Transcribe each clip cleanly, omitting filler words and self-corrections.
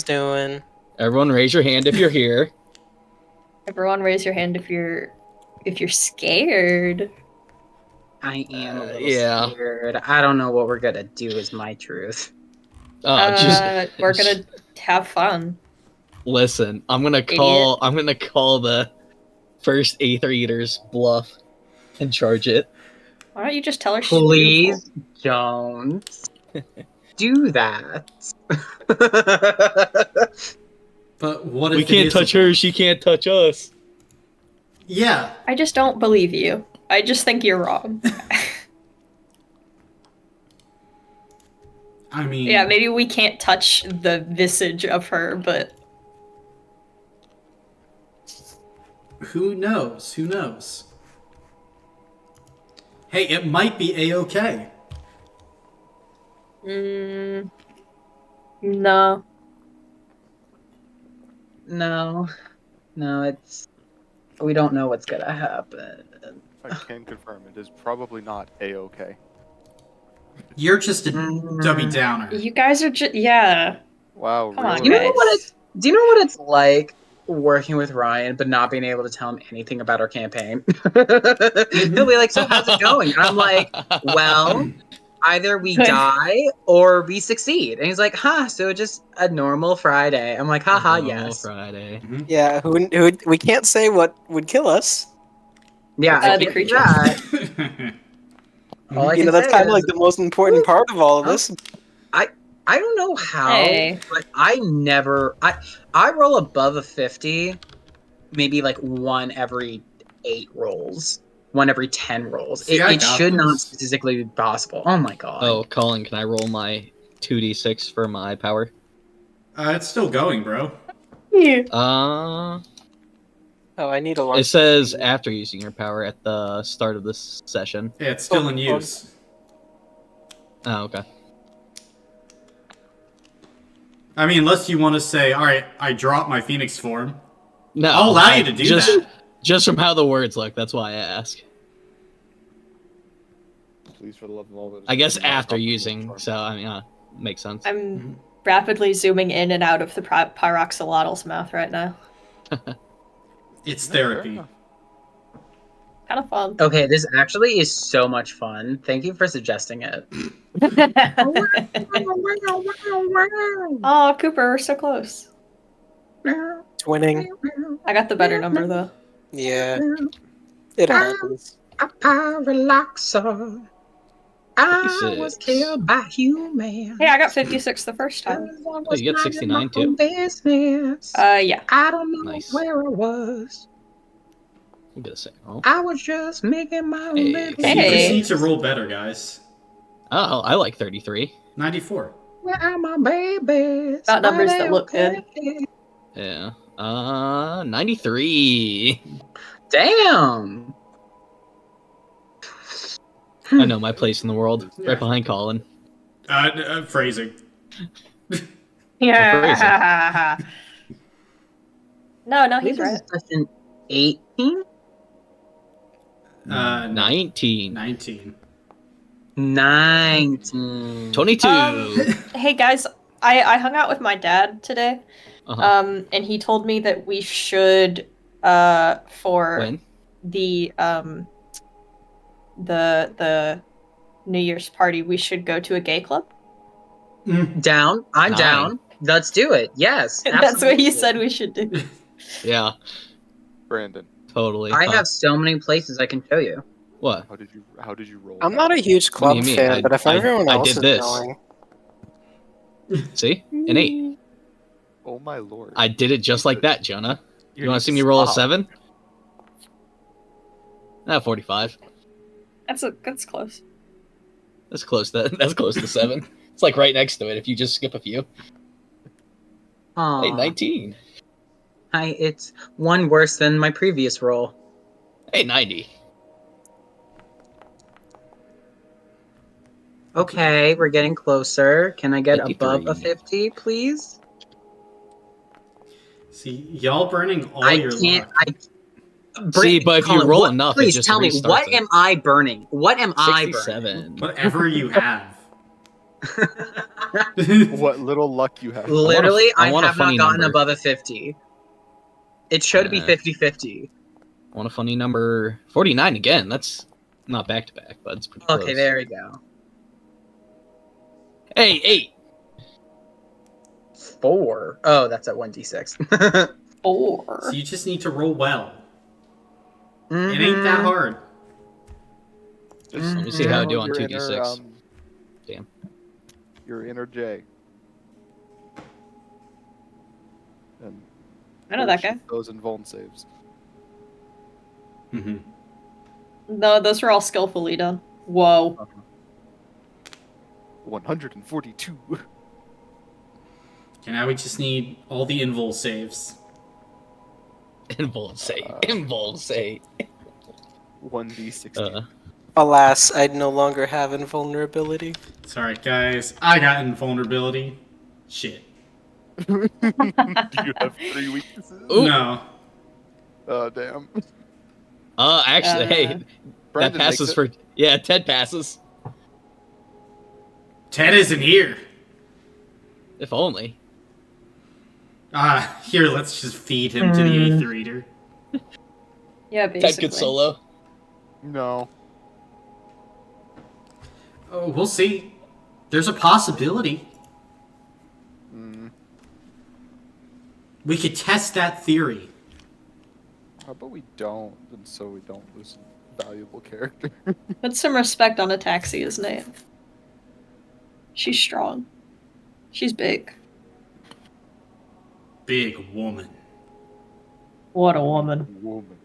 guys doing? Everyone raise your hand if you're here. Everyone raise your hand if you're scared. I am a little yeah. scared. I don't know what we're gonna do is my truth. We're gonna have fun. Listen, I'm gonna call the first Aether Eater's bluff and charge it. Why don't you just tell her she's Please beautiful? don't do that. But what if We can't touch her, she can't touch us. Yeah. I just don't believe you. I just think you're wrong. I mean... Yeah, maybe we can't touch the visage of her, but... Who knows? Who knows? Hey, it might be A-okay. No. No, it's... We don't know what's gonna happen. I can confirm it is probably not A-okay. You're just a Debbie Downer. You guys are just... Yeah. Wow, Come on, really? Do you know what it's like working with Ryan but not being able to tell him anything about our campaign? He'll be like, so how's it going? And I'm like, well, either we die or we succeed. And he's like, so just a normal Friday. I'm like, haha, yes. Friday. Mm-hmm. Yeah, who we can't say what would kill us. Yeah, I the can't creature. do that. All I You can know, that's say kind of is- like the most important part of all of this. I don't know how, Hey. but I roll above a 50, maybe like 1 every 8 rolls, 1 every 10 rolls. See, I It got should not this. statistically be possible. Oh my god. Oh, Colin, can I roll my 2d6 for my power? It's still going, bro. Oh, I need a long... It says after using your power at the start of this session. Yeah, it's still in use. Oh, okay. I mean, unless you want to say, alright, I dropped my Phoenix form. No, I'll allow you to do that. Just from how the words look, that's why I ask. Please, for the love of all that is I guess good, not after comfortable using, charm. so I mean, makes sense. I'm rapidly zooming in and out of the pyroxylotl's mouth right now. It's therapy. Kind of fun. Okay, this actually is so much fun. Thank you for suggesting it. Oh, Cooper, we're so close. Twinning. I got the better number though. Yeah. It happens. A parallaxer. I 56. was killed by human. Hey, I got 56 the first time. Oh, you get 69 too? Business. Yeah. I don't know Nice. where I was. I'm gonna say, oh. I was just making my Hey. living. You just Hey. need to roll better, guys. Oh, I like 33. 94. Where are my babies? About numbers Are that they look good. okay? Yeah. 93. Damn. I know my place in the world, right behind Colin. Phrasing. Yeah. No, he's right. Question 18? 19. 19. 19. 22. Hey guys, I hung out with my dad today. Uh-huh. And he told me that we should for When? the New Year's party, we should go to a gay club. Down. I'm 9. down. Let's do it. Yes. That's what he absolutely. said we should do. Yeah, Brandon, totally. I have so many places I can show you. What? how did you roll? I'm not a huge What do club you mean? fan, but if everyone I else did is this. going... See? An 8. Oh my lord. I did it just like that, Jonah. You want to see me just- roll a oh, 7? 45. That's close. That's close. That's close to 7. It's like right next to it if you just skip a few. Aw. Hey, 19. It's one worse than my previous roll. Hey, 90. Okay, we're getting closer. Can I get 53. above a 50, please? See, y'all burning all I your can't. luck. See, but if you Colin, roll what- enough, it please just tell me, restarts what it. am I burning? What am I burning? 67. Whatever you have. What little luck you have. Literally, I I want a have not funny gotten number. above a 50. It should be 50-50. I want a funny number. 49 again. That's not back to back, but it's pretty close. Okay, there we go. Hey, 8. 4. Oh, that's at 1d6. 4. So you just need to roll well. Mhm. It ain't that hard. Just Let me see how I do on your 2d6. Damn. Your inner J. And I know that guy. those in vuln saves. Mm-hmm. No, those were all skillfully done. Whoa. 142. And now we just need all the invul saves. Invul say. 1d60. Alas, I no longer have invulnerability. Sorry, guys. I got invulnerability. Shit. Do you have 3 weaknesses? Ooh. No. Oh, damn. Actually, hey, that Brandon makes passes it. for... Yeah, Ted passes. Ted isn't here. If only. Here, let's just feed him to the 8th reader. Yeah, Ted basically. could solo. No. Oh, we'll see. There's a possibility. Mm. We could test that theory. How about we don't, and so we don't lose a valuable character? Put some respect on Ataxia's name. She's strong. She's big. Big woman. What a woman. Woman.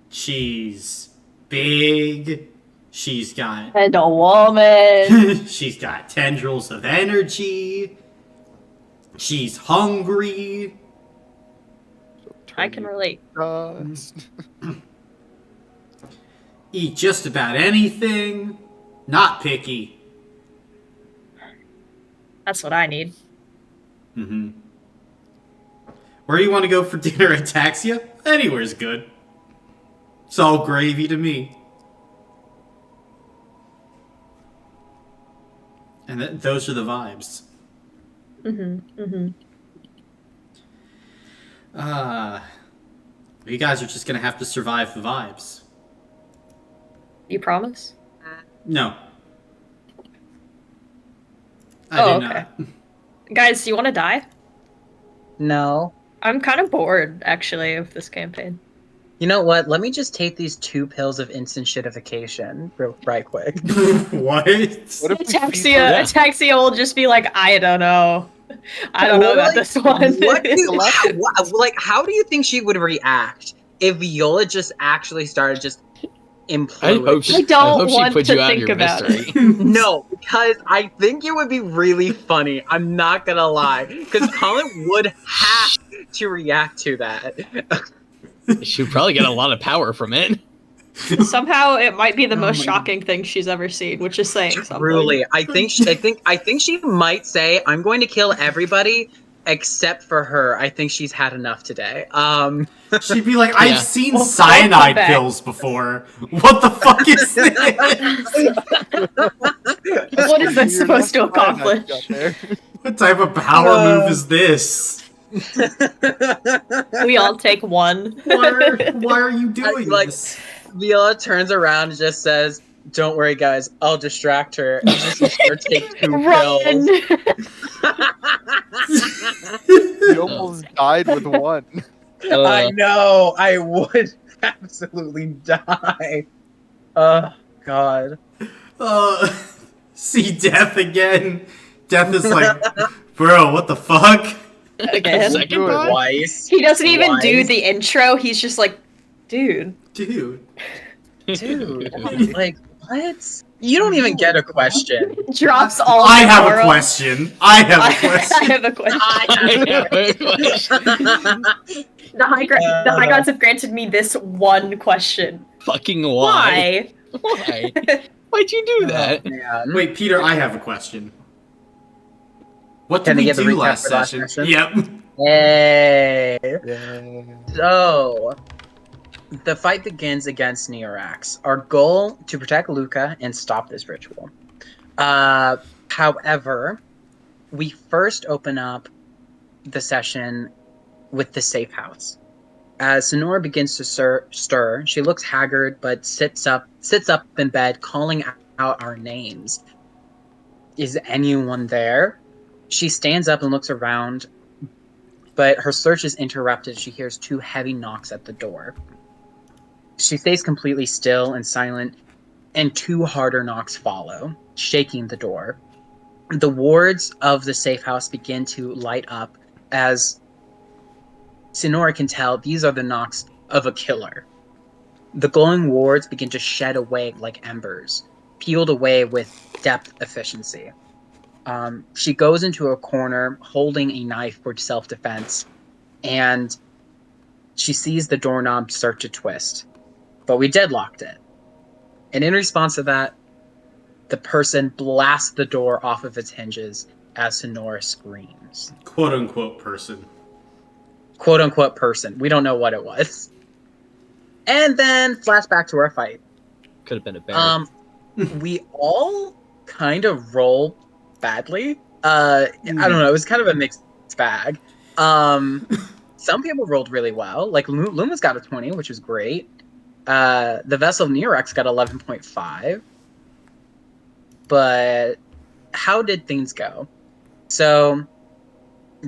She's big. She's got And a woman. she's got tendrils of energy. She's hungry. So I turn can you relate. dust. Eat just about anything. Not picky. That's what I need. Mm-hmm. Where do you want to go for dinner, Ataxia? Anywhere's good. It's all gravy to me. And those are the vibes. You guys are just gonna have to survive the vibes. You promise? No. Oh, do okay. not. Guys, do you want to die? No. I'm kind of bored, actually, of this campaign. You know what? Let me just take these 2 pills of instant shitification right quick. What? What if we feed her- Ataxia will just be like, I don't know. I don't know about this one. How do you think she would react if Viola just actually started just imploding? I don't hope she want put to you out of think your about misery. No, because I think it would be really funny. I'm not gonna lie. Because Colin would have to react to that. She'd probably get a lot of power from it. Somehow it might be the most my shocking thing she's ever seen, which is saying something. Truly, I think she might say, "I'm going to kill everybody except for her." I think she's had enough today. She'd be like, Yeah. I've seen Well, cyanide welcome back. pills before. What the fuck is this? What is this You're supposed to not fine, I accomplish? got there. What type of power move is this? We all take one. Why are you doing Like- this? Viola turns around and just says, "Don't worry, guys. I'll distract her." And just makes her take 2 Run! pills. You almost died with one. I know. I would absolutely die. Oh God. See Death again. Death is like, bro, what the fuck? Again. Second Do it. time? Twice. He doesn't even do Twice. the intro. He's just like, dude. Dude. Dude. Like, what? You don't even get a question. Drops all I the have a morals. question. I have a I question. have a question. The Uh, high gods have granted me this one question. Fucking why? Why? Why? Why'd you do that? Man. Wait, Peter, I have a question. What did Can I we get the do recap last for last session? session? Yep. Hey. Yeah. So, the fight begins against Neorax. Our goal to protect Luca and stop this ritual. However, we first open up the session with the safe house. As Sonora begins to stir, she looks haggard but sits up in bed, calling out our names. Is anyone there? She stands up and looks around, but her search is interrupted. She hears 2 heavy knocks at the door. She stays completely still and silent, and 2 harder knocks follow, shaking the door. The wards of the safe house begin to light up as Sonora can tell these are the knocks of a killer. The glowing wards begin to shed away like embers, peeled away with depth efficiency. She goes into a corner holding a knife for self-defense, and she sees the doorknob start to twist. But we deadlocked it. And in response to that, the person blasts the door off of its hinges as Sonora screams. Quote-unquote person. Quote-unquote person. We don't know what it was. And then flashback to our fight. Could have been a bear. We all kind of roll badly. I don't know. It was kind of a mixed bag. Some people rolled really well. Like Luma's got a 20, which is great. The Vessel of Neorex got 11.5. But how did things go? So,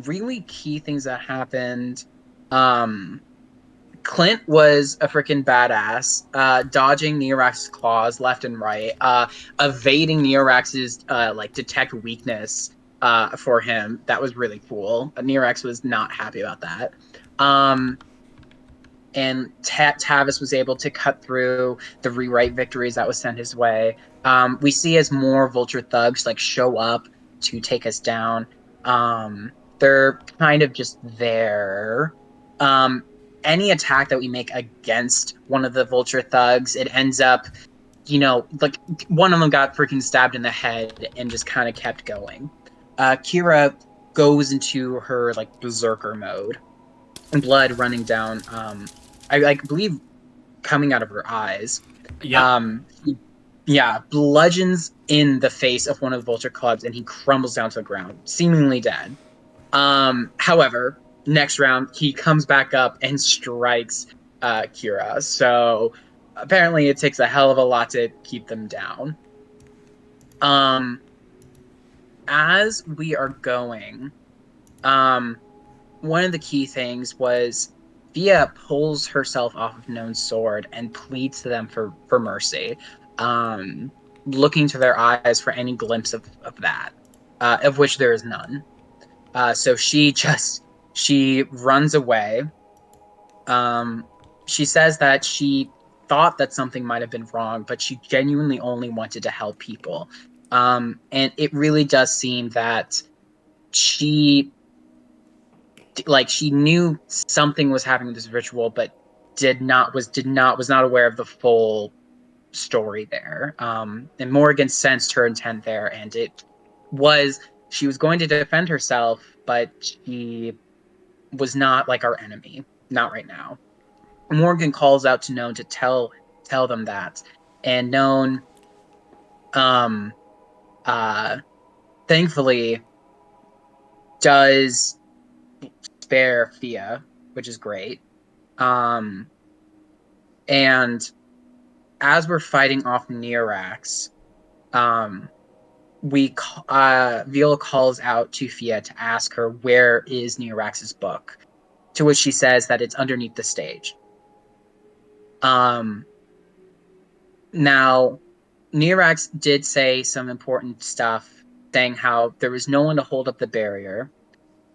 really key things that happened. Clint was a freaking badass, dodging Neorax's claws left and right, evading Neorax's detect weakness for him. That was really cool. Neorax was not happy about that. And Tavis was able to cut through the rewrite victories that was sent his way. We see as more Vulture thugs show up to take us down. They're kind of just there. Any attack that we make against one of the Vulture thugs, it ends up, one of them got freaking stabbed in the head and just kind of kept going. Kira goes into her berserker mode, and blood running down. I believe coming out of her eyes. Yeah. Bludgeons in the face of one of the Vulture clubs, and he crumbles down to the ground, seemingly dead. However, next round, he comes back up and strikes Kira. So apparently it takes a hell of a lot to keep them down. As we are going, one of the key things was Fia pulls herself off of Known's sword and pleads to them for mercy, looking to their eyes for any glimpse of that, of which there is none. So she runs away. She says that she thought that something might have been wrong, but she genuinely only wanted to help people. And it really does seem that she knew something was happening with this ritual, but was not aware of the full story there. And Morgan sensed her intent there, and she was going to defend herself, but she was not our enemy. Not right now. Morgan calls out to Known to tell them that, and Known, thankfully, does spare Fia, which is great. And as we're fighting off Neorax, Viola calls out to Fia to ask her where is Neorax's book, to which she says that it's underneath the stage. Now, Neorax did say some important stuff, saying how there was no one to hold up the barrier.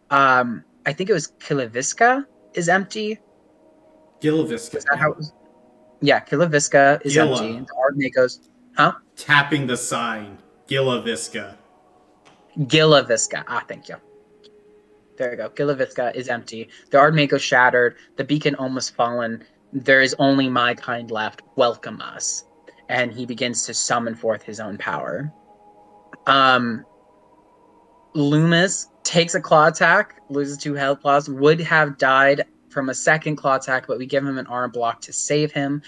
I think it was Kiloviska is empty. Gilaviska. Is that how it was? Yeah, Kiloviska is empty. The Ardmakos, huh? Tapping the sign. Gilaviska. Gilaviska. Thank you. There you go. Gilaviska is empty. The Ardmako shattered. The beacon almost fallen. There is only my kind left. Welcome us. And he begins to summon forth his own power. Loomis takes a claw attack, loses 2 health claws, would have died from a second claw attack, but we give him an arm block to save him.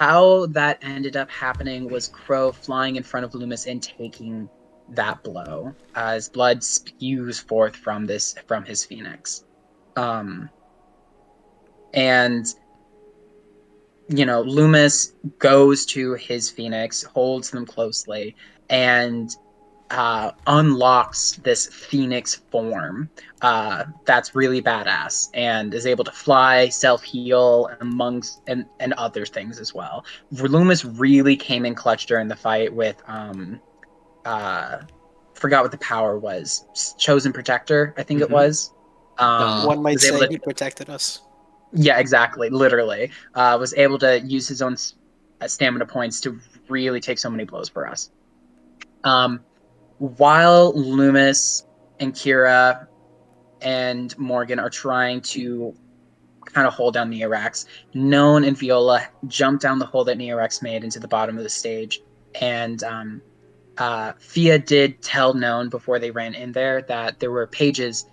how that ended up happening was Crow flying in front of Loomis and taking that blow as blood spews forth from his phoenix. And Loomis goes to his phoenix, holds them closely, and unlocks this phoenix form that's really badass and is able to fly, self-heal, and other things as well. Loomis really came in clutch during the fight with forgot what the power was. Chosen Protector, I think it was. One might was able say to- he protected us. Yeah, exactly. Literally, was able to use his own stamina points to really take so many blows for us. While Loomis and Kira and Morgan are trying to kind of hold down Neorax, Known and Viola jump down the hole that Neorax made into the bottom of the stage, and Fia did tell Known before they ran in there that there were pages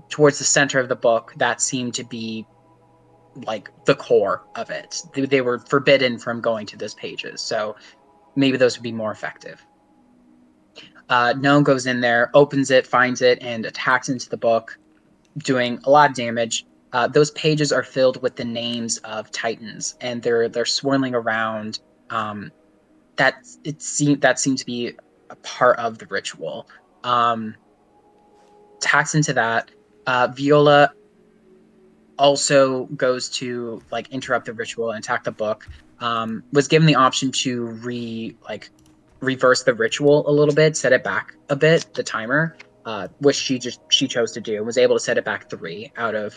towards the center of the book that seemed to be like the core of it. They were forbidden from going to those pages, so maybe those would be more effective. Known goes in there, opens it, finds it, and attacks into the book, doing a lot of damage. Those pages are filled with the names of Titans, and they're swirling around. That seemed to be a part of the ritual. Attacks into that. Viola also goes to interrupt the ritual and attack the book. Was given the option to reverse the ritual a little bit, set it back a bit, the timer, which she chose to do. Was able to set it back 3 out of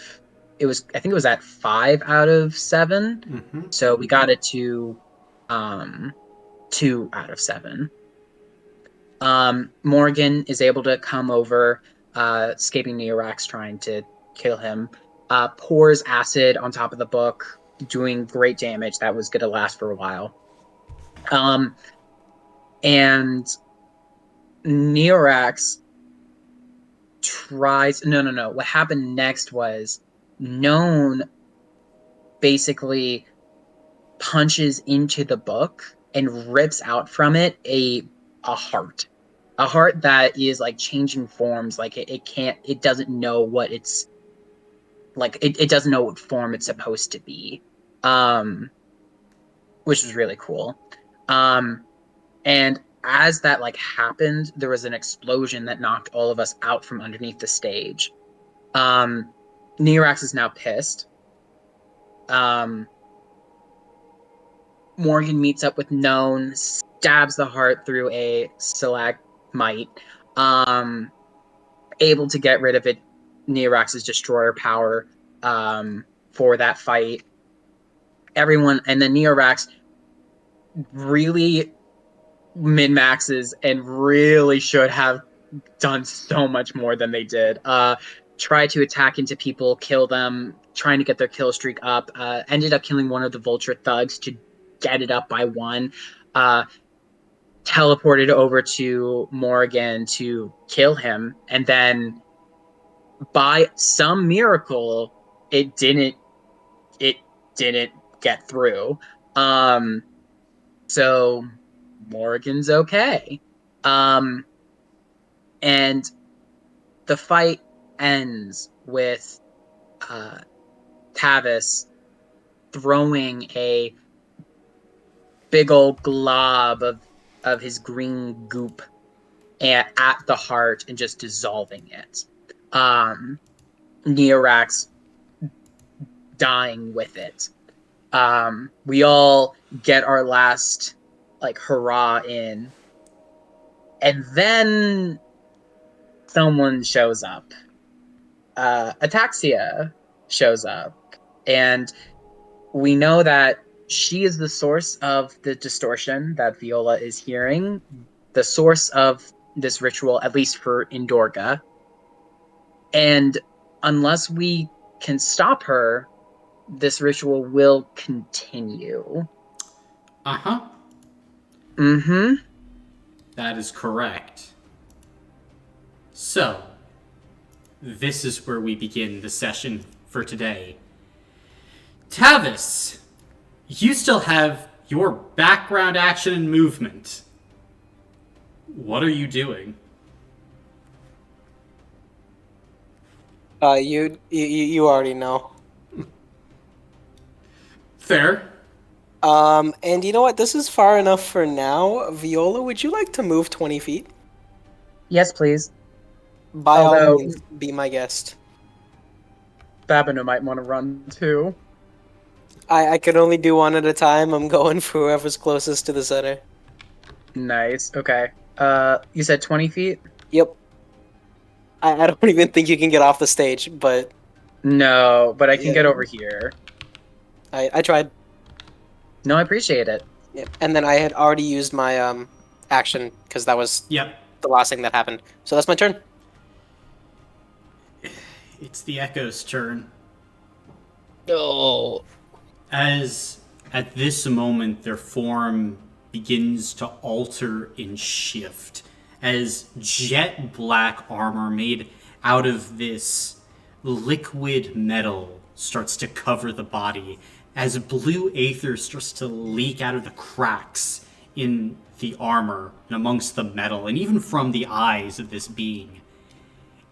I think it was at 5 out of 7. Mm-hmm. So we got it to 2 out of 7. Morgan is able to come over, escaping Neorax trying to kill him. Pours acid on top of the book, doing great damage that was going to last for a while. And Neorax tries... No. What happened next was Known basically punches into the book and rips out from it a heart. A heart that is changing forms. It doesn't know what it's... it doesn't know what form it's supposed to be. Which is really cool. And as that happened, there was an explosion that knocked all of us out from underneath the stage. Neorax is now pissed. Morgan meets up with Known, stabs the heart through a stalagmite, able to get rid of it. Neorax's destroyer power for that fight. Everyone, and then Neorax really min-maxes and really should have done so much more than they did. Try to attack into people, kill them, trying to get their kill streak up. Ended up killing one of the Vulture thugs to get it up by 1. Teleported over to Morgan to kill him, and then by some miracle, it didn't get through. So Morgan's okay. And the fight ends with Tavis throwing a big old glob of his green goop at the heart and just dissolving it. Neorax dying with it. We all get our last hurrah in, and then someone shows up. Ataxia shows up, and we know that she is the source of the distortion that Viola is hearing, the source of this ritual, at least in Dorga. And unless we can stop her, this ritual will continue. Uh-huh. Mm-hmm. That is correct. So, this is where we begin the session for today. Tavis, you still have your background action and movement. What are you doing? You already know. Fair. And you know what? This is far enough for now. Viola, would you like to move 20 feet? Yes, please. By Although- all means, be my guest. Babino might want to run too. I can only do one at a time. I'm going for whoever's closest to the center. Nice. Okay. You said 20 feet? Yep. I don't even think you can get off the stage, but No, but I can Yeah. get over here. I tried. No, I appreciate it. Yep. And then I had already used my action because that was Yep. the last thing that happened. So that's my turn. It's the Echo's turn. No. As at this moment their form begins to alter and shift, as jet black armor made out of this liquid metal starts to cover the body, as blue aether starts to leak out of the cracks in the armor and amongst the metal, and even from the eyes of this being.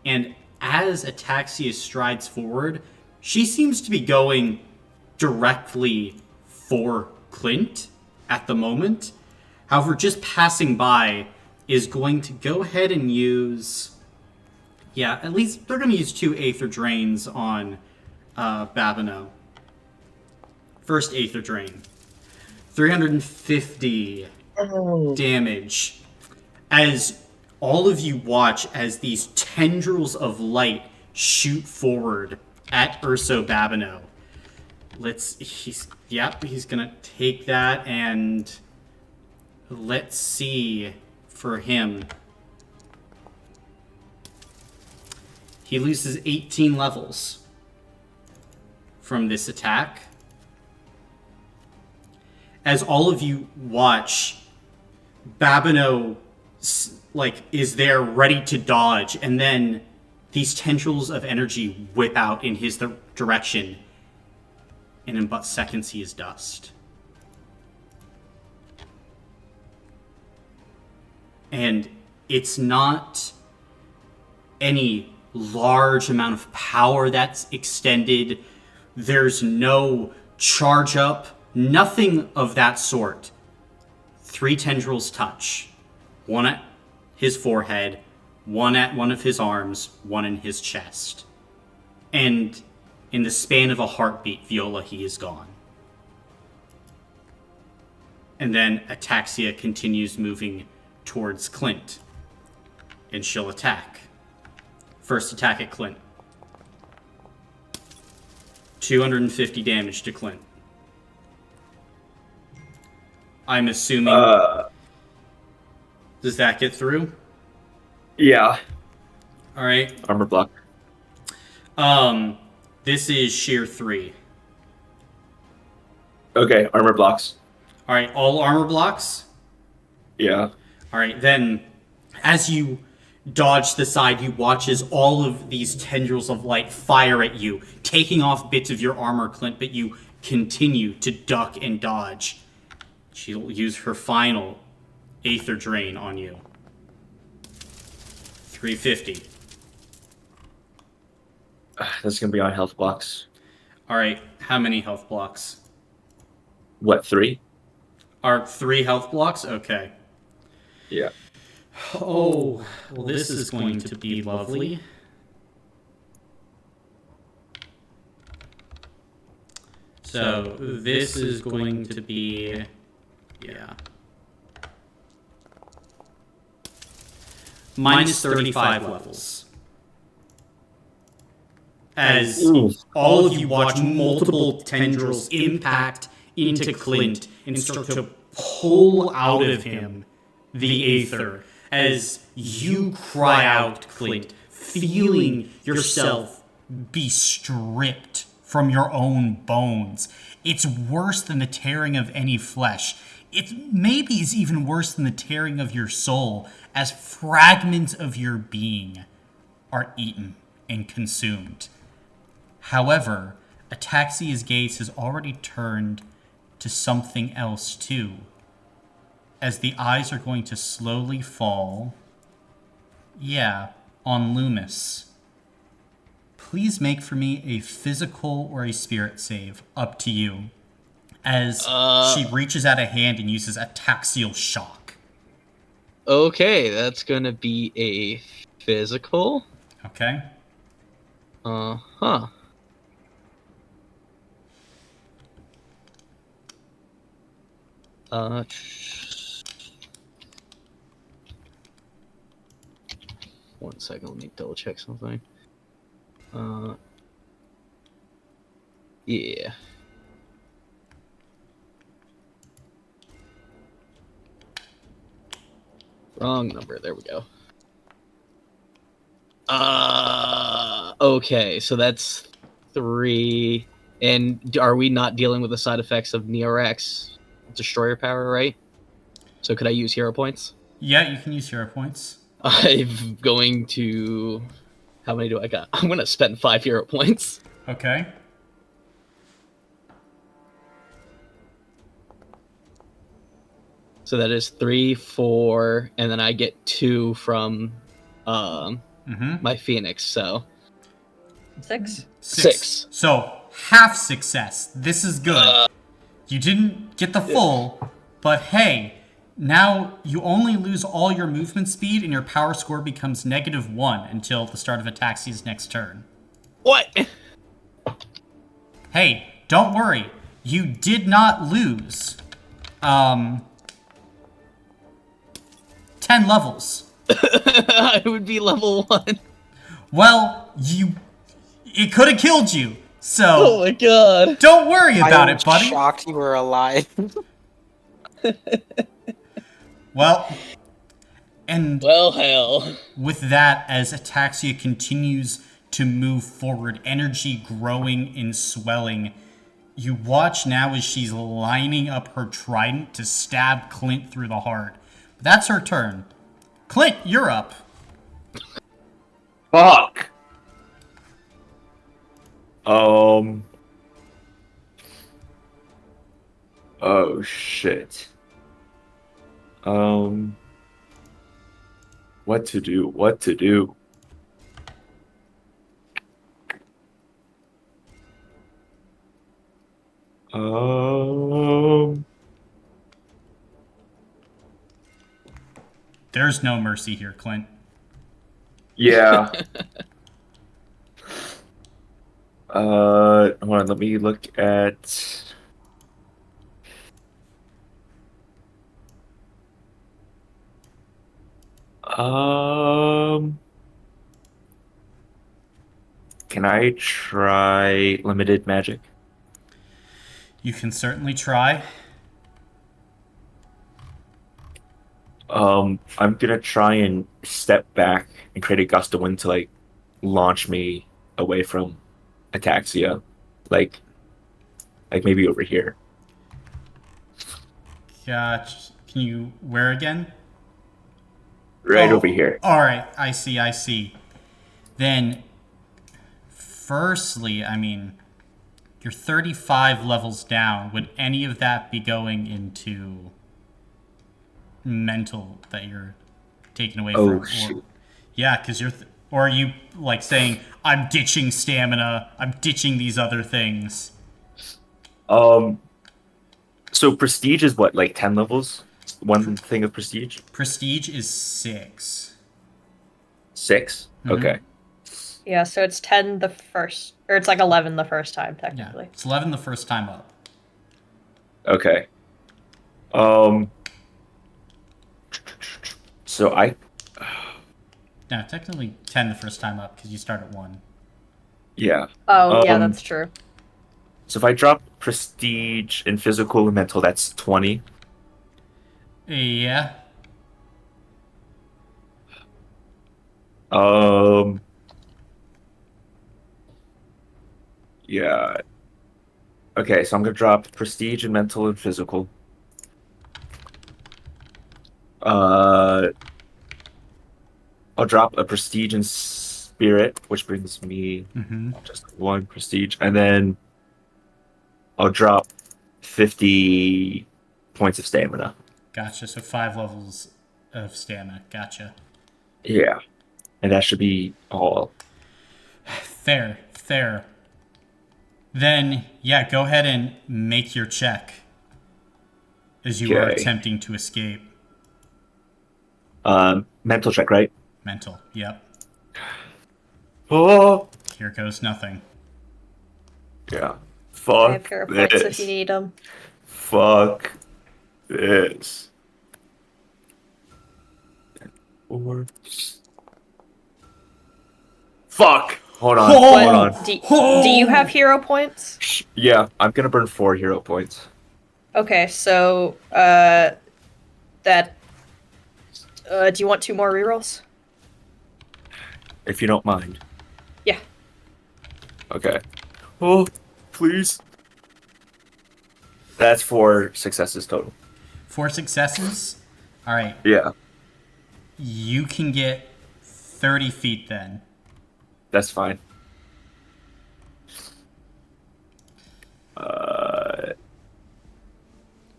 And as Ataxia strides forward, she seems to be going directly for Clint at the moment. However, just passing by is going to go ahead and use... Yeah, at least they're going to use 2 Aether Drains on Babino. First Aether Drain. 350 damage. As all of you watch as these tendrils of light shoot forward at Urso Babino. He's gonna take that, and let's see for him. He loses 18 levels from this attack. As all of you watch, Babino is there ready to dodge, and then these tendrils of energy whip out in his direction, and in but seconds he is dust. And it's not any large amount of power that's extended. There's no charge up, nothing of that sort. 3 tendrils touch. One at his forehead, one at one of his arms, one in his chest. And in the span of a heartbeat, Viola, he is gone. And then Ataxia continues moving towards Clint. And she'll attack. First attack at Clint. 250 damage to Clint. I'm assuming... Does that get through? Yeah. Alright. Armor block. This is sheer 3. Okay, armor blocks. Alright, all armor blocks? Yeah. Alright, then, as you dodge the side, you watch as all of these tendrils of light fire at you, taking off bits of your armor, Clint, but you continue to duck and dodge. She'll use her final Aether Drain on you. 350. This is gonna be on health blocks. Alright, how many health blocks? What, 3? Are 3 health blocks? Okay. Yeah. Oh, well, this is going to be lovely. So, this is going to be... Yeah. Minus 35 levels. As all of you watch multiple tendrils impact into Clint and start to pull out of him the Aether, as you cry out, Clint, feeling yourself be stripped from your own bones. It's worse than the tearing of any flesh. It maybe is even worse than the tearing of your soul, as fragments of your being are eaten and consumed. However, Ataxia's gaze has already turned to something else too. As the eyes are going to slowly fall. Yeah, on Loomis. Please make for me a physical or a spirit save. Up to you. As she reaches out a hand and uses ataxial shock. Okay, that's gonna be a physical. Okay. Uh-huh. One second, let me double check something. Yeah. Wrong number, there we go. Okay, so that's 3. And are we not dealing with the side effects of Neorax Destroyer power, right? So could I use hero points? Yeah, you can use hero points. I'm going to... How many do I got? I'm going to spend 5 hero points. Okay. So that is 3, 4, and then I get 2 from my Phoenix, so... 6. 6. So, half success. This is good. You didn't get the full, but hey, now you only lose all your movement speed and your power score becomes -1 until the start of Ataxia's next turn. What? Hey, don't worry. You did not lose. 10 levels. I would be level 1. Well, it could have killed you. So, Oh my god. don't worry about I'm it, buddy. shocked you were alive. Well, and Well, hell. with that, as Ataxia continues to move forward, energy growing and swelling, you watch now as she's lining up her trident to stab Clint through the heart. But that's her turn. Clint, you're up. Fuck. Oh shit. What to do? What to do? There's no mercy here, Clint. Yeah. Hold on, let me look at... Can I try limited magic? You can certainly try. I'm gonna try and step back and create a gust of wind to like launch me away from Ataxia, like maybe over here. Gotcha. Can you where again? Right Oh, over here. All right, I see. Then, firstly, I mean, you're 35 levels down. Would any of that be going into mental that you're taken away Oh, from? shoot. Yeah, because or are you like saying, I'm ditching stamina, I'm ditching these other things? So prestige is what, like 10 levels? One thing of prestige? Prestige is 6. 6? Mhm. Okay. Yeah, so it's 10 the first, or it's like 11 the first time, Yeah, technically. it's 11 the first time up. Okay. So I... No, technically 10 the first time up because you start at 1. Yeah. Oh, yeah, Um, that's true. So if I drop prestige and physical and mental, that's 20. Yeah. Yeah. Okay, so I'm gonna drop prestige and mental and physical. I'll drop a prestige and spirit, which brings me Mm-hmm. just 1 prestige, and then I'll drop 50 points of stamina. Gotcha. So 5 levels of stamina. Gotcha. Yeah. And that should be all. Fair. Then, yeah, go ahead and make your check as you are Okay. attempting to escape. Mental check, right? Mental. Yep. Oh, Here goes nothing. yeah. I have Fuck hero points if you this. need them. Fuck this. Or... Fuck. Hold on. Oh! Hold on. Do you have hero points? Yeah, I'm gonna burn 4 hero points. Okay, so do you want 2 more rerolls? If you don't mind. Yeah. Okay. Oh, please. That's 4 successes total. 4 successes. All right. Yeah, You can get 30 feet then. that's fine.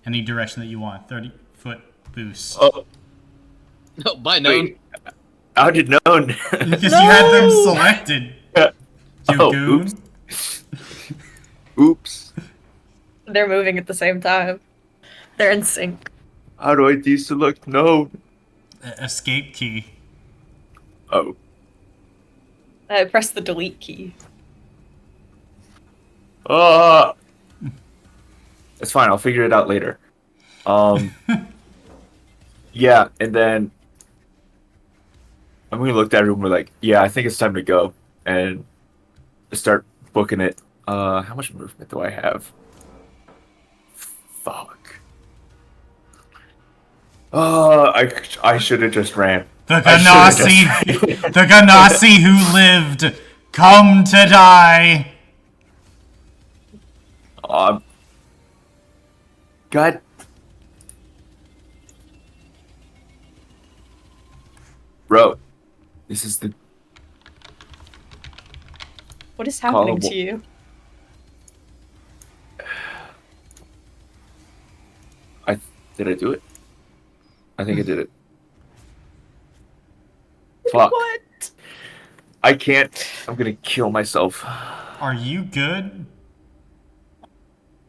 Any direction that you want. 30-foot boost. Oh, No, by known. wait. How did known? Because you had them selected. You Oh, goon. Oops. They're moving at the same time. They're in sync. How do I deselect known? Escape key. Oh. Press the delete key. It's fine, I'll figure it out later. Yeah, and then I'm gonna look at everyone. We're like, yeah, I think it's time to go and start booking it. How much movement do I have? Fuck. I should have just ran. The I should've Ganassi, just- the Ganassi who lived, come to die. God. Bro, this is the What is happening Callable. to you? Did I do it? I think I did it. Fuck. What? I can't. I'm gonna kill myself. Are you good?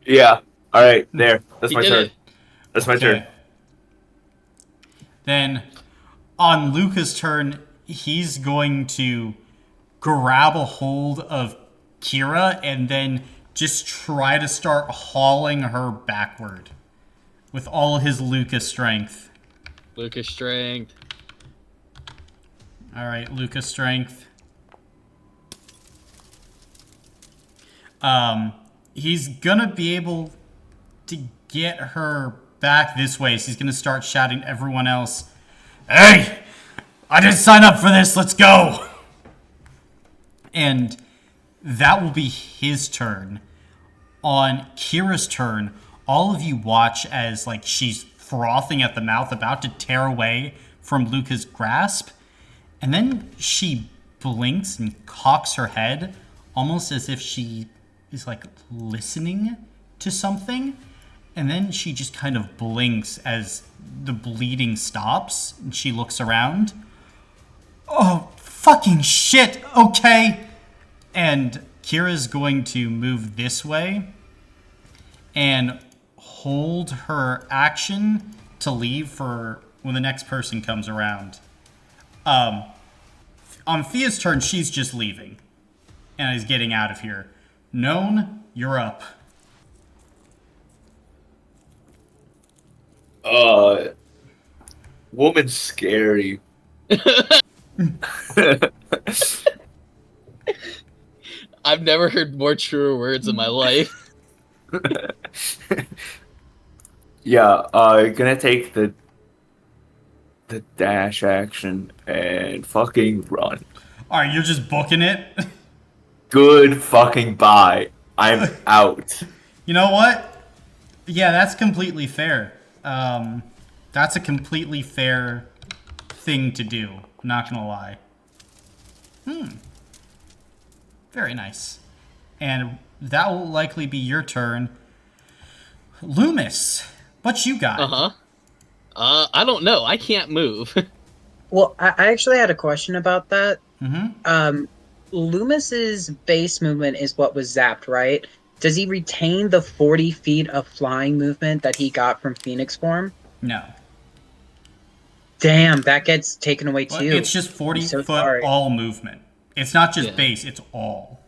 Yeah. All right. There. That's You my did turn. it. That's my turn. Okay. Then, on Luca's turn, he's going to grab a hold of Kira and then just try to start hauling her backward with all his Luca strength. Lucas strength. All right, Luca strength. He's gonna be able to get her back this way, so he's gonna start shouting to everyone else, "Hey, I didn't sign up for this. Let's go!" And that will be his turn. On Kira's turn, all of you watch as like she's frothing at the mouth, about to tear away from Luca's grasp, and then she blinks and cocks her head, almost as if she is like listening to something, and then she just kind of blinks as the bleeding stops, and she looks around. Oh, fucking shit, okay. And Kira's going to move this way and hold her action to leave for when the next person comes around. On Thea's turn, she's just leaving and is getting out of here. Known, you're up. Woman's scary. I've never heard more truer words in my life. Yeah, gonna take the dash action and fucking run. Alright, you're just booking it? Good fucking bye. I'm out. You know what? Yeah, that's completely fair. That's a completely fair thing to do. Not gonna lie. Very nice. And that will likely be your turn. Loomis, what you got? I don't know. I can't move. Well, I actually had a question about that. Mm-hmm. Loomis's base movement is what was zapped, right? Does he retain the 40 feet of flying movement that he got from Phoenix form? No. Damn, that gets taken away Well, too. it's just I'm 40 so foot sorry. all movement. It's not just Yeah. base, it's all.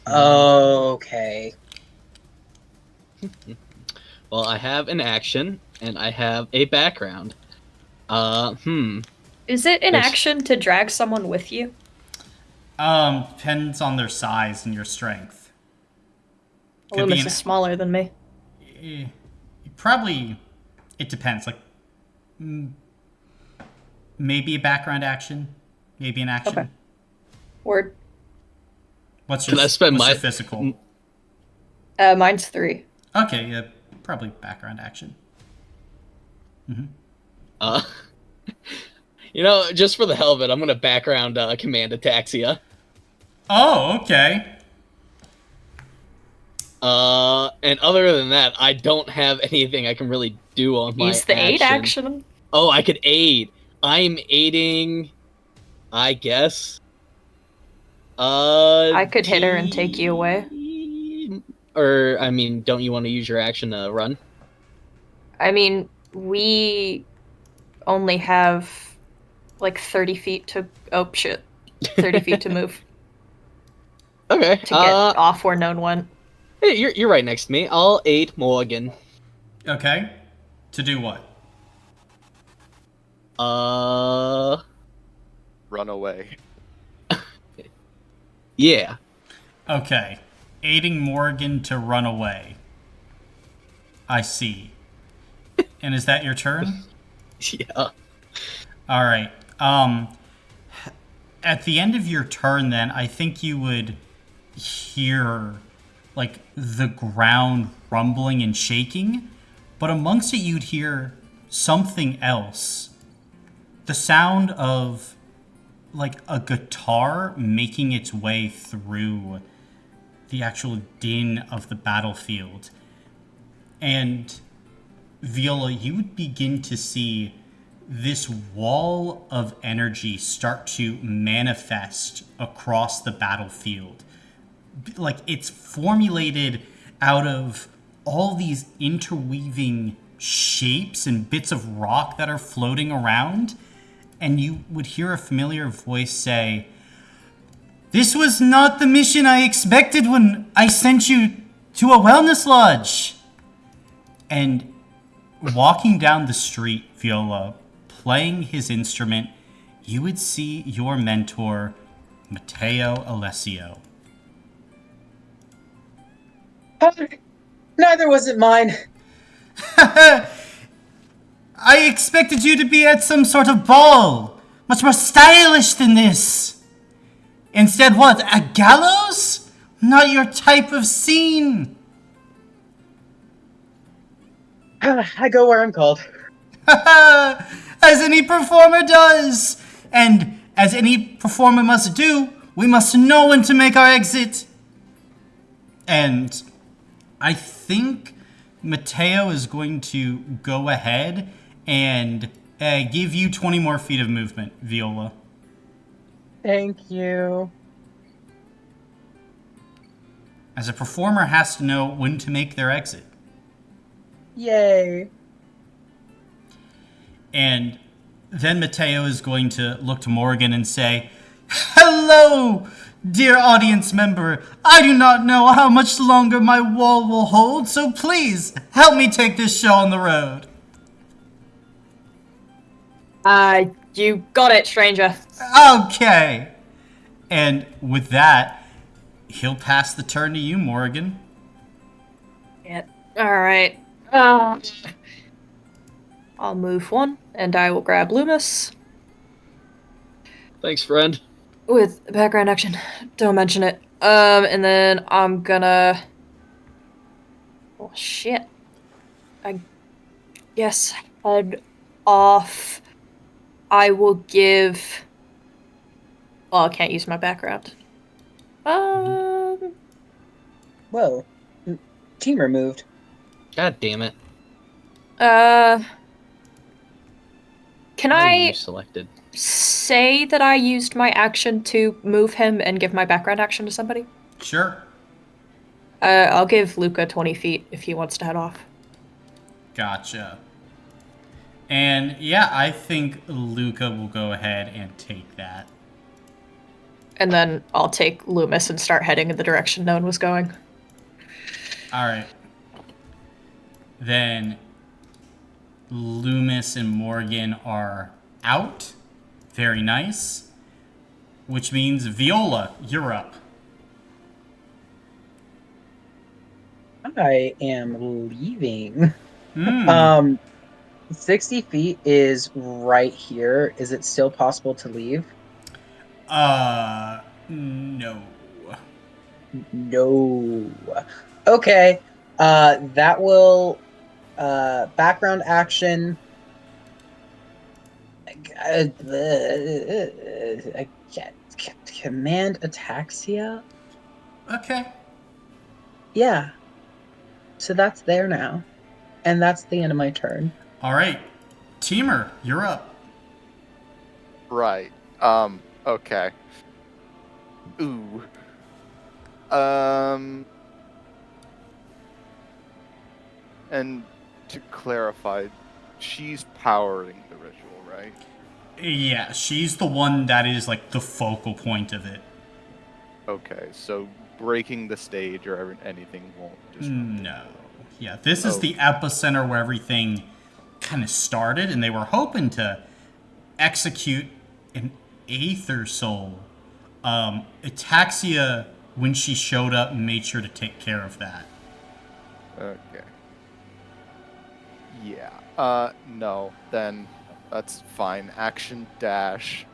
Okay. Well, I have an action, and I have a background. Is it an There's- action to drag someone with you? Depends on their size and your strength. Could be Loomis an- is smaller than me. Probably, it depends. Like, maybe a background action, maybe an action. Okay. Word. What's Can your, I spend what's my- your physical? Mine's 3. Okay, yeah, probably background action. Just for the hell of it, I'm gonna background command Ataxia. Oh, okay. And other than that, I don't have anything I can really do on my Use the aid action. Oh, I could aid. I'm aiding, I guess. I could hit her and take you away. Or, I mean, don't you want to use your action to run? I mean, we only have like 30 feet to. Oh, shit. 30 feet to move Okay. to get off where no one went. Hey, you're right next to me. I'll aid Morgan. Okay. To do what? Run away. Yeah. Okay. Aiding Morgan to run away. I see. And is that your turn? Yeah. All right. At the end of your turn, then, I think you would hear, like, the ground rumbling and shaking, but amongst it, you'd hear something else. The sound of, like, a guitar making its way through the actual din of the battlefield. And, Viola, you would begin to see this wall of energy start to manifest across the battlefield. Like, it's formulated out of all these interweaving shapes and bits of rock that are floating around. And you would hear a familiar voice say, "This was not the mission I expected when I sent you to a wellness lodge." And walking down the street, Viola, playing his instrument, you would see your mentor, Matteo Alessio. Neither was it mine. I expected you to be at some sort of ball, much more stylish than this. Instead, what, a gallows? Not your type of scene. I go where I'm called. As any performer does. And as any performer must do, we must know when to make our exit. And I think Matteo is going to go ahead and give you 20 more feet of movement, Viola. Thank you. As a performer has to know when to make their exit. Yay. And then Matteo is going to look to Morgan and say, "Hello, dear audience member. I do not know how much longer my wall will hold, so please help me take this show on the road." You got it, stranger. Okay. And with that, he'll pass the turn to you, Morgan. Yeah. Alright. I'll move 1, and I will grab Loomis Thanks, friend. with background action. Don't mention it. And then I'm gonna... Oh, shit. I guess head off. I will give... Well, I can't use my background. Whoa. Team removed. God damn it. Can Why are I you selected? say that I used my action to move him and give my background action to somebody? Sure. I'll give Luca 20 feet if he wants to head off. Gotcha. And yeah, I think Luca will go ahead and take that. And then I'll take Loomis and start heading in the direction no one was going. All right. Then Loomis and Morgan are out. Very nice. Which means Viola, you're up. I am leaving. Hmm. 60 feet is right here. Is it still possible to leave? No. No. Okay. That will background action. I can't command ataxia. Okay. Yeah. So that's there now, and that's the end of my turn. All right. Teamer, you're up. Right. Okay. Ooh. And to clarify, she's powering the ritual, right? Yeah, she's the one that is like the focal point of it. Okay, so breaking the stage or anything won't disrupt it. No. Yeah, this is the epicenter where everything kind of started, and they were hoping to execute an Aether Soul. Ataxia, when she showed up, made sure to take care of that. Okay. Yeah. No, then that's fine. Action dash.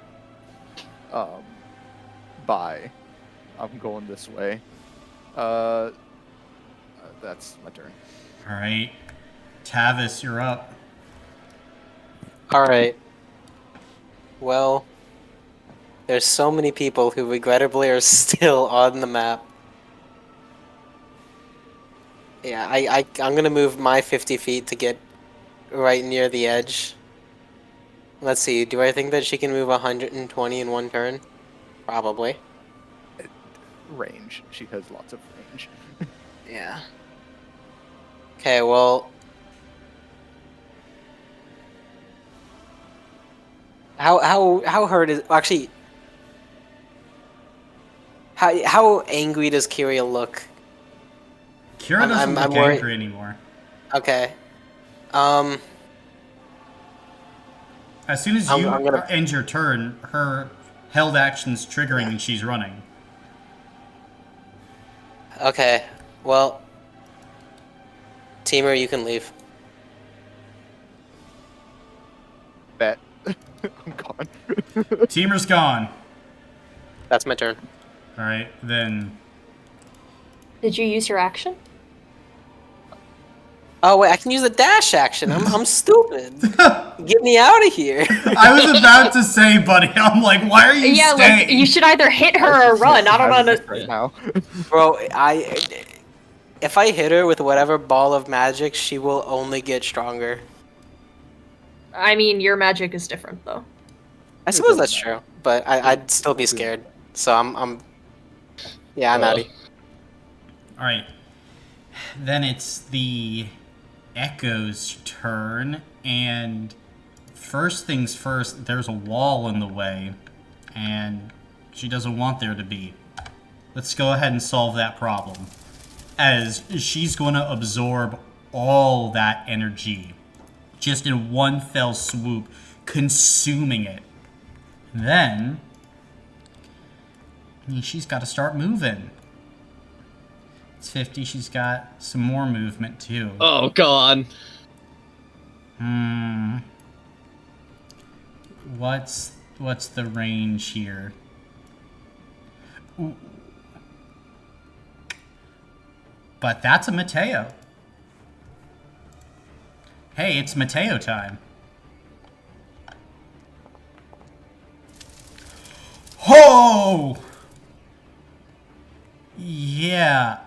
Bye. I'm going this way. That's my turn. All right. Tavis, you're up. All right. Well, there's so many people who regrettably are still on the map. Yeah, I'm gonna move my 50 feet to get right near the edge. Let's see, do I think that she can move 120 in one turn? Probably. Range. She has lots of range. Yeah. Okay, well... How hurt is... Actually... How angry does Kyria look? Kira doesn't I'm look worried. angry anymore. Okay. As soon as I'm you gonna- end your turn, her held action's triggering and she's running. Okay, well... Teamer, you can leave. Bet. I'm gone. Teamer's gone. That's my turn. Alright, then... Did you use your action? Oh wait, I can use a dash action. I'm stupid. Get me out of here. I was about to say, buddy, I'm like, why are you Yeah, staying? like, you should either hit her or run. I don't know. Right now. Bro, if I hit her with whatever ball of magic, she will only get stronger. I mean, your magic is different, though. I suppose that's true, but I'd still be scared. So I'm I'm out of here. Alright. Then it's the Echo's turn, and first things first, there's a wall in the way, and she doesn't want there to be. Let's go ahead and solve that problem. As she's going to absorb all that energy, just in one fell swoop, consuming it. Then, she's got to start moving. It's 50, she's got some more movement too. Oh, God. What's the range here? Ooh. But that's a Mateo. Hey, it's Mateo time. Ho! Yeah,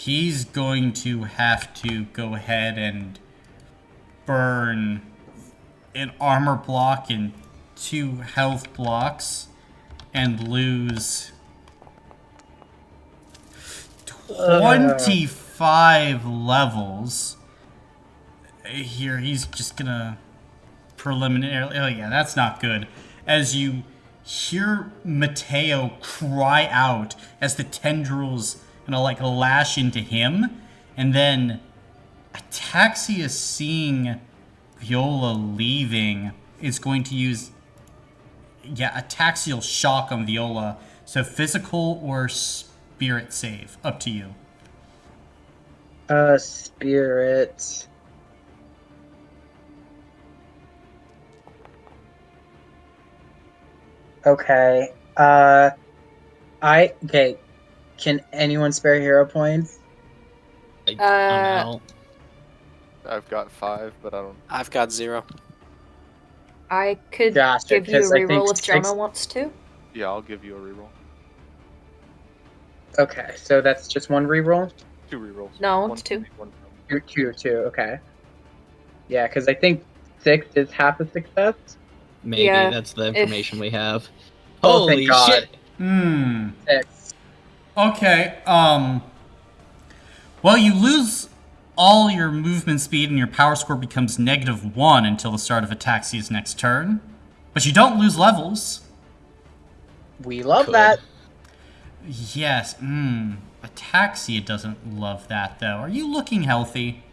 he's going to have to go ahead and burn an armor block and 2 health blocks and lose 25 levels. Here, he's just gonna preliminarily... Oh yeah, that's not good. As you hear Mateo cry out as the tendrils like lash into him, and then Ataxia, seeing Viola leaving, is going to use Ataxial shock on Viola. So physical or spirit save, up to you. Spirit. Okay. Okay. Can anyone spare hero points? I'm out. I've got 5, but I don't. I've got 0. I could Gotcha, give you a 'cause I think reroll if 6 Jonah wants to. Yeah, I'll give you a reroll. Okay, so that's just one reroll? 2 rerolls. No, One it's 2. for me, 1 for me. Two, okay. Yeah, because I think 6 is half a success. Maybe Yeah, that's the information we have. Oh, thank Holy God. shit! 6. Okay, well, you lose all your movement speed and your power score becomes -1 until the start of Ataxia's next turn. But you don't lose levels. We love Could. that. Yes, Ataxia doesn't love that, though. Are you looking healthy?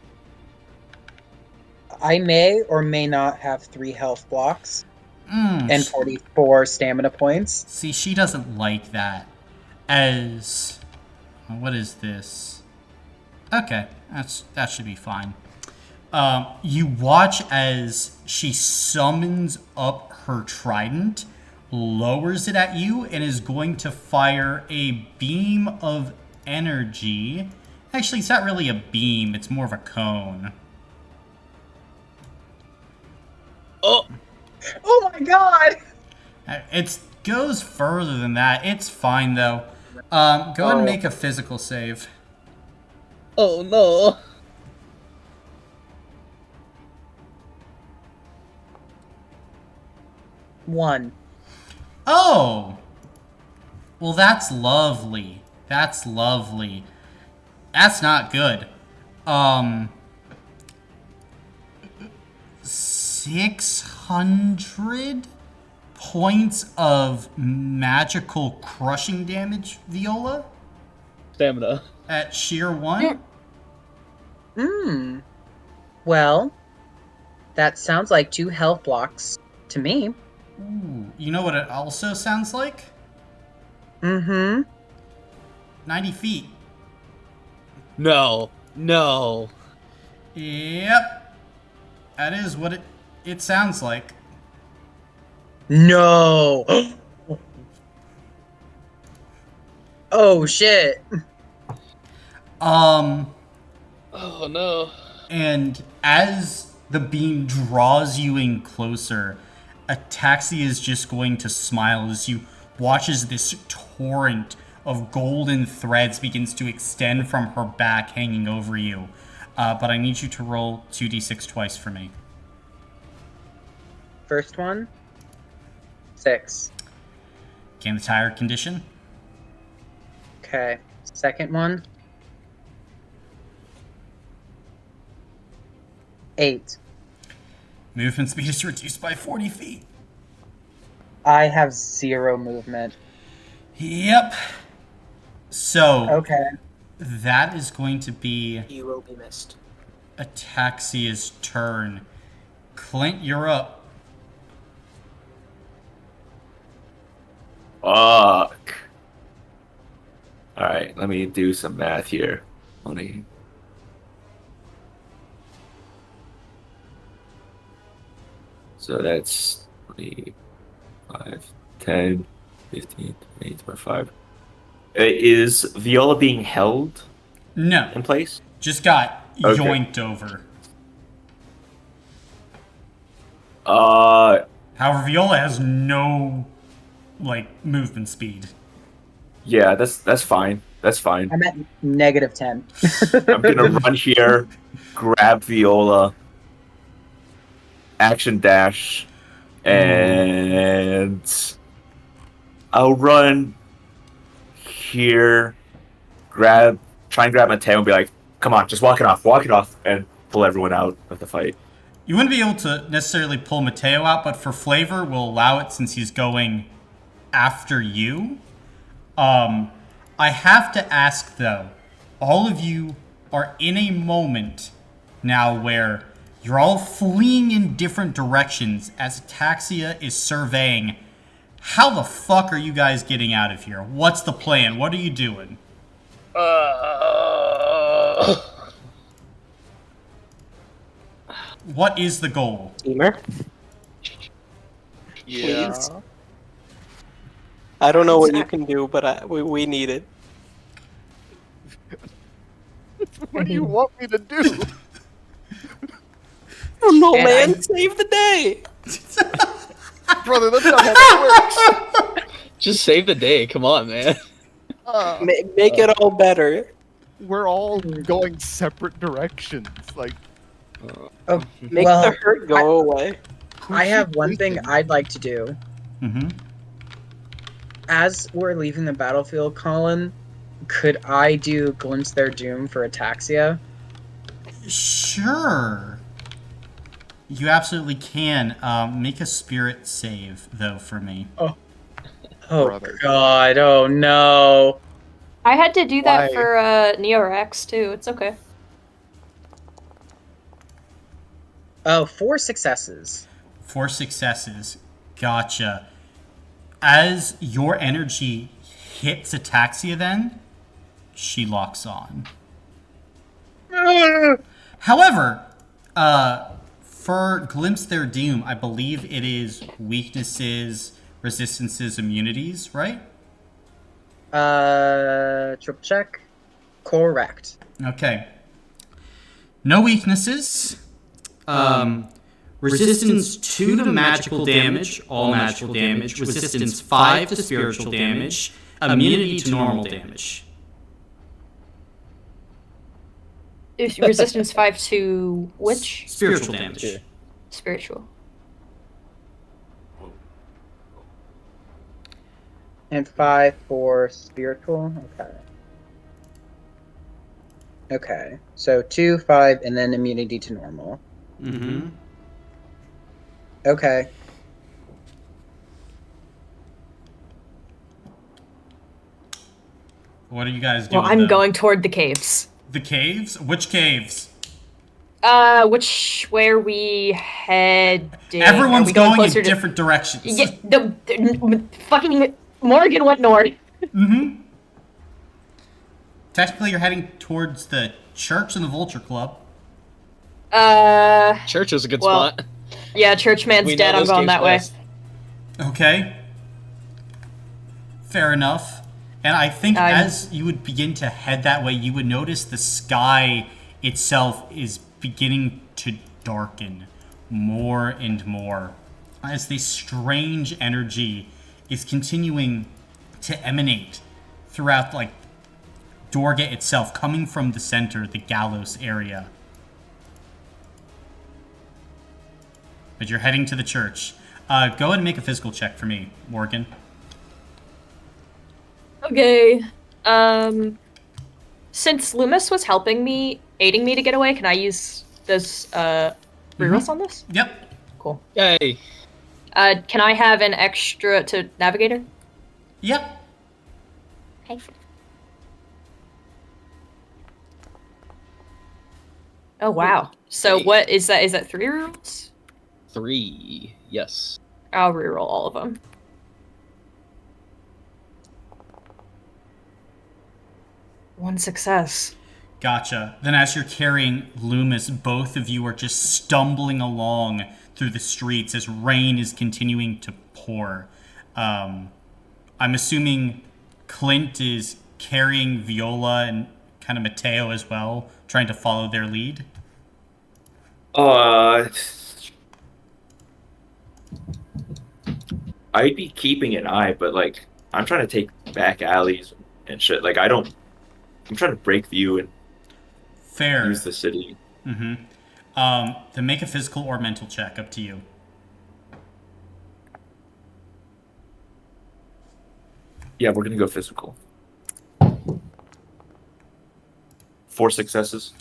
I may or may not have 3 health blocks and 44 stamina points. See, she doesn't like that. As... What is this? Okay, that should be fine. You watch as she summons up her trident, lowers it at you, and is going to fire a beam of energy. Actually, it's not really a beam, it's more of a cone. Oh! Oh my God! It goes further than that. It's fine, though. Go ahead and make a physical save. Oh no! One. Oh! Well, that's lovely. That's lovely. That's not good. 600 points of magical crushing damage, Viola? Stamina. At sheer 1? Well, that sounds like 2 health blocks to me. Ooh, you know what it also sounds like? 90 feet. No. No. Yep. That is what it sounds like. No! Oh shit! Oh no. And as the beam draws you in closer, Ataxia is just going to smile as you watch as this torrent of golden threads begins to extend from her back, hanging over you. But I need you to roll 2d6 twice for me. First one, 6. Gain the tire condition. Okay. Second one, 8. Movement speed is reduced by 40 feet. I have 0 movement. Yep. So, Okay. that is going to be You will be missed. Ataxia's turn. Clint, you're up. Fuck. Alright, let me do some math here. So that's 25, 10, 15, 20, 25. Is Viola being held No, in place? just got Okay. yoinked over. Uh, However, Viola has no, movement speed. Yeah, that's fine. That's fine. I'm at -10. I'm gonna run here, grab Viola, action dash, and I'll run here, try and grab Mateo and be like, "Come on, just walk it off, and pull everyone out of the fight." You wouldn't be able to necessarily pull Mateo out, but for flavor, we'll allow it since he's going after you. I have to ask though, all of you are in a moment now where you're all fleeing in different directions as Ataxia is surveying. How the fuck are you guys getting out of here? What's the plan? What are you doing? What is the goal? Steamer? Yeah. Please. I don't know what you can do, but we need it. What do you want me to do? Oh no, And man! I- Save the day! Brother, that's not how that works. Just save the day. Come on, man. Make it all better. We're all going separate directions. Like, Oh, Make well, the hurt go away. I have one thing I'd like to do. Mm-hmm. As we're leaving the battlefield, Colin, could I do Glimpse Their Doom for Ataxia? Sure. You absolutely can. Make a spirit save, though, for me. Oh Brother. God! Oh no! I had to do that Why? for Neorex too. It's okay. Oh, 4 successes. 4 successes. Gotcha. As your energy hits Ataxia, then, she locks on. However, for Glimpse Their Doom, I believe it is weaknesses, resistances, immunities, right? Triple check. Correct. Okay. No weaknesses. Resistance 2 to magical damage, all magical damage. Resistance 5 to spiritual damage. Immunity to normal damage. Is resistance 5 to which? Spiritual damage. Spiritual. And 5 for spiritual. Okay. Okay. So 2, 5, and then immunity to normal. Mm-hmm. Okay. What are you guys doing? Well, I'm though? going toward the caves. The caves? Which caves? Which where we heading? Everyone's Are we going in closer to- different directions. Yeah, fucking Morgan went north. Mm-hmm. Technically, you're heading towards the church and the Vulture Club. Church is a good Well, spot. Yeah, Churchman's We know dead. I'm those going caves that way. best. Okay. Fair enough. And I think I'm- as you would begin to head that way, you would notice the sky itself is beginning to darken more and more as this strange energy is continuing to emanate throughout, like, Dorga itself, coming from the center, the gallows area. But you're heading to the church. Go ahead and make a physical check for me, Morgan. Okay. Since Loomis was helping me, aiding me to get away, can I use those rerolls on this? Yep. Cool. Yay. Can I have an extra to navigator? Yep. Okay. Oh wow. So Hey. what is that? Is that 3 rerolls? 3. Yes. I'll reroll all of them. One success. Gotcha. Then as you're carrying Loomis, both of you are just stumbling along through the streets as rain is continuing to pour. I'm assuming Clint is carrying Viola and kind of Mateo as well, trying to follow their lead. I'd be keeping an eye, but like I'm trying to take back alleys and shit. Like I'm trying to break view and Fair. use the city. Mm-hmm. Then make a physical or mental check. Up to you. Yeah, we're gonna go physical. 4 successes.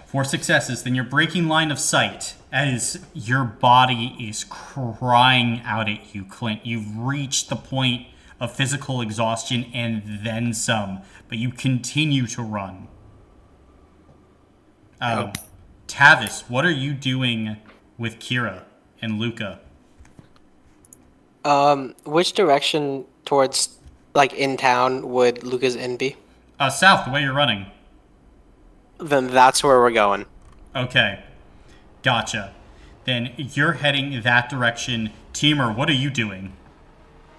4 successes, then you're breaking line of sight as your body is crying out at you, Clint. You've reached the point of physical exhaustion and then some, but you continue to run. Tavis, what are you doing with Kira and Luca? Which direction towards, like, in town would Luca's inn be? South, the way you're running. Then that's where we're going. Okay, gotcha. Then you're heading that direction. Teamer, what are you doing?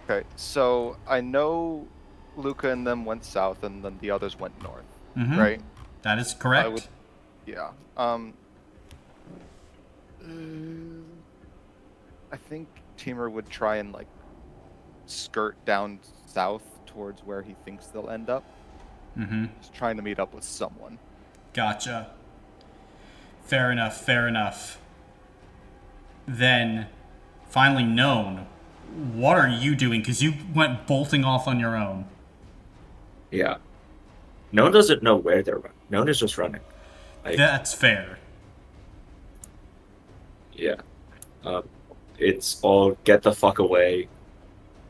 Okay, so I know Luca and them went south, and then the others went north, Mhm. right? That is correct. Yeah. I think Teamer would try and like skirt down south towards where he thinks they'll end up. Mm-hmm. Just trying to meet up with someone. Gotcha. Fair enough, fair enough. Then, finally known, what are you doing? Because you went bolting off on your own. Yeah. No one doesn't know where they're running. No one is just running. Like, That's fair. yeah. It's all get the fuck away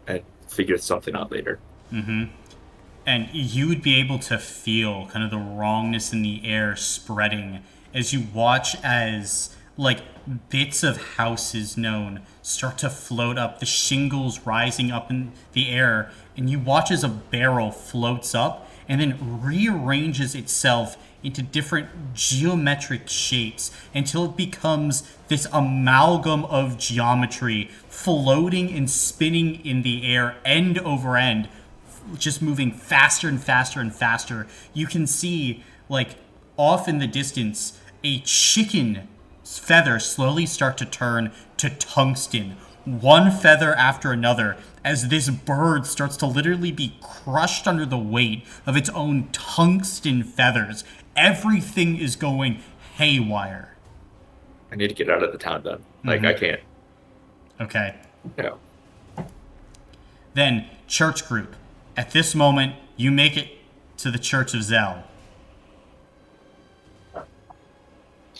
and figure something out later. Mm-hmm. And you would be able to feel kind of the wrongness in the air spreading as you watch as, like, bits of houses known start to float up, the shingles rising up in the air, and you watch as a barrel floats up and then rearranges itself into different geometric shapes until it becomes this amalgam of geometry floating and spinning in the air end over end, just moving faster and faster and faster. You can see, like, off in the distance, a chicken feather slowly start to turn to tungsten, one feather after another, as this bird starts to literally be crushed under the weight of its own tungsten feathers. Everything is going haywire. I need to get out of the town then. Like, I can't. Okay. Yeah. Then, church group. At this moment, you make it to the Church of Zell.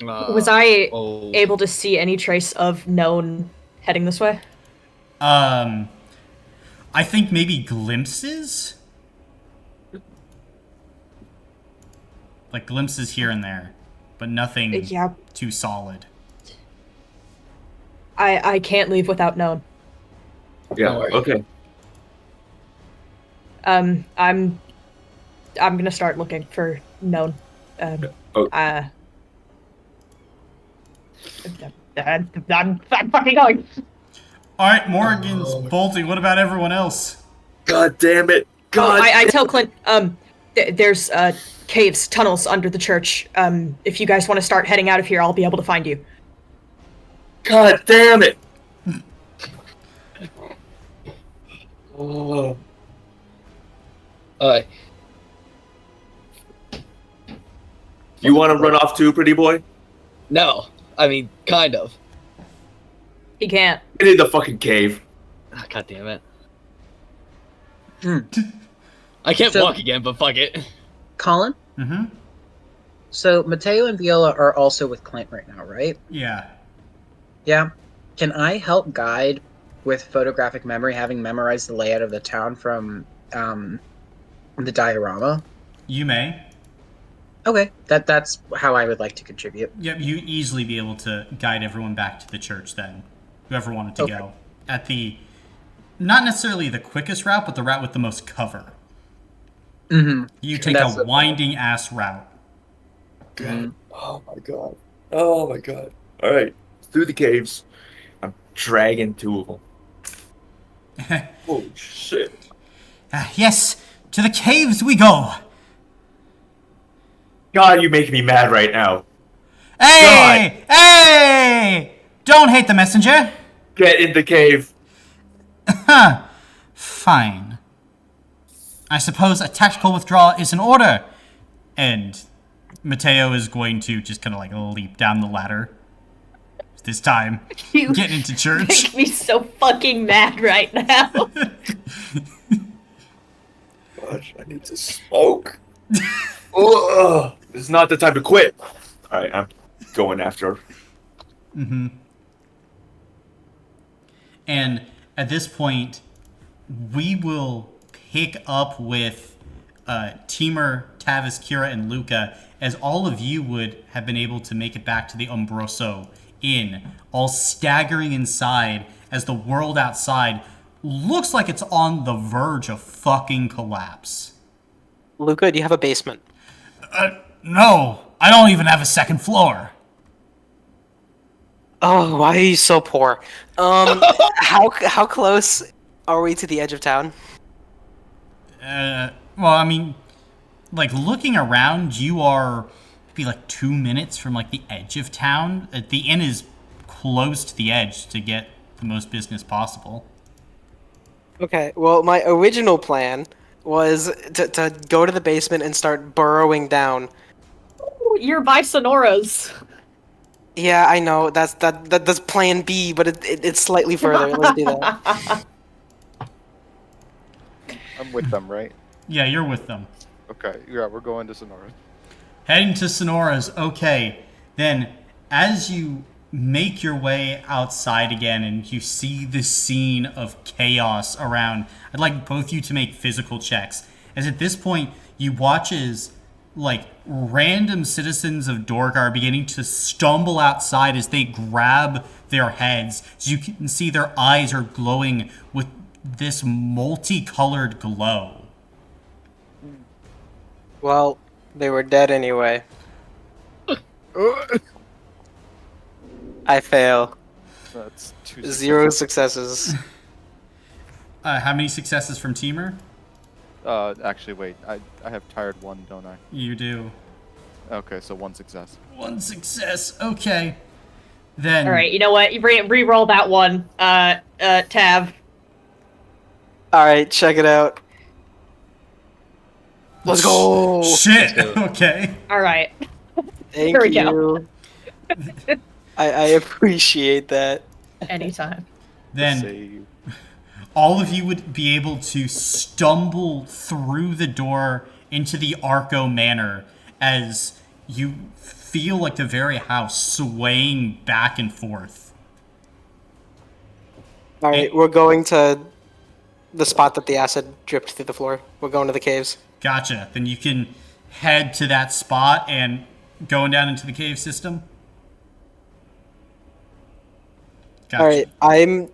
Was I oh. able to see any trace of known heading this way? I think maybe glimpses? Like glimpses here and there, but nothing Yeah, too solid. I can't leave without known. Yeah, worry. okay. I'm gonna start looking for known. Oh. I'm fucking going. Alright, Morgan's bolting. What about everyone else? God damn it. God. I tell Clint, there's caves, tunnels under the church. If you guys want to start heading out of here, I'll be able to find you. God damn it. Oh. You want to run off too, pretty boy? No, I mean, kind of. He can't. Get in the fucking cave. Oh, God damn it. Hmm. I can't So- walk again, but fuck it. Colin? Mm-hmm. So Mateo and Viola are also with Clint right now, right? Yeah. Yeah. Can I help guide with photographic memory, having memorized the layout of the town from the diorama? You may. Okay, that's how I would like to contribute. Yep, you easily be able to guide everyone back to the church then. Whoever wanted to Okay. go. At the, not necessarily the quickest route, but the route with the most cover. Mm-hmm. You take That's a the- winding ass route. God. Oh my god. Oh my god. Alright. Through the caves. I'm dragging 2 of them. Holy shit. Yes, to the caves we go. God, you make me mad right now. Hey! Hey! Don't hate the messenger. Get in the cave. Huh. Fine. I suppose a tactical withdrawal is in order. And Mateo is going to just kind of like leap down the ladder. This time, You getting into church. make me so fucking mad right now. Gosh, I need to smoke. Ugh, it's not the time to quit. All right, I'm going after her. Mm-hmm. And at this point, we will pick up with Timur, Tavis, Kira, and Luca, as all of you would have been able to make it back to the Umbroso Inn, all staggering inside as the world outside looks like it's on the verge of fucking collapse. Luca, do you have a basement? No, I don't even have a second floor. Oh, why are you so poor? How close are we to the edge of town? Well, I mean, like, looking around, you are maybe like 2 minutes from like the edge of town. The inn is close to the edge to get the most business possible. Okay, well, my original plan was to go to the basement and start burrowing down. You're by Sonora's. Yeah, I know, that's plan B, but it's slightly further. Let's do that. I'm with them, right? Yeah, you're with them. Okay, yeah, we're going to Sonora. Heading to Sonora's. Okay, then as you make your way outside again and you see the scene of chaos around, I'd like both you to make physical checks. As at this point, you watch as like random citizens of Dorga are beginning to stumble outside as they grab their heads. So you can see their eyes are glowing with this multicolored glow. Well, they were dead anyway. I fail. That's 2 0 successes. How many successes from Timur? Actually, wait. I have tired 1, don't I? You do. Okay, so 1 success. 1 success. Okay. Then. All right, you know what? You re-roll that one, Tav. All right, check it out. Let's go. Shit. Okay. All right. Thank Here we you. I appreciate that. Anytime. Then Save. all of you would be able to stumble through the door into the Arco Manor as you feel like the very house swaying back and forth. All right, we're going to the spot that the acid dripped through the floor. We're going to the caves. Gotcha. Then you can head to that spot and going down into the cave system. Gotcha. All right,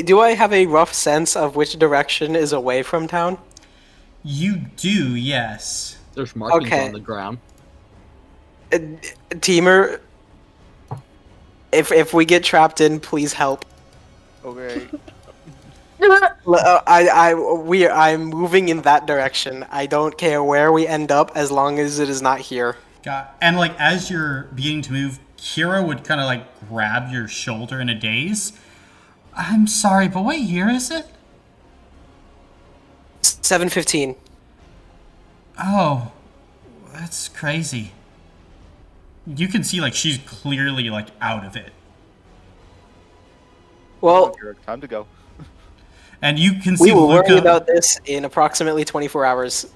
do I have a rough sense of which direction is away from town? You do, yes. There's markings Okay. on the ground. Timur, if we get trapped in, please help. Okay. I'm moving in that direction. I don't care where we end up as long as it is not here. And like as you're beginning to move, Kira would kind of like grab your shoulder in a daze. I'm sorry, but what year is it? 7:15. Oh, that's crazy. You can see like she's clearly like out of it. Well, Time to go. And you can we see will Luca. worry about this in approximately 24 hours.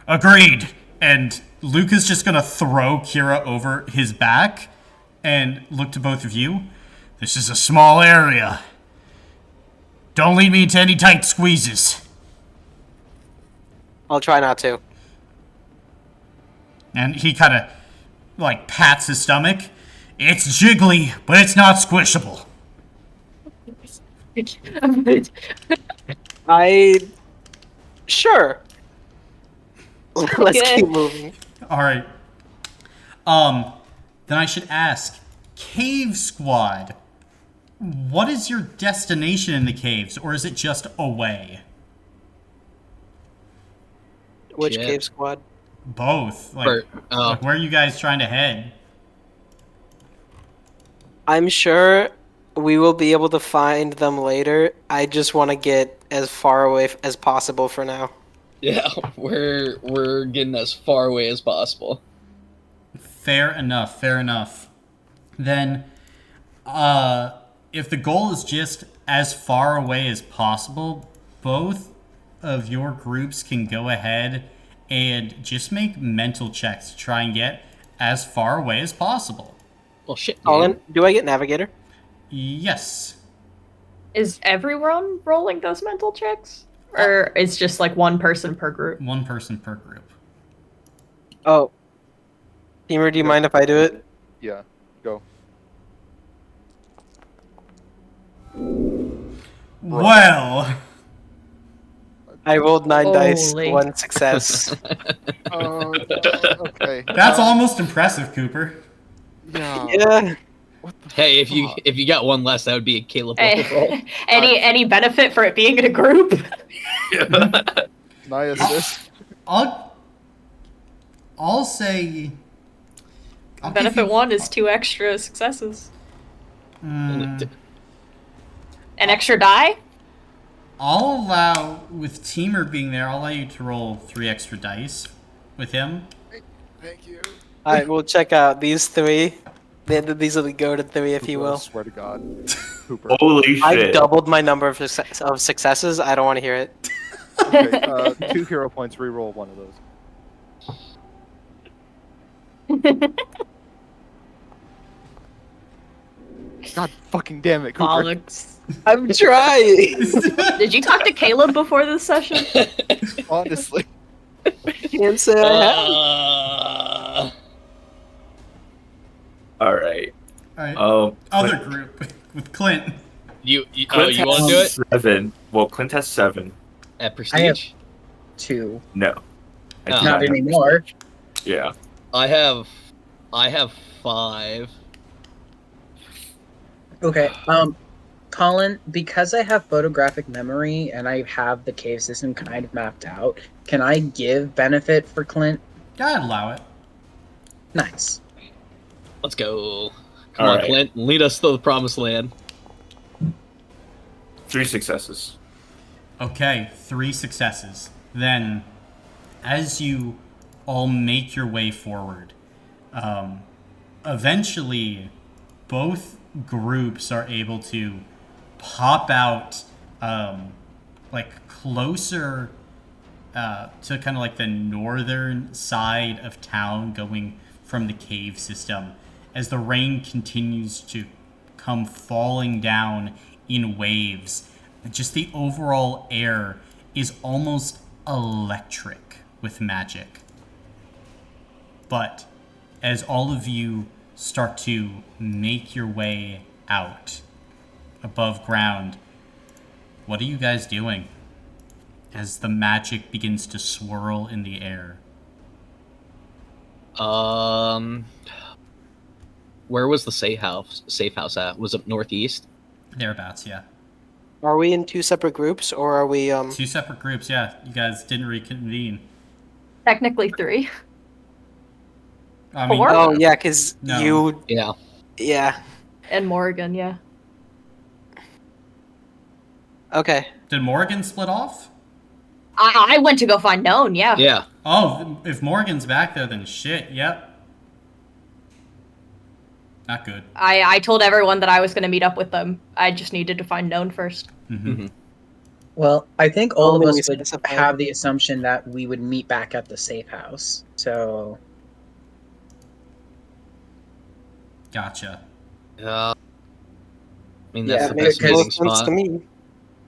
Agreed. And Luca's just gonna throw Kira over his back and look to both of you. This is a small area. Don't lead me into any tight squeezes. I'll try not to. And he kind of like pats his stomach. It's jiggly, but it's not squishable. Sure. Let's Okay. keep moving. All right. Then I should ask, Cave Squad, what is your destination in the caves, or is it just away? Which Shit. cave squad? Both. Like, Like, where are you guys trying to head? I'm sure we will be able to find them later. I just want to get as far away as possible for now. Yeah, we're getting as far away as possible. Fair enough. Fair enough. Then, if the goal is just as far away as possible, both of your groups can go ahead and just make mental checks to try and get as far away as possible. Well, shit. Man. Colin, do I get Navigator? Yes. Is everyone rolling those mental checks? Or it's just like one person per group? One person per group. Oh. Teamer, do you mind if I do it? Yeah, go. Well, I rolled 9 dice, Holy. 1 success. Okay. that's almost impressive, Cooper. Yeah. Yeah. What the Hey, fuck? if you got one less, that would be a Caleb roll. Any benefit for it being in a group? Can I assist? I'll say. I'll give Benefit you- 1 is 2 extra successes. Mm, An extra die? I'll allow, with Teamer being there, I'll allow you to roll 3 extra dice with him. Thank you. Alright, we'll check out these 3. These will go to 3, if you Cooper, I will. swear to God. Cooper. Holy I shit! doubled my number of successes. I don't want to hear it. Okay, 2 hero points, reroll one of those. God fucking damn it, Cooper. Bollocks. I'm trying. Did you talk to Caleb before this session? Honestly. Can't say I have. All right. Alright. Um. Other Clint- group with Clint. You Clint you want to do has it 7. Well, Clint has 7. at I prestige? have 2. No. I do Not have anymore. prestige. Yeah. I have 5. Okay. Colin, because I have photographic memory and I have the cave system kind of mapped out, can I give benefit for Clint? Gotta allow it. Nice. Let's go. Come All on, right. Clint. Lead us to the promised land. 3 successes. Okay, 3 successes. Then, as you all make your way forward, eventually both groups are able to pop out like closer to kind of like the northern side of town, going from the cave system, as the rain continues to come falling down in waves. Just the overall air is almost electric with magic. But as all of you start to make your way out above ground, what are you guys doing as the magic begins to swirl in the air? Where was the safe house at? Was it northeast? Thereabouts, yeah. Are we in 2 separate groups, or are we 2 separate groups, yeah. You guys didn't reconvene. Technically 3. I mean, 4? Oh yeah, because No. you. Yeah. Yeah. And Morgan, yeah. Okay. did Morgan split off? I went to go find Known, yeah. Yeah. Oh, if Morgan's back there, then shit, yep. Not good. I told everyone that I was going to meet up with them. I just needed to find Known first. Mm-hmm. Well, I think all of Only us we would specify. have the assumption that we would meet back at the safe house. So, Gotcha. I mean, that's Yeah, the it best makes meeting Makes sense spot. to me.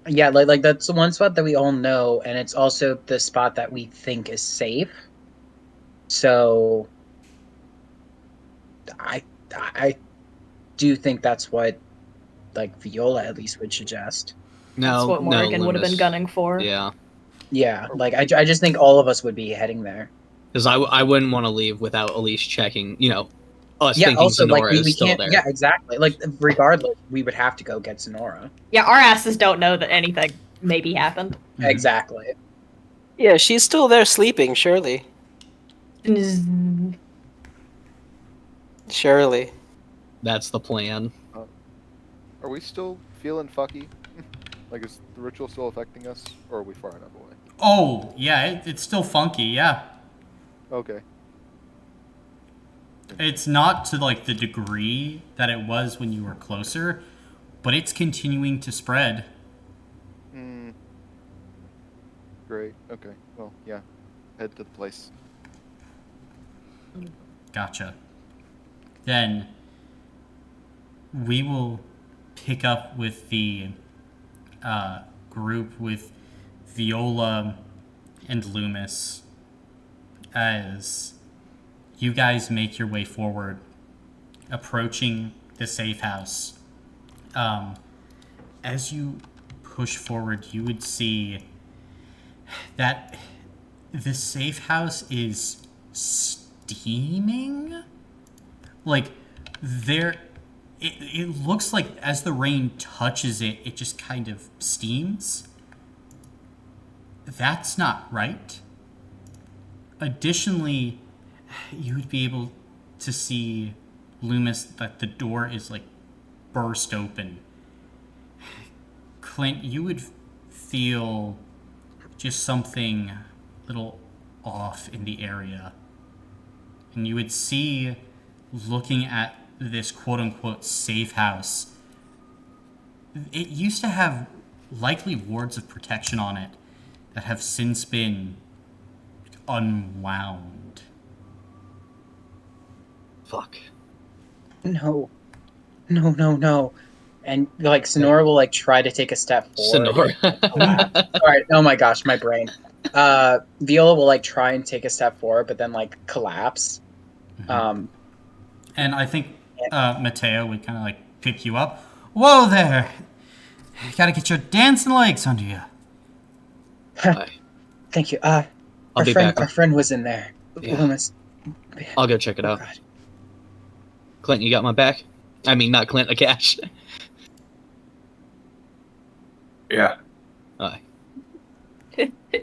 yeah, like that's the one spot that we all know, and it's also the spot that we think is safe. So, I do think that's what, like, Viola at least would suggest. No, That's what Morgan no, would have been Loomis. gunning for. Yeah. Yeah, like I just think all of us would be heading there. Because I wouldn't want to leave without at least checking, us Yeah, thinking also, Sonora like, we is still can't. there. Yeah, exactly. Like, regardless, we would have to go get Sonora. Yeah, our asses don't know that anything maybe happened. Mhm. Exactly. Yeah, she's still there sleeping. Surely. Surely. That's the plan. Are we still feeling fucky? Like, is the ritual still affecting us, or are we far enough away? Oh, yeah, it's still funky, yeah. Okay. It's not to, like, the degree that it was when you were closer, but it's continuing to spread. Great. Okay. Well, yeah. Head to the place. Gotcha. Then we will pick up with the group with Viola and Loomis as you guys make your way forward, approaching the safe house. As you push forward, you would see that the safe house is steaming. Like, it looks like as the rain touches it, it just kind of steams. That's not right. Additionally, you would be able to see, Loomis, that the door is like burst open. Clint, you would feel just something a little off in the area. And you would see, looking at this quote-unquote safe house, it used to have likely wards of protection on it that have since been unwound. Fuck. No. No. And like Sonora will like try to take a step forward. Sonora. Alright, oh my gosh, my brain. Viola will like try and take a step forward, but then like collapse. And I think Mateo would kind of like pick you up. Whoa there! You gotta get your dancing legs under you. Thank you. I'll be friend, back. Our friend was in there. Yeah. Loomis. I'll go check it out. God. Clint, you got my back? I mean, not Clint, Akash. Yeah.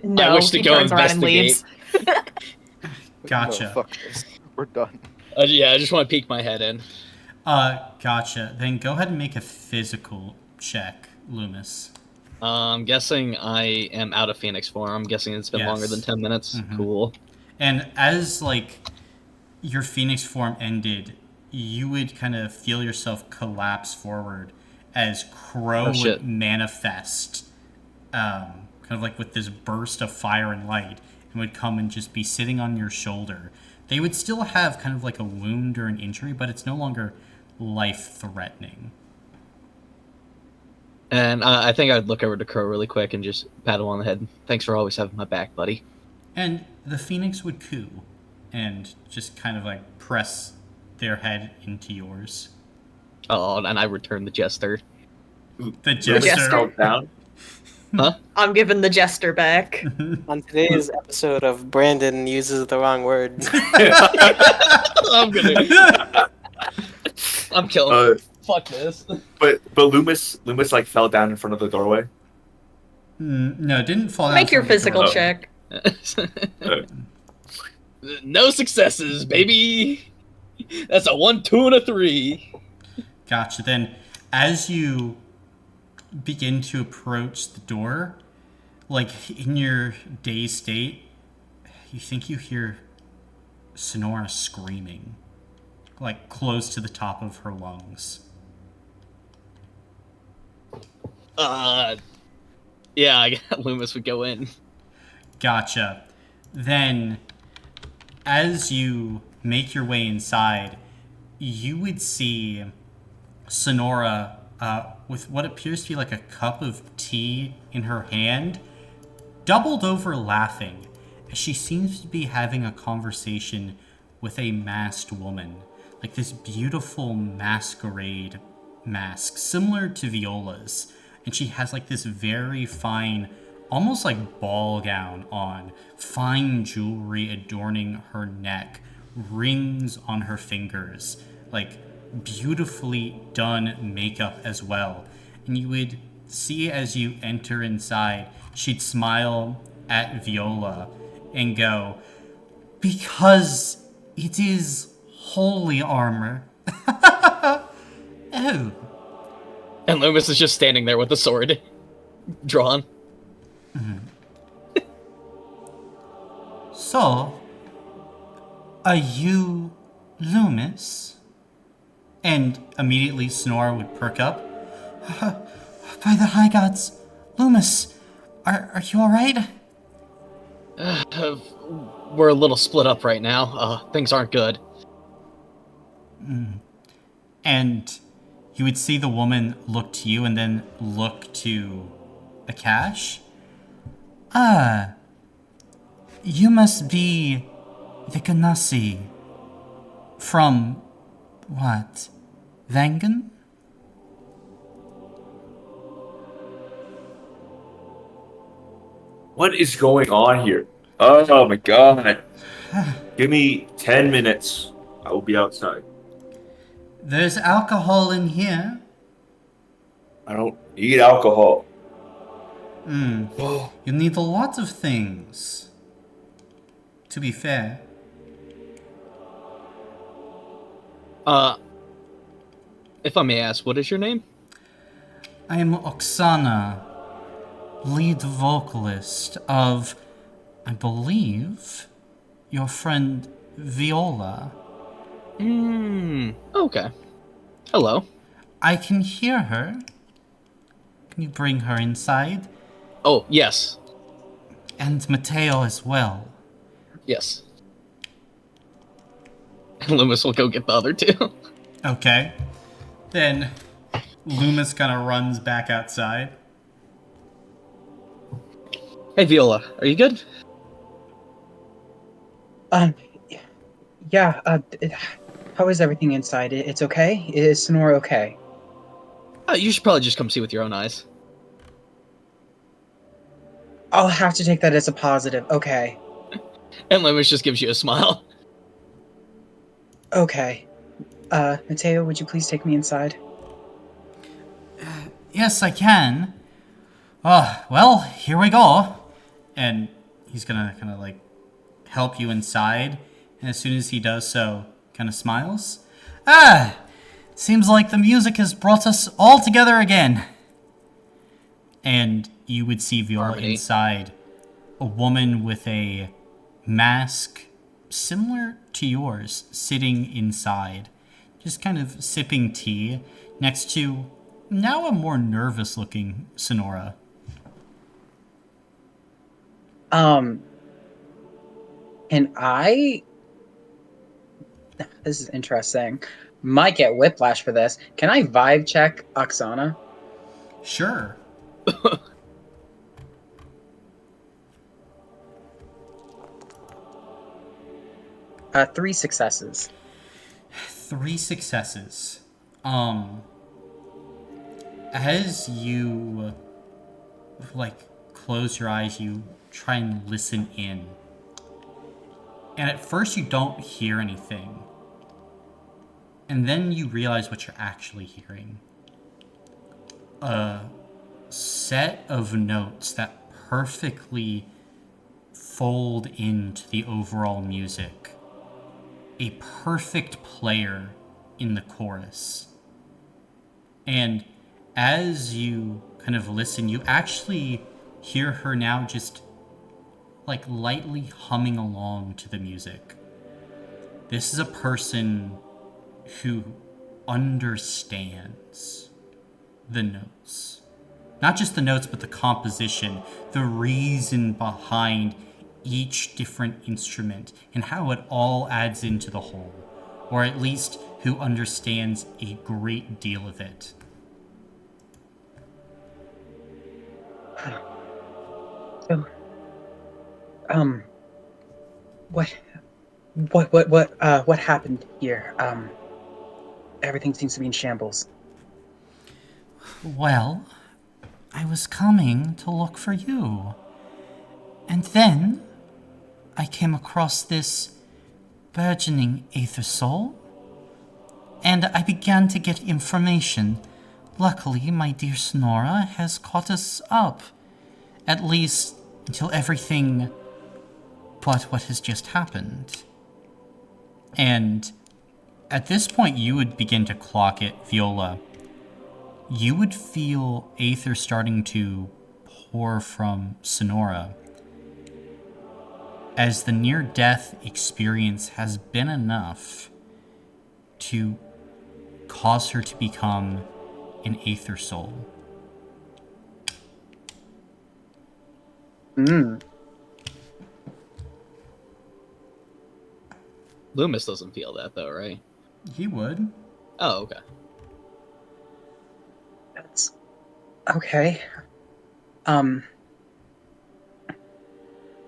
No, I wish to he go turns around and leaves. Gotcha. No, fuck this. We're done. Yeah, I just want to peek my head in. Gotcha. Then go ahead and make a physical check, Loomis. I'm guessing I am out of Phoenix form. I'm guessing it's been Yes. longer than 10 minutes. Cool. And as, like, your Phoenix form ended, you would kind of feel yourself collapse forward as Crow Oh, shit. would manifest, kind of like with this burst of fire and light, and would come and just be sitting on your shoulder. They would still have kind of like a wound or an injury, but it's no longer life-threatening. And I think I'd look over to Crow really quick and just pat him on the head. Thanks for always having my back, buddy. And the Phoenix would coo and just kind of like press their head into yours. Oh, and I return the jester. The jester. Jester. Down. I'm giving the jester back. On today's episode of Brandon uses the wrong word. I'm killing him. Fuck this. But Loomis like fell down in front of the doorway. No, it didn't fall down. Make your from the physical door. check. No successes, baby. That's a 1, 2, and a 3. Gotcha. Then, as you begin to approach the door, like in your dazed state, you think you hear Sonora screaming, like close to the top of her lungs. Yeah, I got Loomis would go in. Gotcha. Then, as you make your way inside, you would see Sonora with what appears to be like a cup of tea in her hand, doubled over laughing, as she seems to be having a conversation with a masked woman. Like this beautiful masquerade mask, similar to Viola's. And she has like this very fine, almost like ball gown on, fine jewelry adorning her neck, rings on her fingers, like beautifully done makeup as well. And you would see as you enter inside, she'd smile at Viola and go, "Because it is holy armor." Oh. And Loomis is just standing there with a sword. drawn. So, are you Loomis? And immediately Sonora would perk up. By the high gods, Loomis, are you alright? We're a little split up right now. Things aren't good. And you would see the woman look to you and then look to Akash. Ah, you must be the Ganassi from, what, Vangan? What is going on here? Oh my god. Give me 10 minutes. I will be outside. There's alcohol in here. I don't need alcohol. You need a lot of things. To be fair. If I may ask, what is your name? I am Oksana, lead vocalist of, I believe, your friend Viola. Okay. Hello. I can hear her. Can you bring her inside? Oh, yes. And Mateo as well. Yes. And Loomis will go get the other two. Okay. Then Loomis kind of runs back outside. Hey, Viola, are you good? Yeah, how is everything inside? It's okay? Is Sonora okay? You should probably just come see with your own eyes. I'll have to take that as a positive. Okay. And Loomis just gives you a smile. Okay. Mateo, would you please take me inside? Yes, I can. Well, here we go. And he's gonna kind of like help you inside. And as soon as he does so, kind of smiles. Seems like the music has brought us all together again. And you would see Viola Harmony. inside. A woman with a mask similar to yours sitting inside. Just kind of sipping tea next to now a more nervous looking Sonora. And this is interesting. Might get whiplash for this. Can I vibe check Oksana? Sure. 3 successes. 3 successes. As you close your eyes, you try and listen in. And at first you don't hear anything. And then you realize what you're actually hearing. A set of notes that perfectly fold into the overall music. A perfect player in the chorus. And as you kind of listen, you actually hear her now just lightly humming along to the music. This is a person who understands the notes. Not just the notes, but the composition, the reason behind each different instrument, and how it all adds into the whole. Or at least who understands a great deal of it. So, what happened here? Everything seems to be in shambles. Well, I was coming to look for you. And then I came across this burgeoning aether soul, and I began to get information. Luckily, my dear Sonora has caught us up, at least until everything but what has just happened. And at this point, you would begin to clock it, Viola. You would feel aether starting to pour from Sonora, as the near-death experience has been enough to cause her to become an aether soul. Loomis doesn't feel that though, right? He would. Oh, okay. That's okay.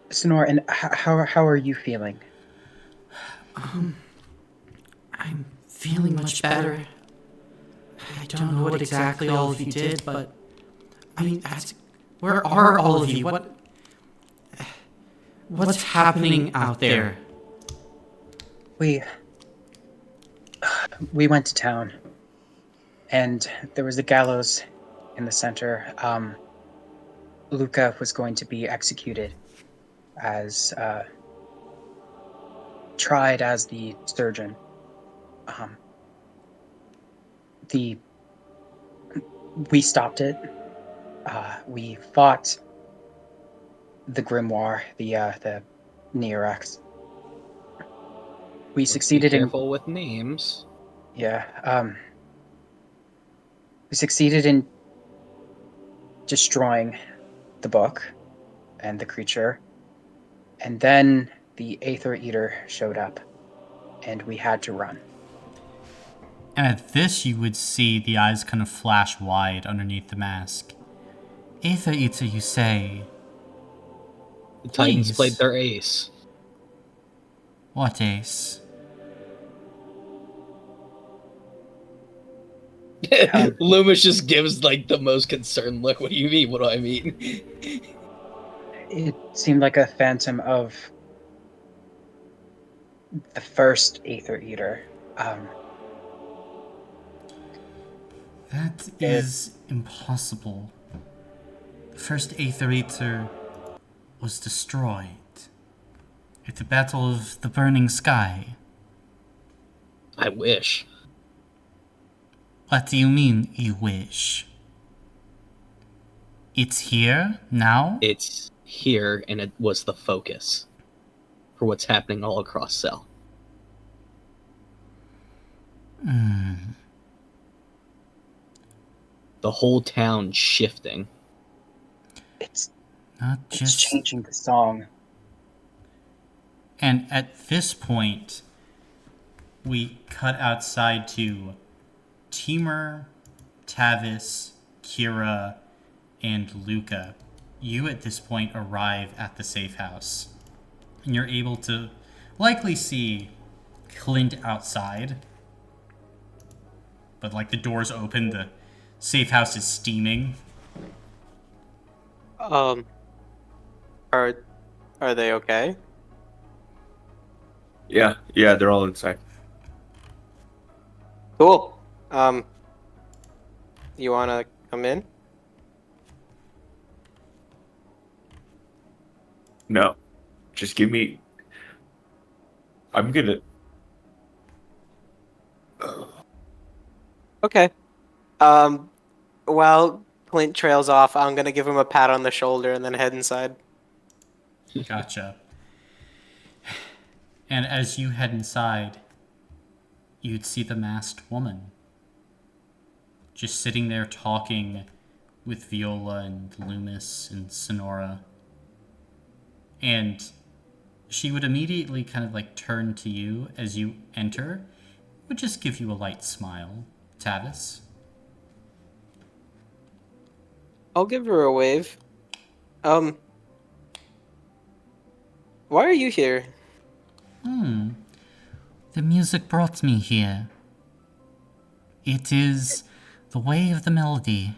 Sonora, and how are you feeling? I'm feeling much better. I don't know what exactly all of you did, but I mean, where are all of you? What's happening out there? We went to town, and there was a gallows in the center. Luca was going to be executed as tried as the surgeon. We stopped it. We fought the grimoire, the Neorex. We succeeded Be in careful with names. we succeeded in destroying the book and the creature, and then the Aether Eater showed up, and we had to run. And at this, you would see the eyes kind of flash wide underneath the mask. Aether Eater, you say? The Titans Please. played their ace. What ace? Loomis just gives like the most concerned look. What do you mean? What do I mean? It seemed like a phantom of the first Aether Eater. That is impossible. The first Aether Eater was destroyed at the Battle of the Burning Sky. I wish. What do you mean, you wish? It's here, now? It's here, and it was the focus for what's happening all across Cell. The whole town shifting. It's Not just... changing the song. And at this point, we cut outside to Timur, Tavis, Kira, and Luca. You at this point arrive at the safe house. And you're able to likely see Clint outside. But like the doors open, the safe house is steaming. Are they okay? Yeah, they're all inside. Cool. You wanna come in? No, just give me. I'm gonna. Okay. While Clint trails off, I'm gonna give him a pat on the shoulder and then head inside. Gotcha. And as you head inside, you'd see the masked woman just sitting there talking with Viola and Loomis and Sonora. And she would immediately kind of like turn to you as you enter, would just give you a light smile. Tavis? I'll give her a wave. Why are you here? The music brought me here. It is the way of the melody.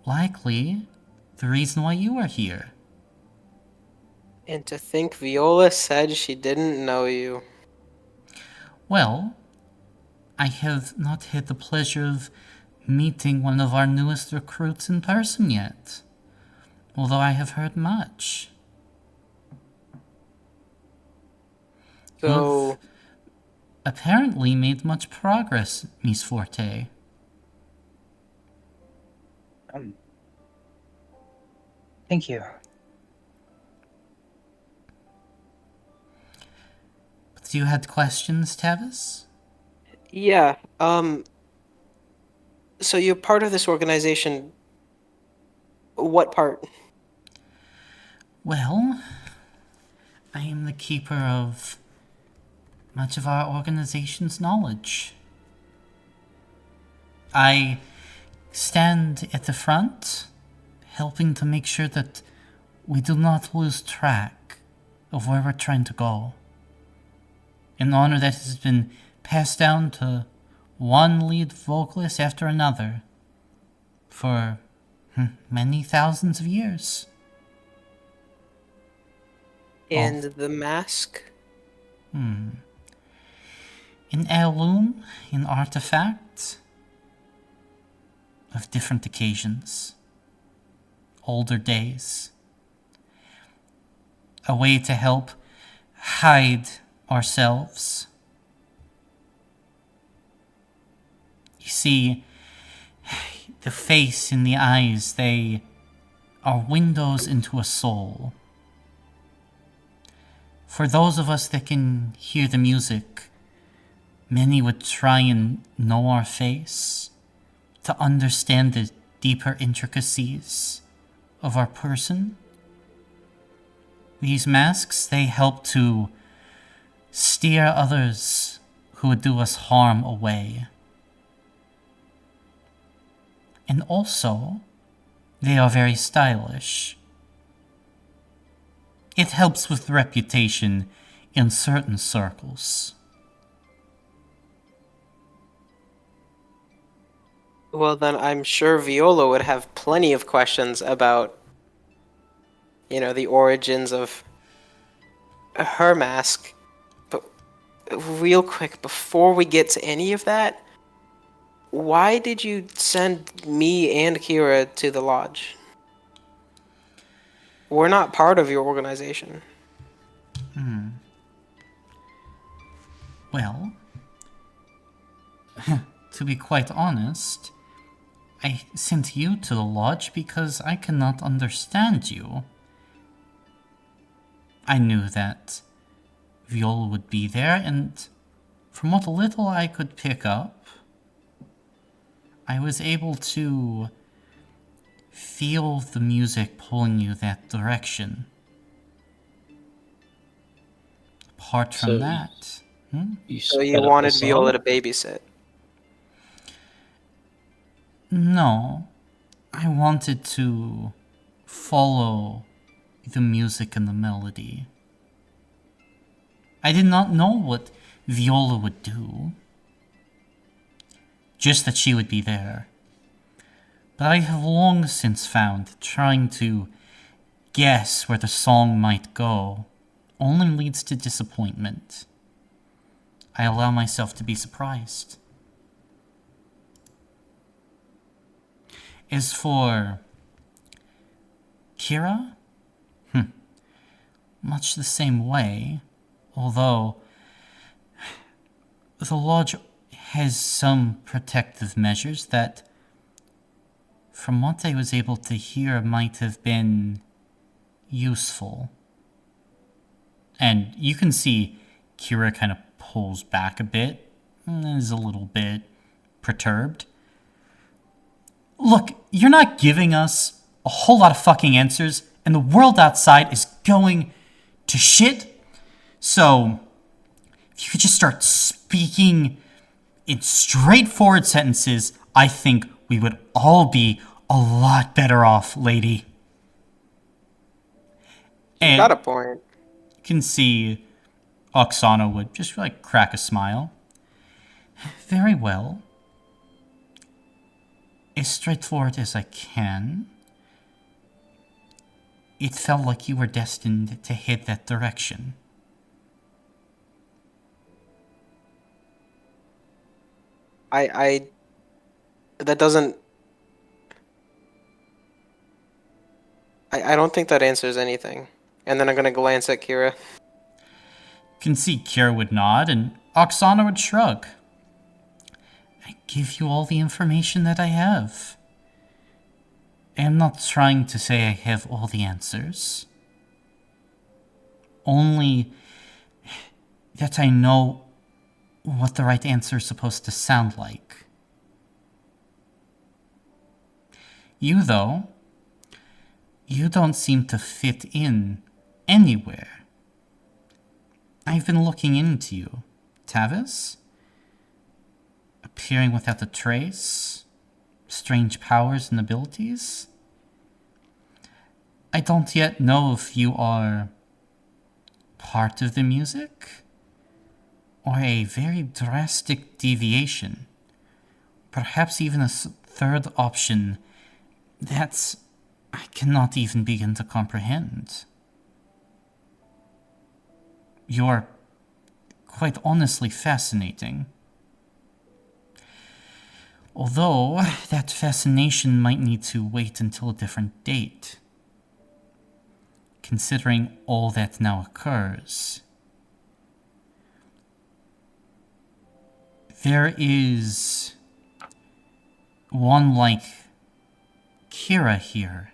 Likely, the reason why you are here. And to think Viola said she didn't know you. Well, I have not had the pleasure of meeting one of our newest recruits in person yet, although I have heard much. So, You've apparently made much progress, Miss Forte. Thank you. But you had questions, Tavis? Yeah. So you're part of this organization. What part? Well, I am the keeper of much of our organization's knowledge. I stand at the front, helping to make sure that we do not lose track of where we're trying to go. An honor that has been passed down to one lead vocalist after another for many thousands of years. And the mask? An heirloom, an artifact of different occasions, older days. A way to help hide ourselves. You see, the face and the eyes, they are windows into a soul. For those of us that can hear the music, many would try and know our face, to understand the deeper intricacies of our person. These masks, they help to steer others who would do us harm away. And also, they are very stylish. It helps with reputation in certain circles. Well, then I'm sure Viola would have plenty of questions about, the origins of her mask. But real quick, before we get to any of that, why did you send me and Kira to the lodge? We're not part of your organization. Well, to be quite honest, I sent you to the lodge because I cannot understand you. I knew that Viola would be there, and from what little I could pick up, I was able to feel the music pulling you that direction. Apart from So that, So you wanted Viola to babysit. no, I wanted to follow the music and the melody. I did not know what Viola would do, just that she would be there. But I have long since found trying to guess where the song might go only leads to disappointment. I allow myself to be surprised. As for Kira, much the same way, although the lodge has some protective measures that, from what I was able to hear, might have been useful. And you can see Kira kind of pulls back a bit and is a little bit perturbed. Look, you're not giving us a whole lot of fucking answers, and the world outside is going to shit. So, if you could just start speaking in straightforward sentences, I think we would all be a lot better off, lady. And Got a point. you can see Oksana would just crack a smile. Very well. As straightforward as I can. It felt like you were destined to head that direction. That doesn't... I don't think that answers anything. And then I'm gonna glance at Kira. You can see Kira would nod and Oksana would shrug. I give you all the information that I have. am not trying to say I have all the answers. Only that I know what the right answer is supposed to sound like. You, though, you don't seem to fit in anywhere. I've been looking into you. Tavis? Appearing without a trace? Strange powers and abilities? I don't yet know if you are part of the music or a very drastic deviation. Perhaps even a third option that I cannot even begin to comprehend. You're quite honestly fascinating. Although, that fascination might need to wait until a different date. Considering all that now occurs. There is one like Kira here.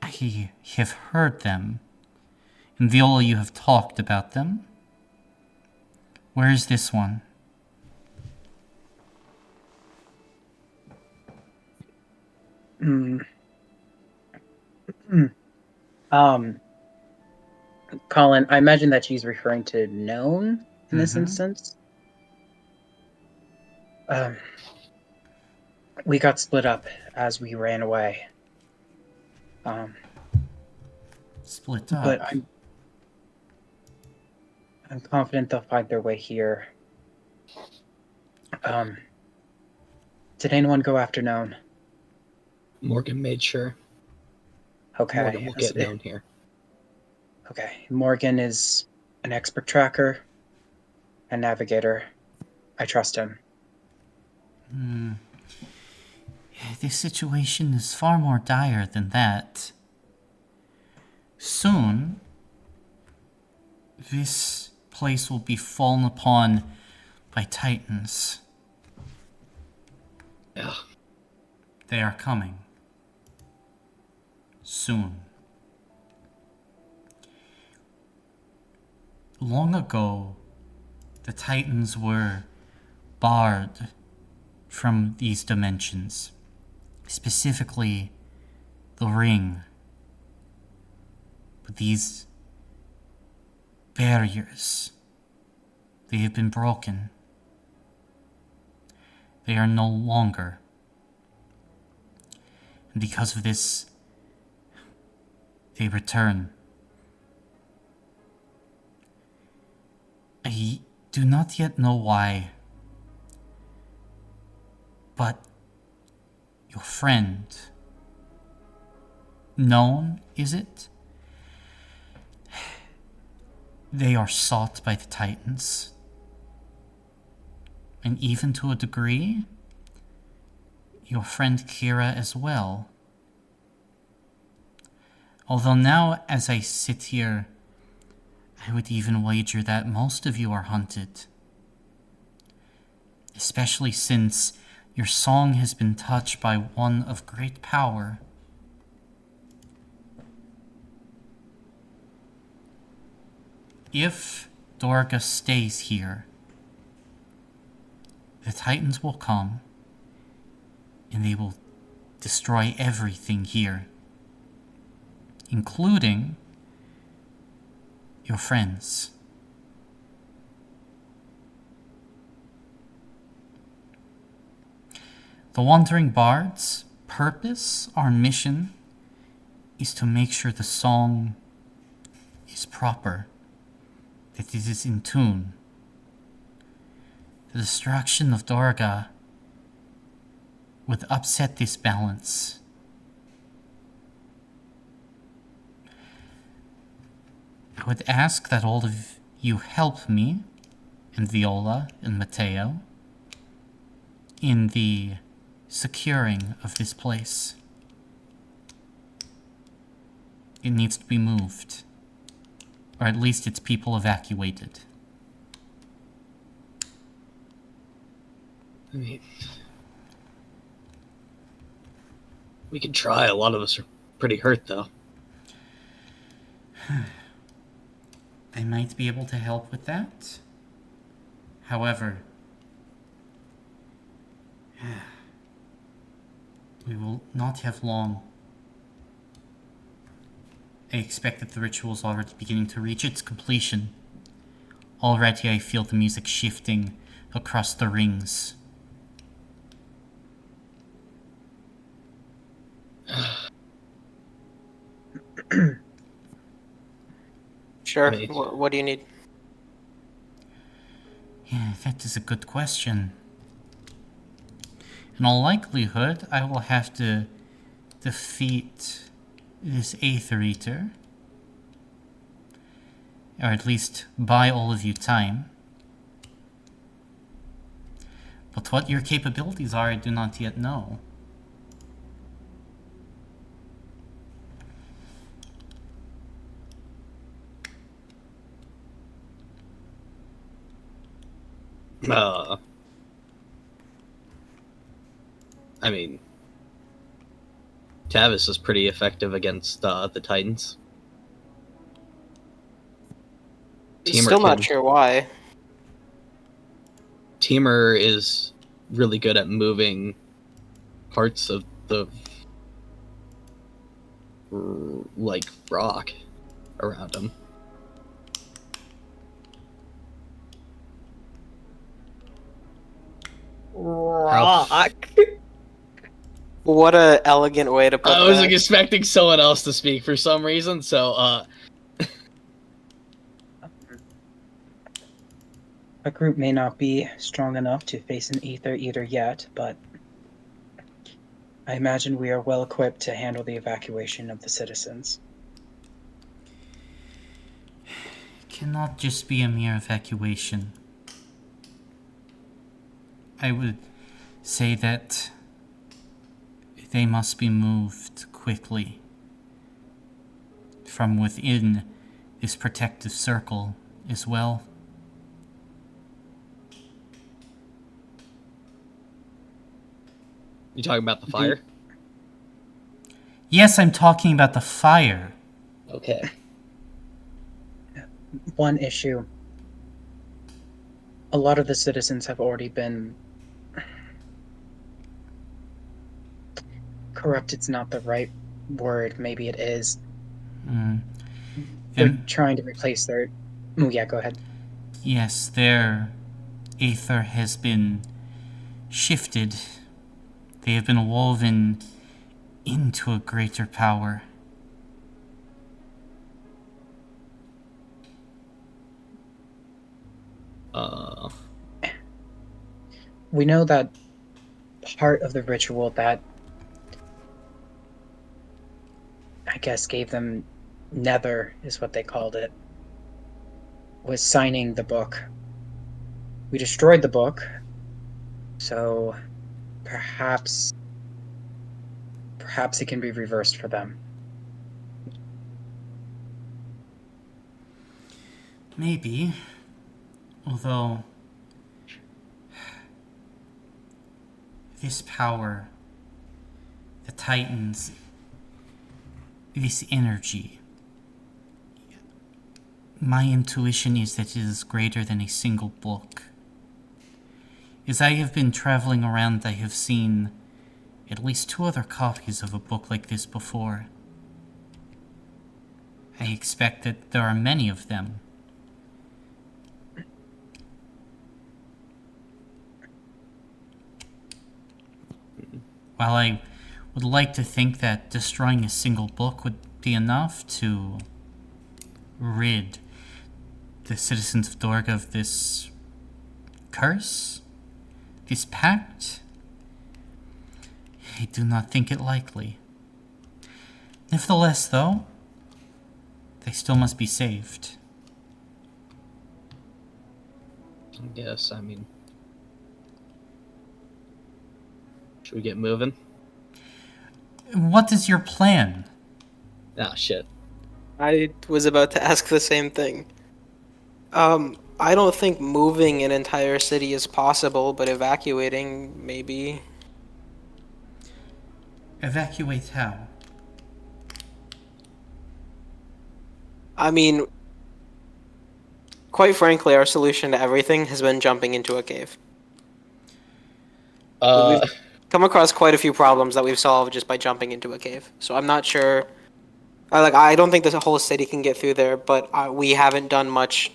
I have heard them. And Viola, you have talked about them. Where is this one? Colin, I imagine that she's referring to known in this instance. We got split up as we ran away. Split up? But I'm confident they'll find their way here. Did anyone go after known? Morgan made sure. Okay. Morgan will get known here. Okay. Morgan is an expert tracker and navigator. I trust him. This situation is far more dire than that. Soon, this place will be fallen upon by titans. Yeah. They are coming. Soon. Long ago, the titans were barred from these dimensions. Specifically, the ring. But these barriers, they have been broken. They are no longer. And because of this, they return. I do not yet know why, but your friend, known, is it? They are sought by the Titans. And even to a degree, your friend Kira as well. Although now, as I sit here, I would even wager that most of you are hunted. Especially since your song has been touched by one of great power. If Dorga stays here, the Titans will come, and they will destroy everything here, including your friends. The Wandering Bard's purpose, our mission, is to make sure the song is proper, that it is in tune. The destruction of Dorga would upset this balance. I would ask that all of you help me, and Viola and Matteo, in the securing of this place. It needs to be moved, or at least its people evacuated. I mean, We can try. A lot of us are pretty hurt, though. I might be able to help with that. However, we will not have long. I expect that the ritual is already beginning to reach its completion. Already I feel the music shifting across the rings. Sure. Right. What do you need? Yeah, that is a good question. In all likelihood, I will have to defeat this Aether Eater. Or at least buy all of you time. But what your capabilities are, I do not yet know. I mean, Tavis is pretty effective against the Titans. Still not sure why. Teamer is really good at moving parts of the like rock around him. Rock. What a elegant way to put I was that. expecting someone else to speak for some reason, so A group may not be strong enough to face an Aether Eater yet, but I imagine we are well equipped to handle the evacuation of the citizens. It cannot just be a mere evacuation. I would say that they must be moved quickly from within this protective circle as well. you talking about the fire? Yes, I'm talking about the fire. Okay. One issue. A lot of the citizens have already been corrupted's not the right word, maybe it is. Mm. They're Then- trying to replace their Oh yeah, go ahead. Yes, their aether has been shifted. They have been woven into a greater power. We know that part of the ritual that I guess gave them nether is what they called it, was signing the book. We destroyed the book, so perhaps it can be reversed for them. Maybe. Although, this power, the Titans, this energy, my intuition is that it is greater than a single book. As I have been traveling around, I have seen at least 2 other copies of a book like this before. I expect that there are many of them. While I would like to think that destroying a single book would be enough to rid the citizens of Dorga of this curse, this pact, I do not think it likely. Nevertheless, though, they still must be saved. I guess, I mean... Should we get moving? What is your plan? Ah, shit. I was about to ask the same thing. I don't think moving an entire city is possible, but evacuating, maybe. Evacuate how? I mean, quite frankly, our solution to everything has been jumping into a cave. We've come across quite a few problems that we've solved just by jumping into a cave. So I'm not sure. I don't think this whole city can get through there, but we haven't done much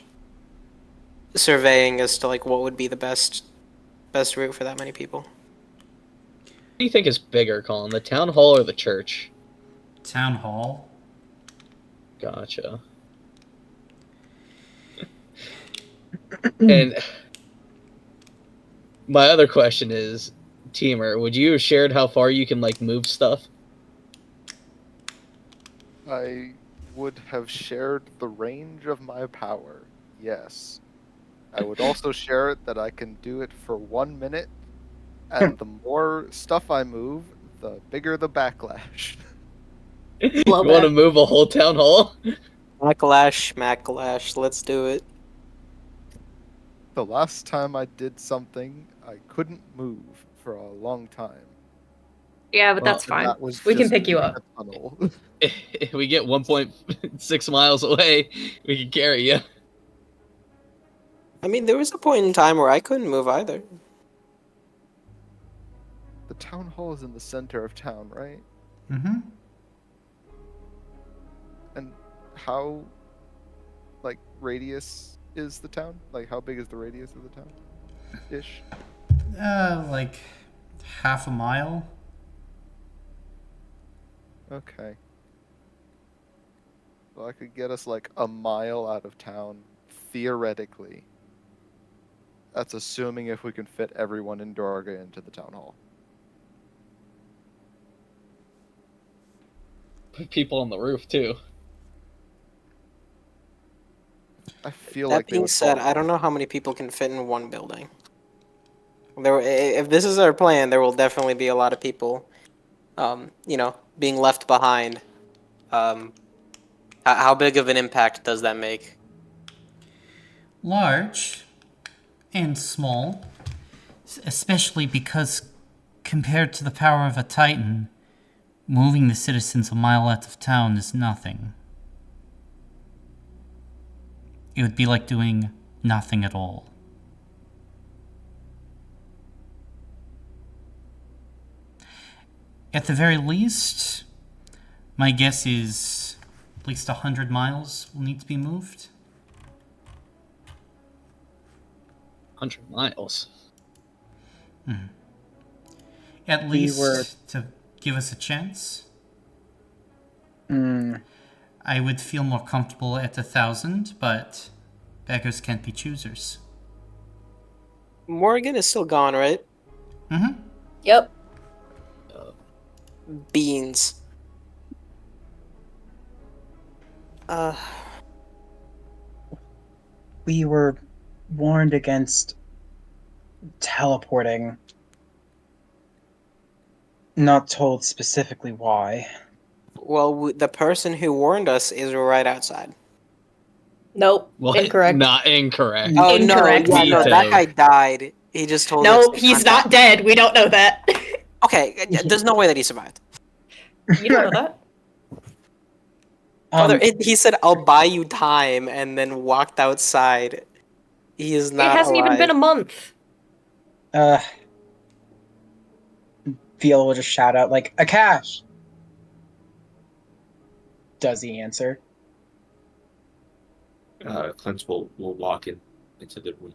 surveying as to like what would be the best route for that many people. What do you think is bigger, Colin? The town hall or the church? Town hall? Gotcha. And my other question is, Teamer, would you have shared how far you can like move stuff? I would have shared the range of my power. Yes. I would also share it that I can do it for 1 minute, and the more stuff I move, the bigger the backlash. You want to move a whole town hall? Macklash, let's do it. The last time I did something, I couldn't move for a long time. Yeah, but Well, that's fine. That was We can just pick you in up. a tunnel. If we get 1.6 miles away, we can carry you. I mean, there was a point in time where I couldn't move either. The town hall is in the center of town, right? Mm-hmm. And how, like, radius is the town? Like, how big is the radius of the town? Ish. Like half a mile. Okay. Well, I could get us like a mile out of town, theoretically. That's assuming if we can fit everyone in Dorga into the town hall. Put people on the roof too. I feel That like they being would said, fall. I don't know how many people can fit in one building. If this is our plan, there will definitely be a lot of people, being left behind. How big of an impact does that make? Large and small, especially because compared to the power of a Titan, moving the citizens a mile out of town is nothing. It would be like doing nothing at all. At the very least, my guess is at least 100 miles will need to be moved. 100 miles. At least to give us a chance. I would feel more comfortable at 1,000, but beggars can't be choosers. Morgan is still gone, right? Mm-hmm. Yep. Beans. We were warned against teleporting. Not told specifically why. Well, the person who warned us is right outside. Nope. What? Incorrect. Not incorrect. Oh, Incorrect. no, that Vetoed. guy died. He just told us. No, to he's contact- not dead. We don't know that. Okay, there's no way that he survived. You don't know that. He said, "I'll buy you time," and then walked outside. He is It not hasn't even alive. been a month. Fiel will just shout out like, Akash! Does he answer? Cleanse will walk into the room.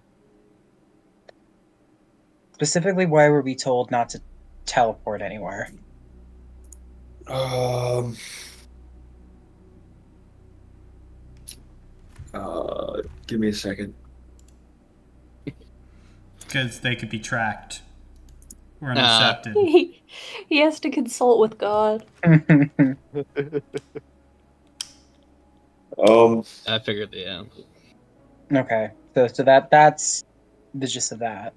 Specifically, why were we told not to teleport anywhere? Give me a second. Because they could be tracked or intercepted. He has to consult with God. I figured, yeah. Okay, so that's the gist of that.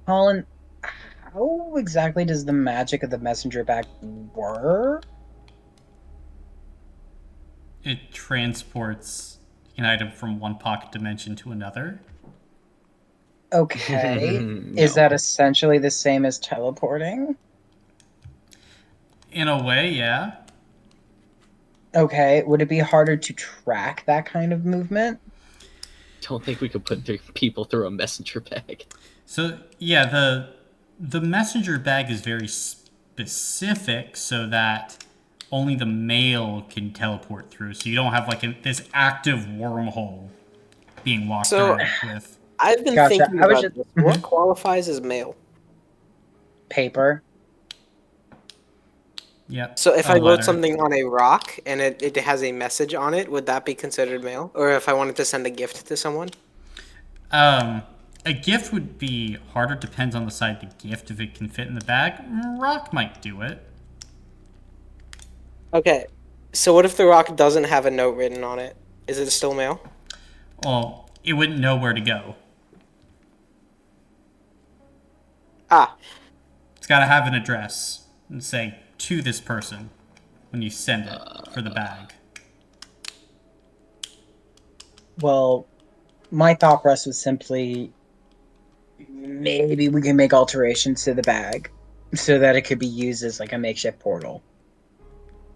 Colin, how exactly does the magic of the messenger bag work? were? It transports an item from one pocket dimension to another. Okay. No. Is that essentially the same as teleporting? In a way, yeah. Okay. Would it be harder to track that kind of movement? Don't think we could put people through a messenger bag. So yeah, the messenger bag is very specific, so that only the male can teleport through. So you don't have like this active wormhole being walked So- around with. I've been Gotcha. thinking I was about just- this. What qualifies as male? Paper. Yep. So if a I wrote letter. something on a rock and it has a message on it, would that be considered mail? Or if I wanted to send a gift to someone? A gift would be harder. Depends on the size of the gift. If it can fit in the bag, rock might do it. Okay. So what if the rock doesn't have a note written on it? Is it still mail? Well, it wouldn't know where to go. Ah, It's got to have an address and say to this person when you send it for the bag. Well, my thought process was simply maybe we can make alterations to the bag so that it could be used as like a makeshift portal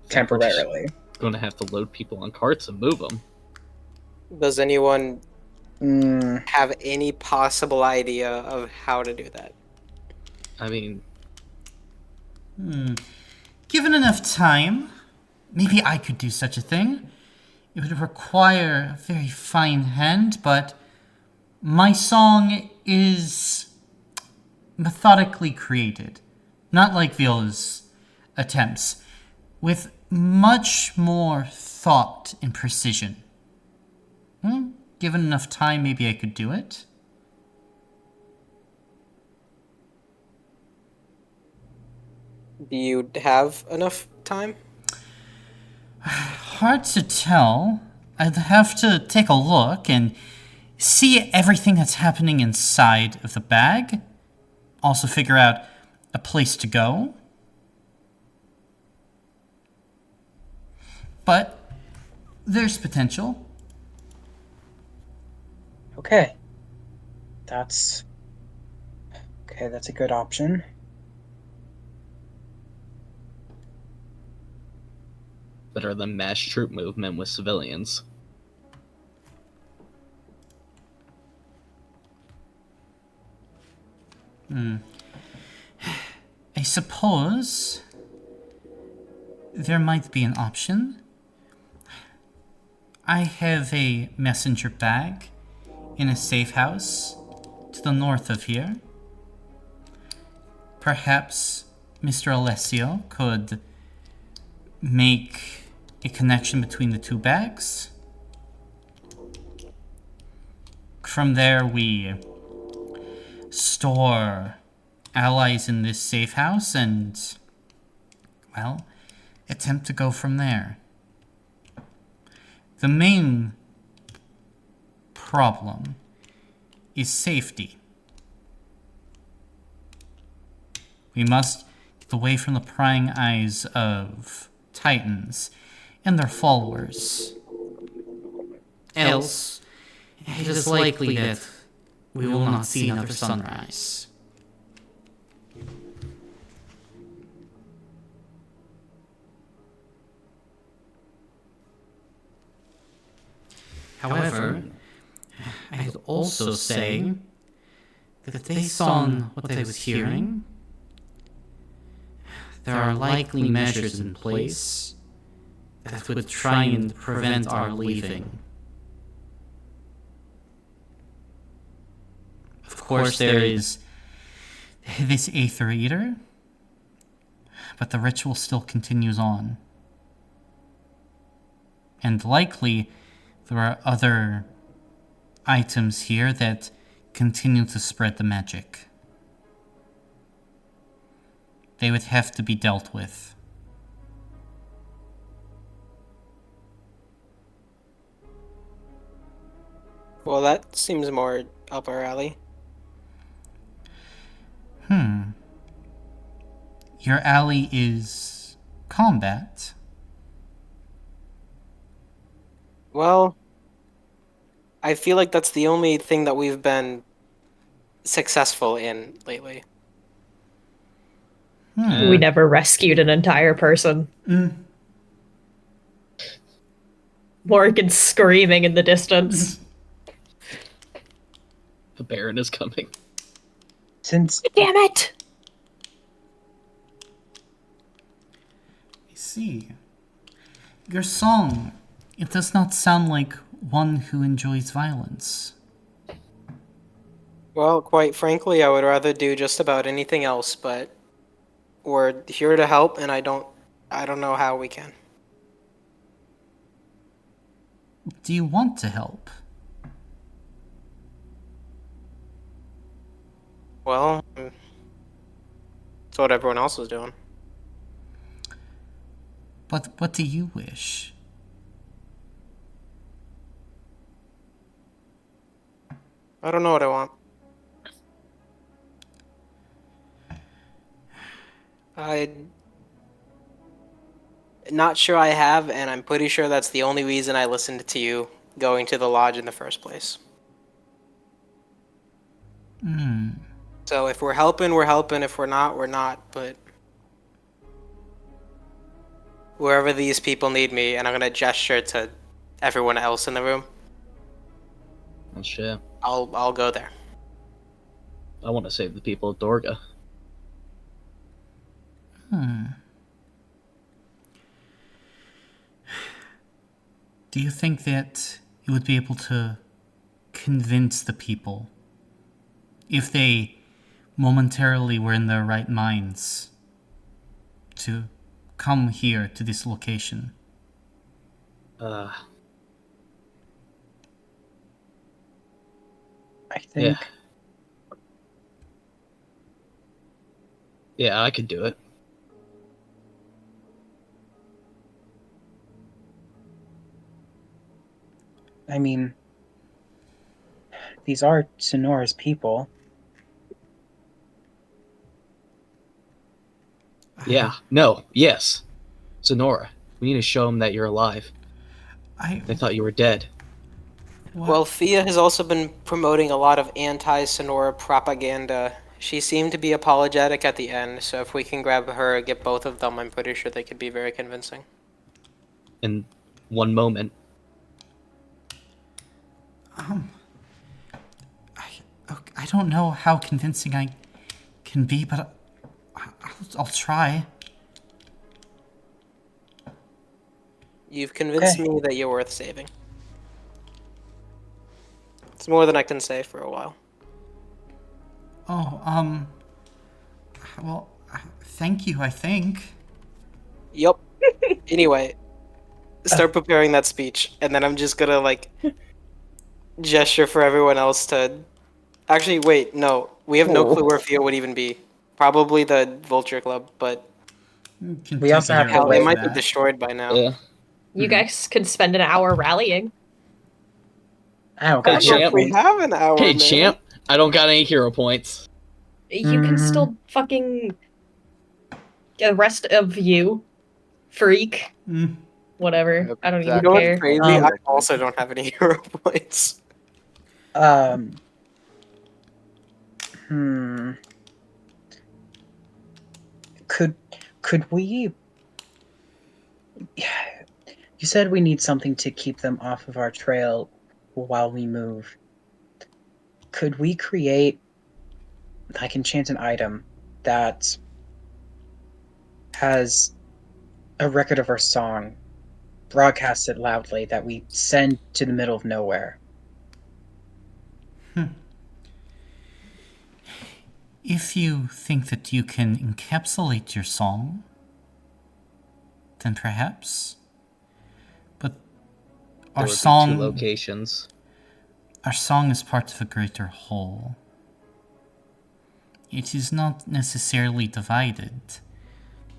temporarily. Gonna have to load people on carts and move them. does anyone Mm, have any possible idea of how to do that? I mean, Given enough time, maybe I could do such a thing. It would require a very fine hand, but my song is methodically created, not like Viola's attempts, with much more thought and precision. Given enough time, maybe I could do it. Do you have enough time? Hard to tell. I'd have to take a look and see everything that's happening inside of the bag. Also figure out a place to go. But there's potential. okay. That's a good option. better than mass troop movement with civilians. I suppose there might be an option. I have a messenger bag in a safe house to the north of here. Perhaps Mr. Alessio could make a connection between the two bags. From there, we store allies in this safe house and, well, attempt to go from there. The main problem is safety. We must get away from the prying eyes of Titans and their followers. Else, it is likely that we will not see another sunrise. However, I'd also say that based on what I was hearing, there are likely measures in place that would try and prevent our leaving. Of course, there is this Aether Eater, but the ritual still continues on. And likely, there are other items here that continue to spread the magic. They would have to be dealt with. Well, that seems more up our alley. Your alley is combat. Well, I feel like that's the only thing that we've been successful in lately. We never rescued an entire person. Morgan's screaming in the distance. The Baron is coming. Since Damn it! I see. Your song, it does not sound like one who enjoys violence. Well, quite frankly, I would rather do just about anything else, but we're here to help, and I don't know how we can. Do you want to help? Well, it's what everyone else is doing. But what do you wish? I don't know what I want. I'm not sure I have, and I'm pretty sure that's the only reason I listened to you going to the lodge in the first place. So if we're helping, we're helping. If we're not, we're not. But wherever these people need me, and I'm gonna gesture to everyone else in the room, Oh shit. I'll go there. I want to save the people of Dorga. Do you think that you would be able to convince the people, if they momentarily were in their right minds, to come here to this location? I think Yeah, I could do it. I mean, these are Sonora's people. Yeah. No. Yes. Sonora, we need to show them that you're alive. They thought you were dead. Well, Thea has also been promoting a lot of anti-Sonora propaganda. She seemed to be apologetic at the end, so if we can grab her and get both of them, I'm pretty sure they could be very convincing. In one moment. I don't know how convincing I can be, but I'll try. You've convinced me that you're worth saving. It's more than I can say for a while. Oh, well, thank you, I think. Yup. Anyway, start preparing that speech, and then I'm just gonna, like, gesture for everyone else to... Actually, wait, no. We have no clue where Theo would even be. Probably the Vulture Club, but... We also have to they wait might be destroyed by now. Yeah. You guys could spend an hour rallying. I don't Hey, got champ. We have an hour, Hey, man. champ. I don't got any hero points. You can still fucking... The rest of you, freak, whatever. I don't You even know care. what's crazy? I also don't have any hero points. Could we... You said we need something to keep them off of our trail while we move. Could we create, like, enchant an item that has a record of our song, broadcast it loudly, that we send to the middle of nowhere? If you think that you can encapsulate your song, then perhaps. But There our would be song... 2 locations. Our song is part of a greater whole. It is not necessarily divided,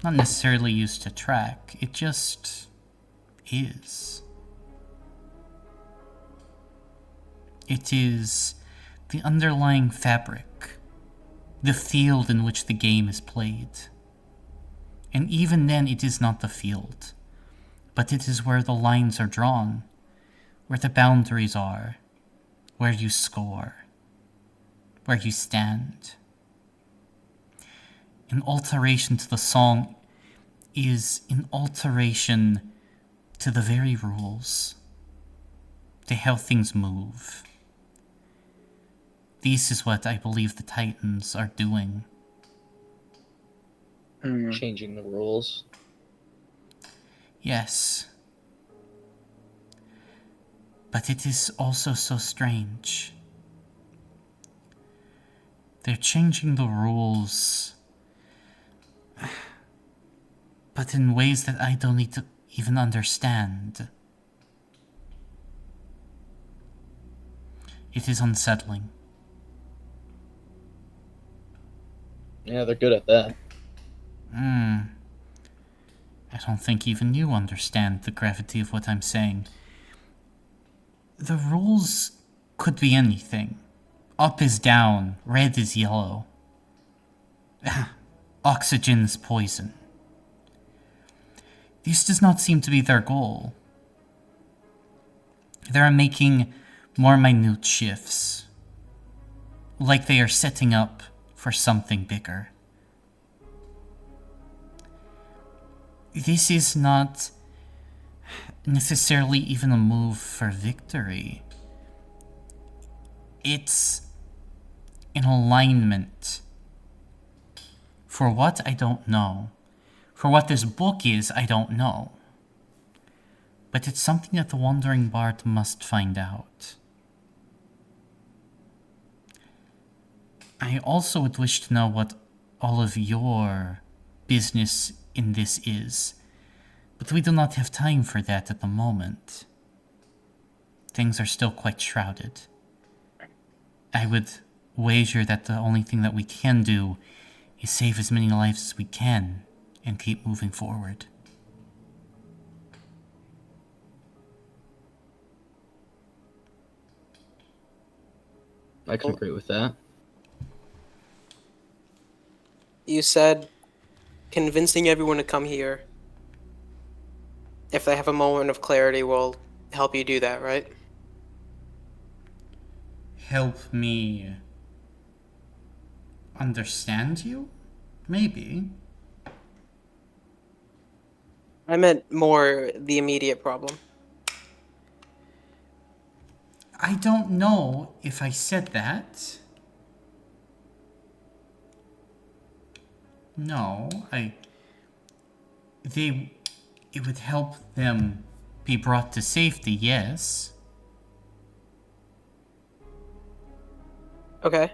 not necessarily used to track, it just is. It is the underlying fabric, the field in which the game is played. And even then, it is not the field, but it is where the lines are drawn, where the boundaries are, where you score, where you stand. An alteration to the song is an alteration to the very rules, to how things move. This is what I believe the Titans are doing. Changing the rules. Yes. But it is also so strange. They're changing the rules, but in ways that I don't need to even understand. It is unsettling. Yeah, they're good at that. I don't think even you understand the gravity of what I'm saying. The rules could be anything. Up is down, red is yellow. Oxygen is poison. This does not seem to be their goal. They are making more minute shifts, like they are setting up for something bigger. This is not necessarily even a move for victory. It's an alignment. For what, I don't know. For what this book is, I don't know. But it's something that the Wandering Bard must find out. I also would wish to know what all of your business in this is, but we do not have time for that at the moment. Things are still quite shrouded. I would wager that the only thing that we can do is save as many lives as we can and keep moving forward. I can agree with that. You said convincing everyone to come here, if they have a moment of clarity, will help you do that, right? Help me understand you? Maybe. I meant more the immediate problem. I don't know if I said that. No, it would help them be brought to safety, yes. Okay.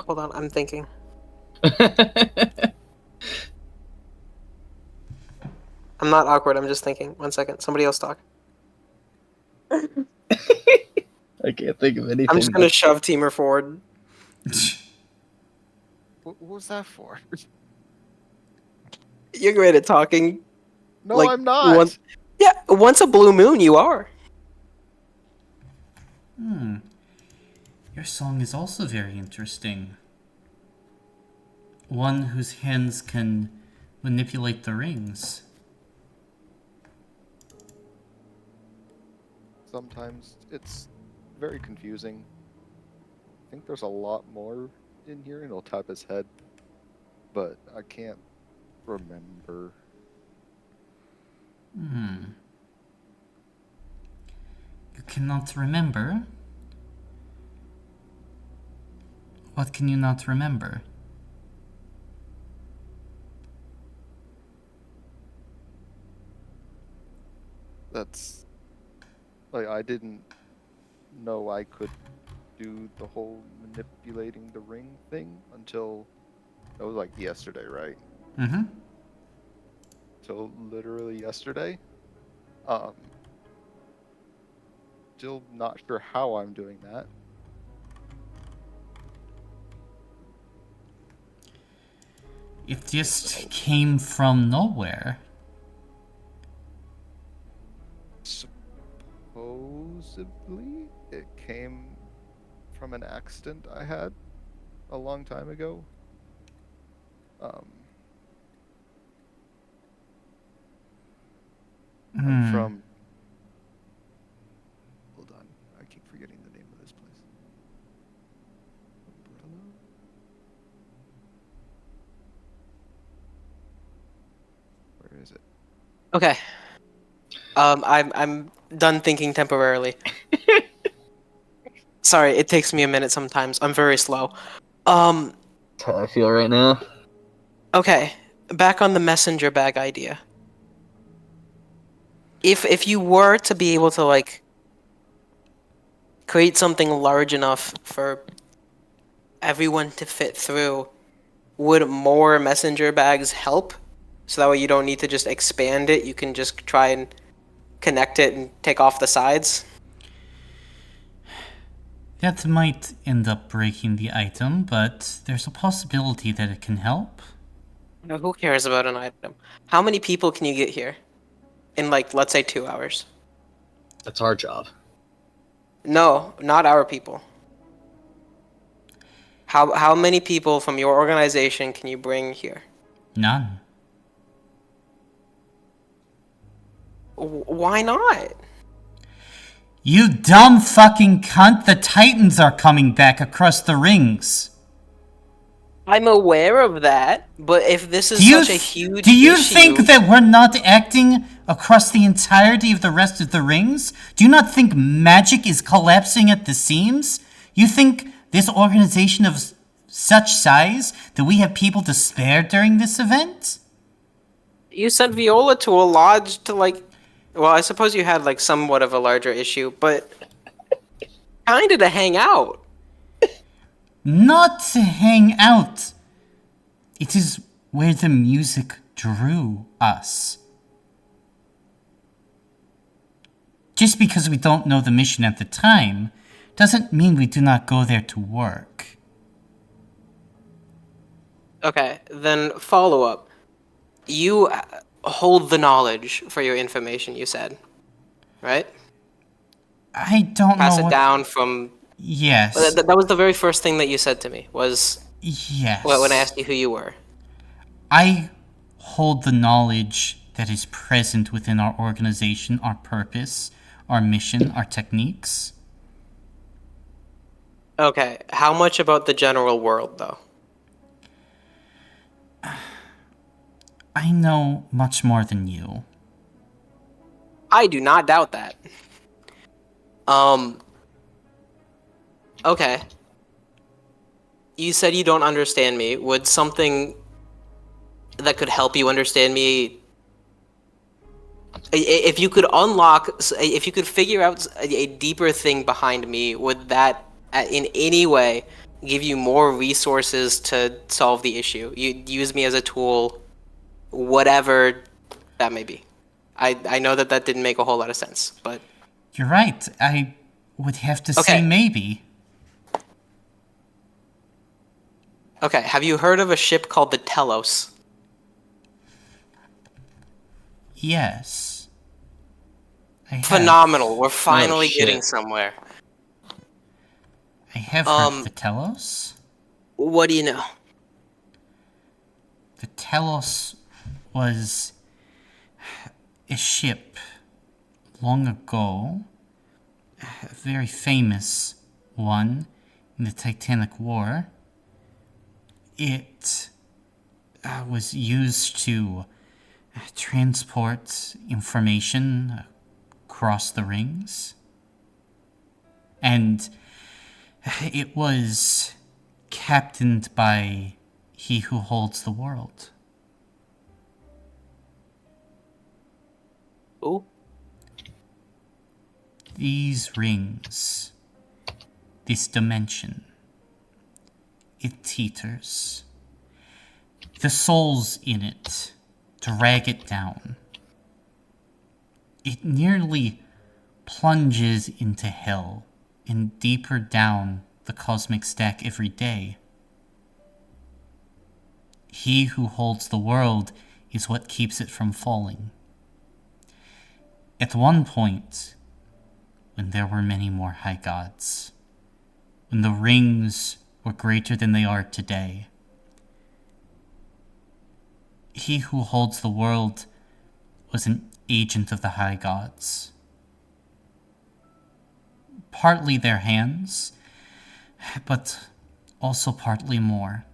Hold on, I'm thinking. I'm not awkward, I'm just thinking. 1 second, somebody else talk. I can't think of anything. I'm just gonna shove Teamer forward. What was that for? You're great at talking. No, Like, I'm not. Once a blue moon, you are. Your song is also very interesting. One whose hands can manipulate the rings. Sometimes it's very confusing. I think there's a lot more in here, and he'll tap his head, but I can't remember. You cannot remember? What can you not remember? That's like, I didn't know I could do the whole manipulating the ring thing until that was like yesterday, right? Mm-hmm. So literally yesterday. Still not sure how I'm doing that. It just came from nowhere. Supposedly, it came from an accident I had. a long time ago. I'm from. Hold on, I keep forgetting the name of this place. Umbrella? Where is it? Okay. I'm done thinking temporarily. Sorry, it takes me a minute sometimes. I'm very slow. That's how I feel right now. Okay. Back on the messenger bag idea. If you were to be able to like create something large enough for everyone to fit through, would more messenger bags help? So that way you don't need to just expand it, you can just try and connect it and take off the sides? That might end up breaking the item, but there's a possibility that it can help. No, who cares about an item? How many people can you get here? In like, let's say 2 hours. That's our job. No, not our people. How many people from your organization can you bring here? None. Why not? You dumb fucking cunt, the Titans are coming back across the rings. I'm aware of that, but if this is such a huge Do you issue, think that we're not acting across the entirety of the rest of the rings? Do you not think magic is collapsing at the seams? You think this organization of such size that we have people to spare during this event? you sent Viola to a lodge to like, well, I suppose you had like somewhat of a larger issue, but kinda to hang out. Not to hang out. It is where the music drew us. Just because we don't know the mission at the time doesn't mean we do not go there to work. Okay, then follow up. You hold the knowledge for your information, you said, right? I don't Pass know it what... down from... Yes. That was the very first thing that you said to me, was Yes. when I asked you who you were. I hold the knowledge that is present within our organization, our purpose, our mission, our techniques. Okay, how much about the general world, though? I know much more than you. I do not doubt that. Okay. You said you don't understand me. Would something that could help you understand me... If you could if you could figure out a deeper thing behind me, would that in any way give you more resources to solve the issue? You'd use me as a tool, whatever that may be. I know that didn't make a whole lot of sense, but... You're right. I would have to say maybe. Okay, have you heard of a ship called the Telos? Yes. I have. Phenomenal. We're finally getting somewhere. I have heard of the Telos. What do you know? The Telos was a ship long ago, a very famous one in the Titanic War. It was used to transport information across the rings. And it was captained by he who holds the world. Who? These rings, this dimension, it teeters. The souls in it drag it down. It nearly plunges into hell and deeper down the cosmic stack every day. He who holds the world is what keeps it from falling. At one point, when there were many more high gods, when the rings were were greater than they are today. He who holds the world was an agent of the high gods. Partly their hands, but also partly more.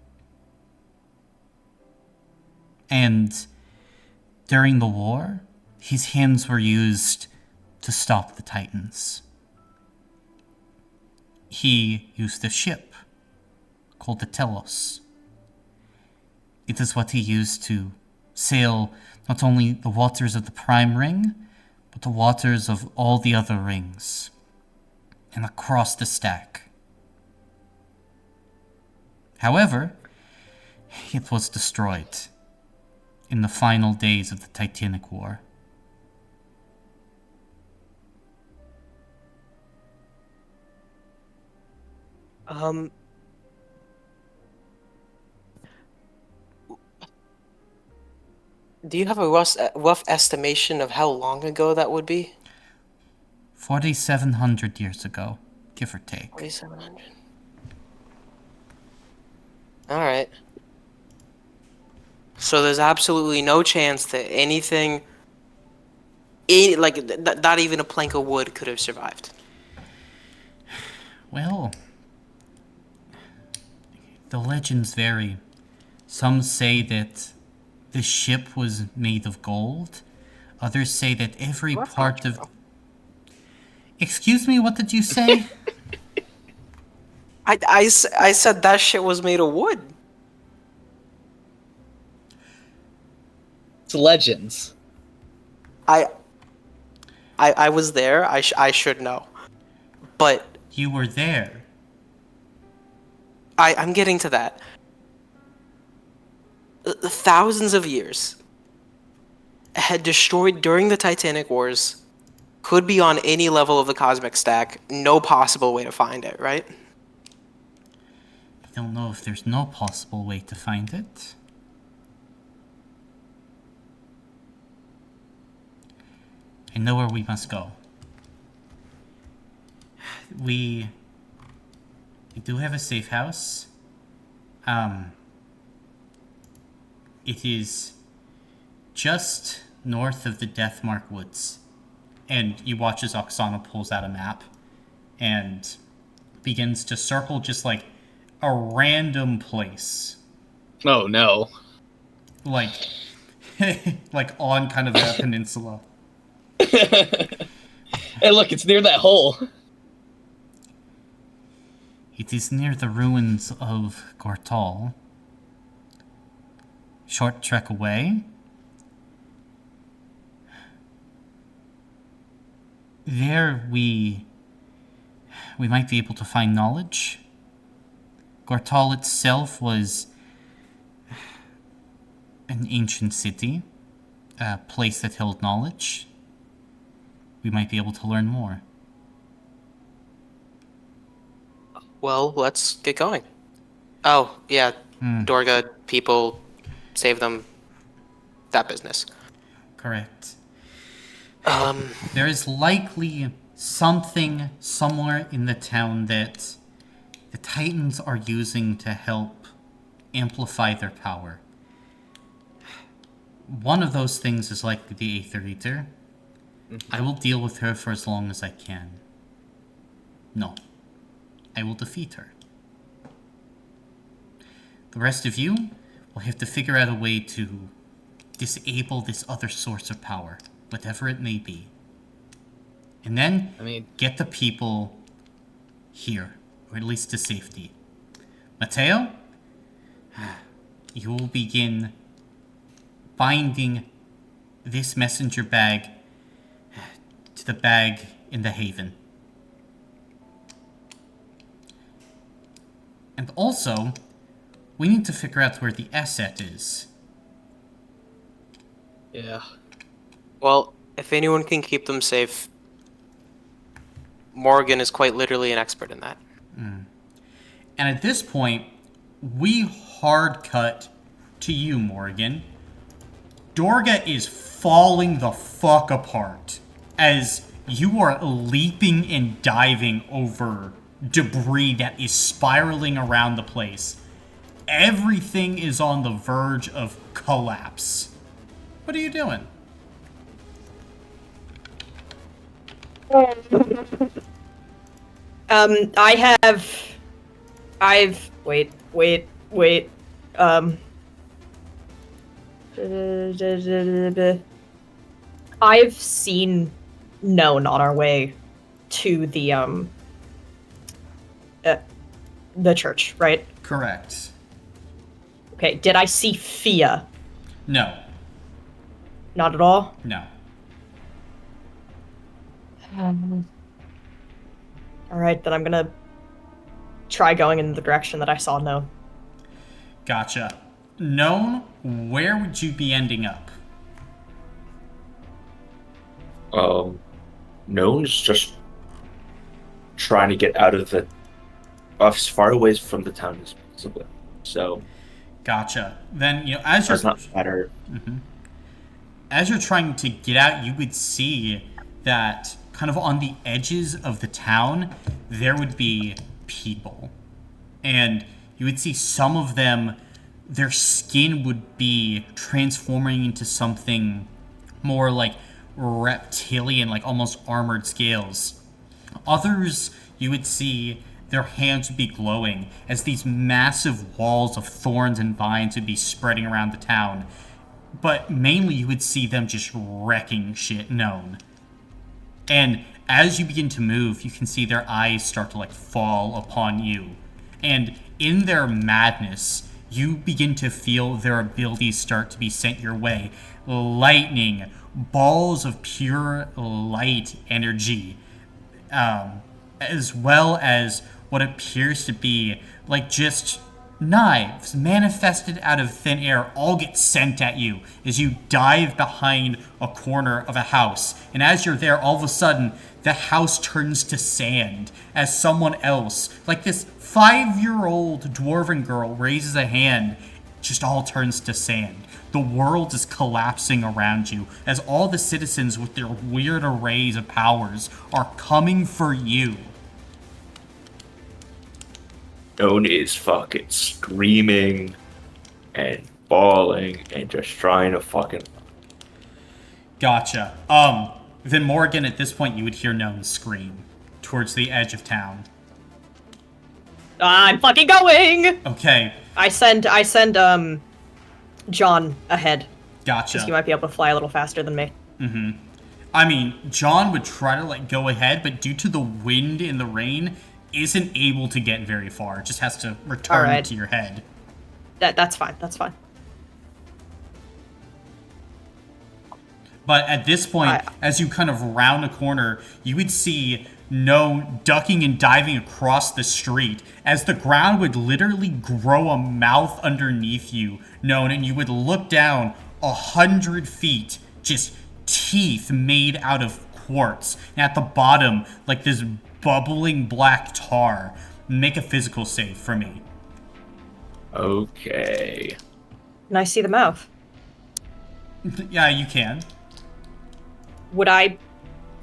And during the war, his hands were used to stop the Titans. He used a ship called the Telos. It is what he used to sail not only the waters of the Prime Ring, but the waters of all the other rings, and across the stack. However, it was destroyed in the final days of the Titanic War. Do you have a rough estimation of how long ago that would be? 4,700 years ago, give or take. 4,700. Alright. So there's absolutely no chance that anything, not even a plank of wood could have survived. Well, the legends vary. Some say that the ship was made of gold. Others say that every Well, that's part not of... true. Excuse me, what did you say? I said that shit was made of wood. It's legends. I was there. I should know. But You were there. I'm getting to that. Thousands of years had destroyed during the Titanic Wars, could be on any level of the cosmic stack, no possible way to find it, right? I don't know if there's no possible way to find it. I know where we must go. We do have a safe house. It is just north of the Deathmark Woods. And you watch as Oksana pulls out a map and begins to circle just like a random place. Oh no. Like, like on kind of a peninsula. Hey, look, it's near that hole. It is near the ruins of Gortal. Short trek away. There we might be able to find knowledge. Gortal itself was an ancient city, a place that held knowledge. We might be able to learn more. Well, let's get going. Oh, yeah. Dorga, people, save them. That business. Correct. Um, There is likely something somewhere in the town that the Titans are using to help amplify their power. One of those things is likely the Aether Eater. I will deal with her for as long as I can. No. I will defeat her. The rest of you will have to figure out a way to disable this other source of power, whatever it may be. And then get the people here, or at least to safety. Mateo, you will begin binding this messenger bag to the bag in the haven. And also, we need to figure out where the asset is. Yeah. well, if anyone can keep them safe, Morgan is quite literally an expert in that. And at this point, we hard cut to you, Morgan. Dorga is falling the fuck apart as you are leaping and diving over debris that is spiraling around the place. Everything is on the verge of collapse. What are you doing? Wait. I've seen Known on our way to the church, right? Correct. Okay, did I see Fia? No. Not at all? No. Alright, then I'm gonna try going in the direction that I saw Known. Gotcha. Known, where would you be ending up? Known's just trying to get out of as far away from the town as possible. So Gotcha. Then, as does you're not matter. as you're trying to get out, you would see that kind of on the edges of the town, there would be people. And you would see some of them, their skin would be transforming into something more like reptilian, like almost armored scales. Others, you would see their hands would be glowing as these massive walls of thorns and vines would be spreading around the town. But mainly you would see them just wrecking shit known. And as you begin to move, you can see their eyes start to fall upon you. And in their madness, you begin to feel their abilities start to be sent your way. Lightning, balls of pure light energy, as well as what appears to be just knives manifested out of thin air all get sent at you as you dive behind a corner of a house. And as you're there, all of a sudden, the house turns to sand as someone else, like this 5-year-old dwarven girl, raises a hand. It just all turns to sand. The world is collapsing around you as all the citizens with their weird arrays of powers are coming for you. Known is fucking screaming and bawling and just trying to fucking. Gotcha. Then Morgan, at this point, you would hear Known scream towards the edge of town. I'm fucking going! Okay. I send John ahead. Gotcha. Because he might be able to fly a little faster than me. Mm-hmm. I mean, John would try to go ahead, but due to the wind and the rain, isn't able to get very far. Just has to return to your head. That's fine. That's fine. But at this point, as you kind of round a corner, you would see Known ducking and diving across the street as the ground would literally grow a mouth underneath you, Known, and you would look down 100 feet, just teeth made out of quartz. And at the bottom, this bubbling black tar. Make a physical save for me. Okay. Can I see the mouth? Yeah, you can. Would I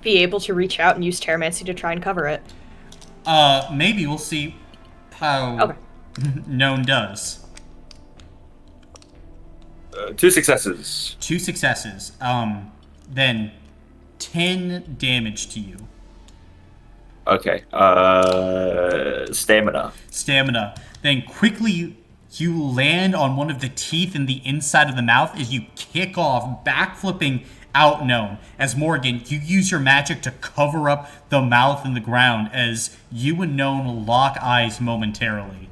be able to reach out and use Terramancy to try and cover it? Maybe. We'll see how Known does. 2 successes. 2 successes. Then 10 damage to you. Okay. Stamina. Stamina. Then quickly you land on one of the teeth in the inside of the mouth as you kick off, backflipping out Known. As Morgan, you use your magic to cover up the mouth and the ground as you and Known lock eyes momentarily.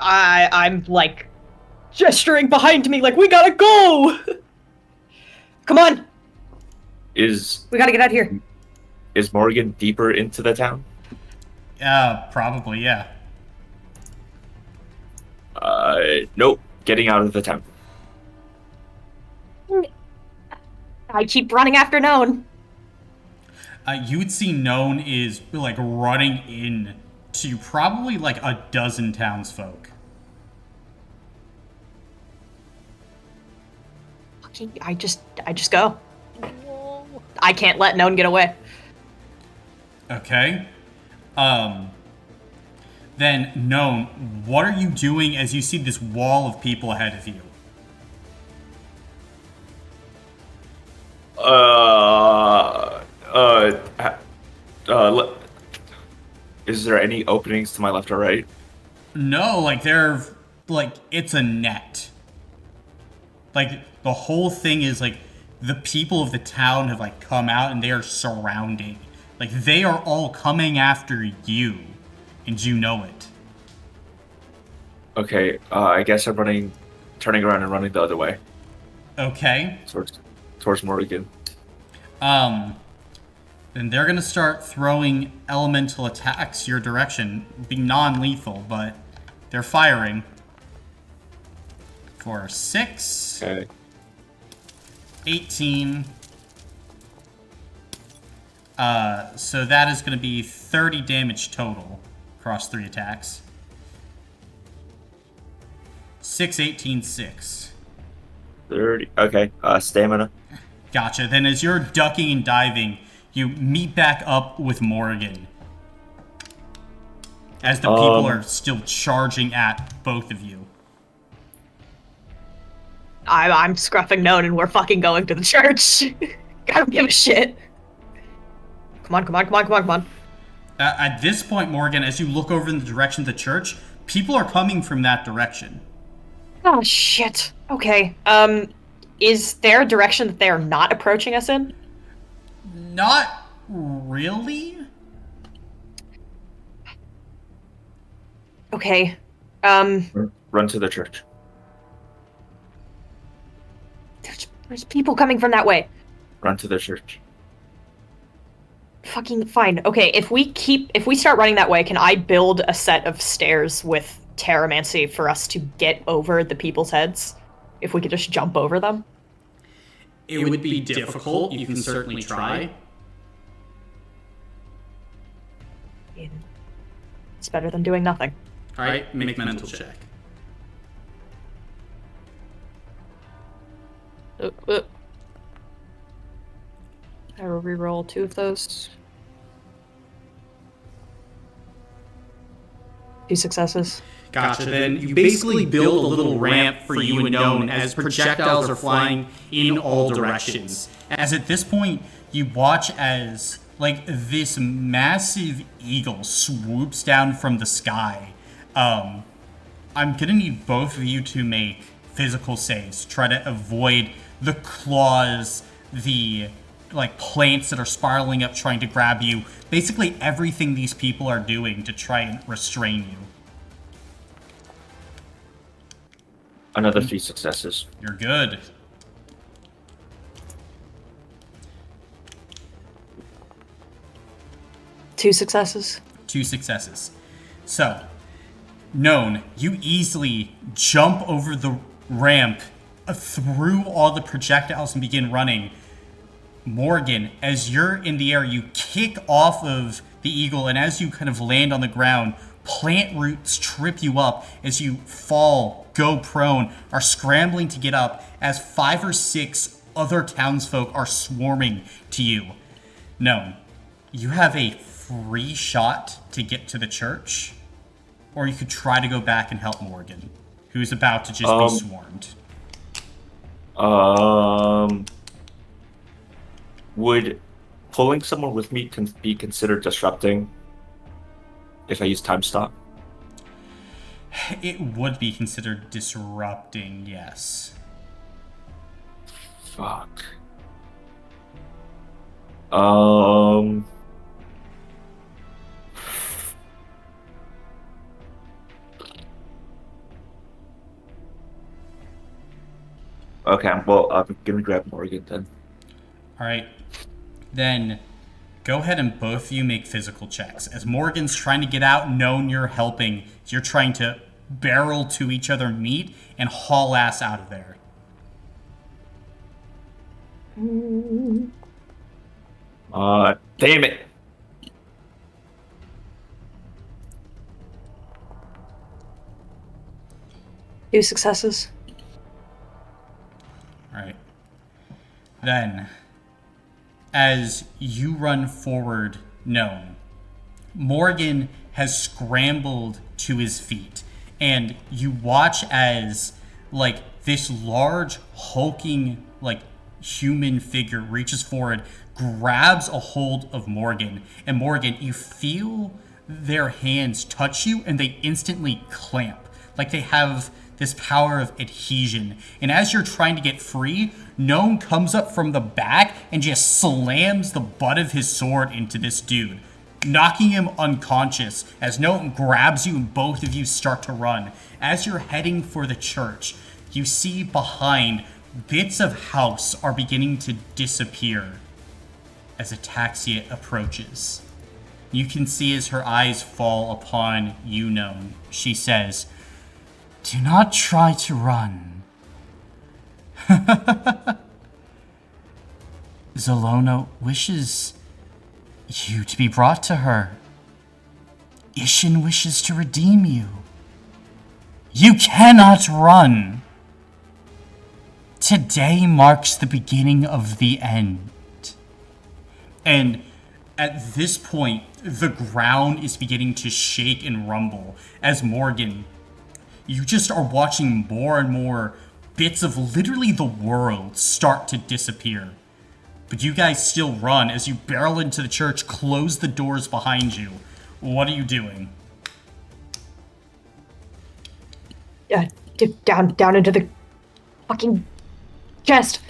I'm gesturing behind me we gotta go! Come on! We gotta get out of here. Is Morgan deeper into the town? Probably, yeah. Nope. Getting out of the town. I keep running after Known. You would see Known is running in to probably a dozen townsfolk. Okay, I just go. I can't let Known get away. Okay. Then, Known, what are you doing as you see this wall of people ahead of you? Is there any openings to my left or right? No, it's a net. Like, the whole thing is, the people of the town have, come out and they are surrounding. Like, they are all coming after you, and you know it. Okay, I guess I'm turning around and running the other way. Okay. Towards Morrigan. Then they're gonna start throwing elemental attacks your direction. Be non-lethal, but they're firing. For 6. Okay. 18. So that is gonna be 30 damage total across 3 attacks. 6, 18, 6. 30. Okay, stamina. Gotcha. Then as you're ducking and diving, you meet back up with Morgan. As the people are still charging at both of you. I'm scruffing Known and we're fucking going to the church. I don't give a shit. Come on. At this point, Morgan, as you look over in the direction of the church, people are coming from that direction. Oh, shit. Okay. Is there a direction that they are not approaching us in? Not really. Okay. Run to the church. There's people coming from that way. Run to the church. Fucking fine. Okay, if we start running that way, can I build a set of stairs with Terramancy for us to get over the people's heads? If we could just jump over them? It would be difficult. You can certainly try. It's better than doing nothing. Alright, make a mental check. I will re-roll 2 of those. 2 successes. Gotcha. Then you basically build a little ramp for you and Known as projectiles are flying in all directions. As at this point, you watch as, this massive eagle swoops down from the sky. I'm gonna need both of you to make physical saves. Try to avoid the claws, the, plants that are spiraling up trying to grab you. Basically everything these people are doing to try and restrain you. Another 3 successes. You're good. Two successes. 2 successes. So, Known, you easily jump over the ramp through all the projectiles and begin running. Morgan, as you're in the air, you kick off of the eagle, and as you kind of land on the ground, plant roots trip you up as you fall, go prone, are scrambling to get up as 5 or 6 other townsfolk are swarming to you. Known, you have a free shot to get to the church, or you could try to go back and help Morgan, who's about to just be swarmed. Would pulling someone with me be considered disrupting if I use time stop? It would be considered disrupting, yes. Fuck. Okay, well, I'm gonna grab Morgan then. Alright. Then, go ahead and both of you make physical checks. As Morgan's trying to get out, Known you're helping. You're trying to barrel to each other, meet, and haul ass out of there. Damn it! Two successes. Alright. Then, as you run forward known. Morgan has scrambled to his feet, and you watch as, like, this large, hulking, like, human figure reaches forward, grabs a hold of Morgan, and Morgan, you feel their hands touch you, and they instantly clamp, like they have this power of adhesion. And as you're trying to get free, Gnome comes up from the back and just slams the butt of his sword into this dude, knocking him unconscious as Gnome grabs you and both of you start to run. As you're heading for the church, you see behind bits of house are beginning to disappear as Ataxia approaches. You can see as her eyes fall upon you, Gnome. She says, Do not try to run. Zelona wishes you to be brought to her. Ishin wishes to redeem you. You cannot run. Today marks the beginning of the end. and at this point, the ground is beginning to shake and rumble as Morgan, you just are watching more and more bits of literally the world start to disappear. But you guys still run as you barrel into the church, close the doors behind you. What are you doing? Dip down into the fucking chest.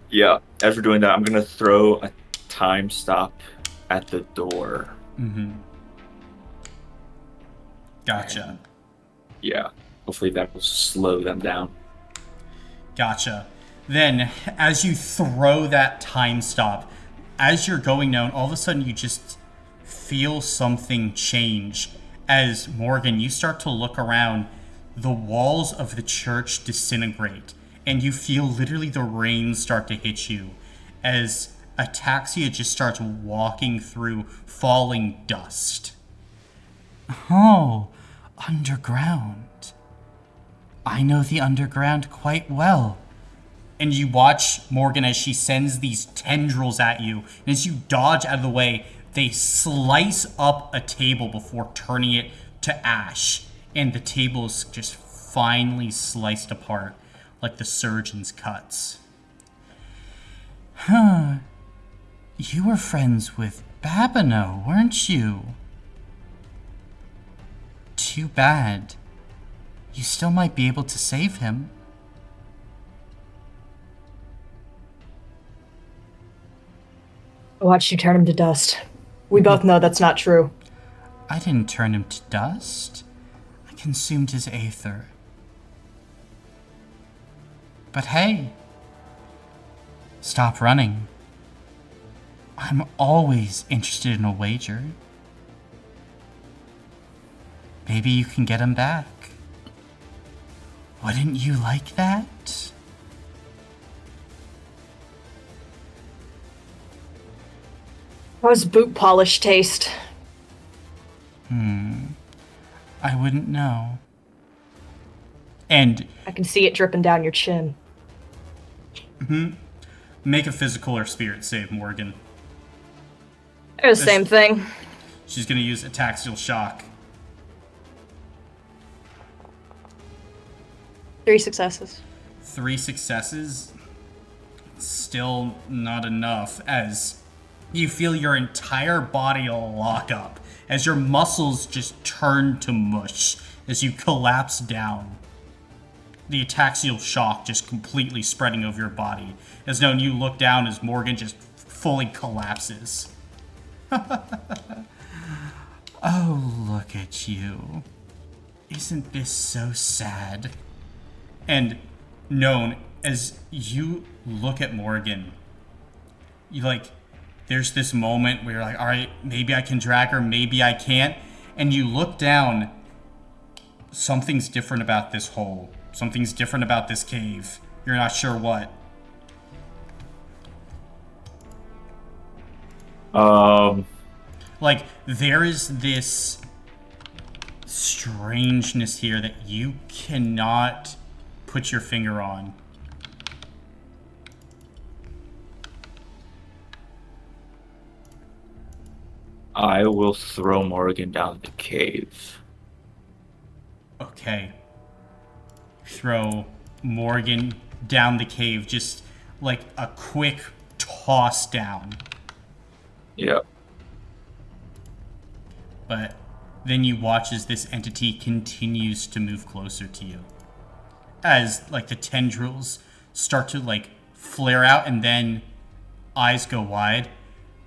Yeah, as we're doing that, I'm gonna throw a time stop at the door. Mm-hmm. Gotcha. Yeah, hopefully that will slow them down. Gotcha. Then, as you throw that time stop, as you're going down, all of a sudden you just feel something change. As Morgan, you start to look around, the walls of the church disintegrate, and you feel literally the rain start to hit you as Ataxia just starts walking through falling dust. Oh, underground. I know the underground quite well. And you watch Morgan as she sends these tendrils at you, and as you dodge out of the way, they slice up a table before turning it to ash, and the table is just finely sliced apart like the surgeon's cuts. Huh. You were friends with Babino, weren't you? Too bad. You still might be able to save him. I watched you turn him to dust. We both know that's not true. I didn't turn him to dust. I consumed his aether. But hey, stop running. I'm always interested in a wager. Maybe you can get him back. Wouldn't you like that? How's boot polish taste? I wouldn't know. And I can see it dripping down your chin. make a physical or spirit save, Morgan. They're the same thing. She's going to use Ataxial Shock. 3 successes. 3 successes. Still not enough, as you feel your entire body lock up, as your muscles just turn to mush as you collapse down. The ataxial shock just completely spreading over your body, as now you look down as Morgan just fully collapses. Oh, look at you. Isn't this so sad? And known as you look at Morgan, you there's this moment where you're like, all right, maybe I can drag her, maybe I can't. And you look down, something's different about this hole. Something's different about this cave. You're not sure what. There is this strangeness here that you cannot put your finger on. I will throw Morgan down the cave. Okay. Throw Morgan down the cave, just like a quick toss down. Yep. But then you watch as this entity continues to move closer to you. As like the tendrils start to like flare out and then eyes go wide.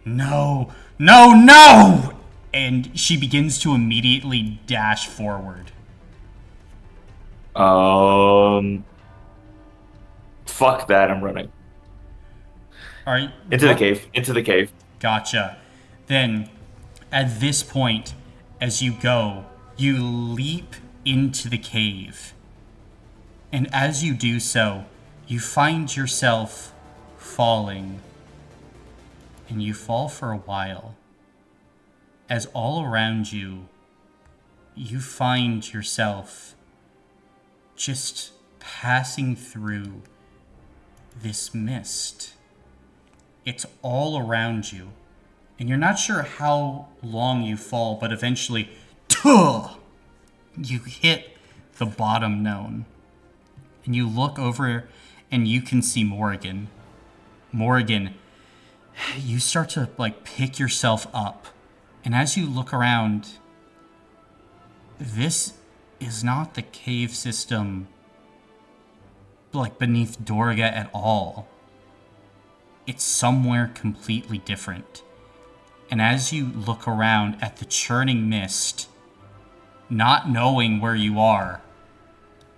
No! No! No! And she begins to immediately dash forward. Fuck that, I'm running. Alright. Into the cave. Into the cave. Gotcha. Then, at this point, as you go, you leap into the cave. And as you do so, you find yourself falling. And you fall for a while. As all around you, you find yourself just passing through this mist. It's all around you. And you're not sure how long you fall, but eventually, you hit the bottom known. And you look over and you can see Morgan. Morgan, you start to like pick yourself up. And as you look around, this is not the cave system like beneath Dorga at all. It's somewhere completely different. And as you look around at the churning mist, not knowing where you are,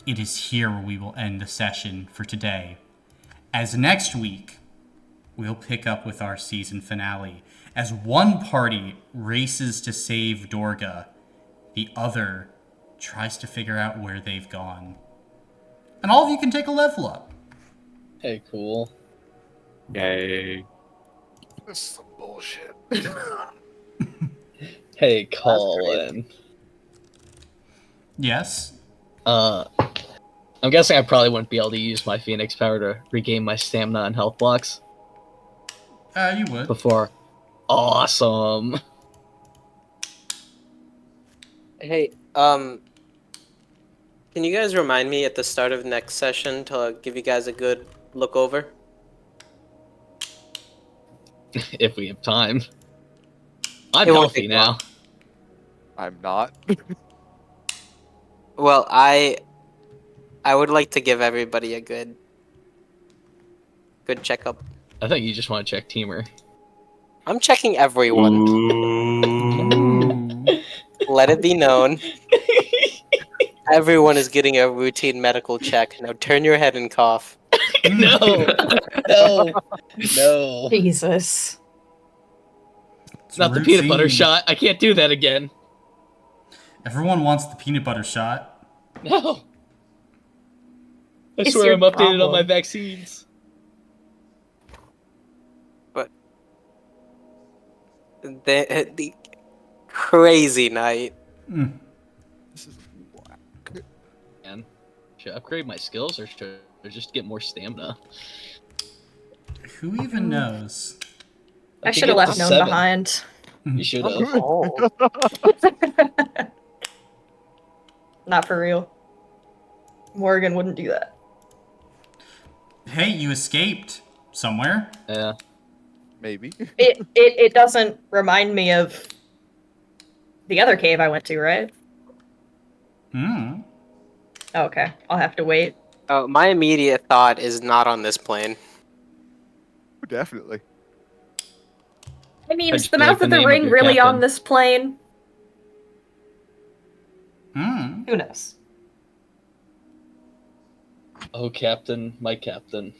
it is here where we will end the session for today. As next week, we'll pick up with our season finale. As one party races to save Dorga, the other tries to figure out where they've gone. And all of you can take a level up. Hey, cool. Yay. This is some bullshit. Hey, Colin. Yes? I'm guessing I probably wouldn't be able to use my Phoenix power to regain my stamina and health blocks You would. before. Awesome. Hey, can you guys remind me at the start of next session to give you guys a good look over? If we have time. I'm It won't healthy take now. long. I'm not. Well, I would like to give everybody a good checkup. I think you just want to check Teamer. I'm checking everyone. Ooh. Let it be known. Everyone is getting a routine medical check. Now turn your head and cough. No. No. No. Jesus. It's Not the peanut butter routine. shot. I can't do that again. Everyone wants the peanut butter shot. No. I It's swear your I'm updated on problem. my vaccines. But the crazy night. This is whack. Man, should I upgrade my skills or should I just get more stamina? Who even knows? I could should have get left to Gnome 7. behind. You should have. Oh. Not for real. Morgan wouldn't do that. Hey, you escaped somewhere. Yeah. Maybe. It doesn't remind me of the other cave I went to, right? Hmm. Oh, okay. I'll have to wait. Oh, my immediate thought is not on this plane. Definitely. I mean, I is just the like mouth the of the name of ring your really captain. on this plane? Hmm. Who knows? Oh, Captain, my Captain.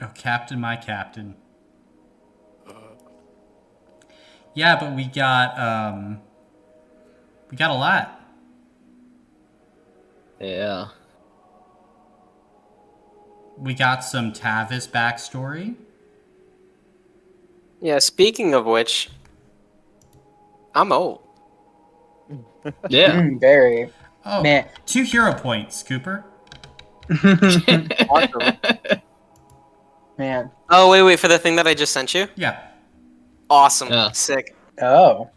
Oh, Captain, my Captain. Yeah, but we got a lot. Yeah. We got some Tavis backstory. Yeah, speaking of which, I'm old. Yeah. Very. Oh, Man. 2 hero points, Cooper. Man. Oh, wait, for the thing that I just sent you? Yeah. Awesome. Yeah. Sick. Oh.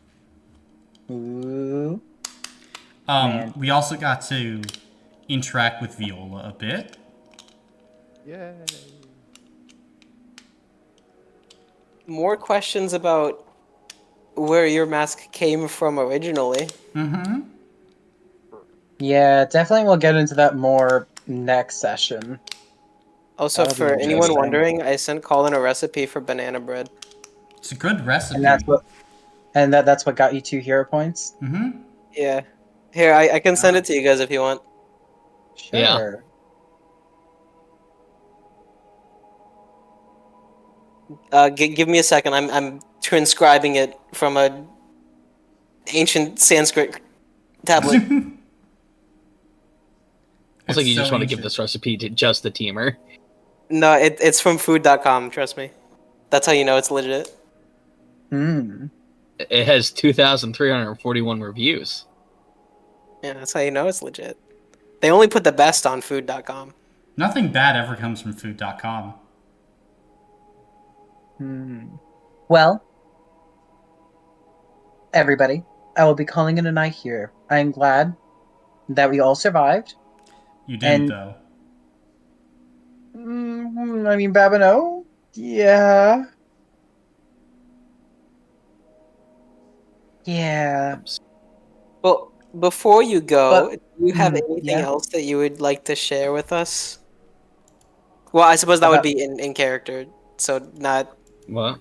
Ooh. Man. We also got to interact with Viola a bit. Yay. More questions about where your mask came from originally. Mm-hmm. Yeah, definitely we'll get into that more next session. Also, That'll be for anyone interesting. wondering, I sent Colin a recipe for banana bread. It's a good recipe. And that's what got you 2 hero points? Mm-hmm. Yeah. Here, I can send it to you guys if you want. Sure. Give me a second. I'm transcribing it from a ancient Sanskrit tablet. Looks like you It's just so want to give ancient. this recipe to just the teamer. No, it's from food.com, trust me. That's how you know it's legit. Hmm. It has 2,341 reviews. Yeah, that's how you know it's legit. They only put the best on food.com. Nothing bad ever comes from food.com. Well, everybody, I will be calling it a night here. I am glad that we all survived. You didn't, And- though. I mean, Babino? Yeah. Yeah. Well, before you go, But- do you have anything yeah. else that you would like to share with us? Well, I suppose that would About- be in character, so not... What?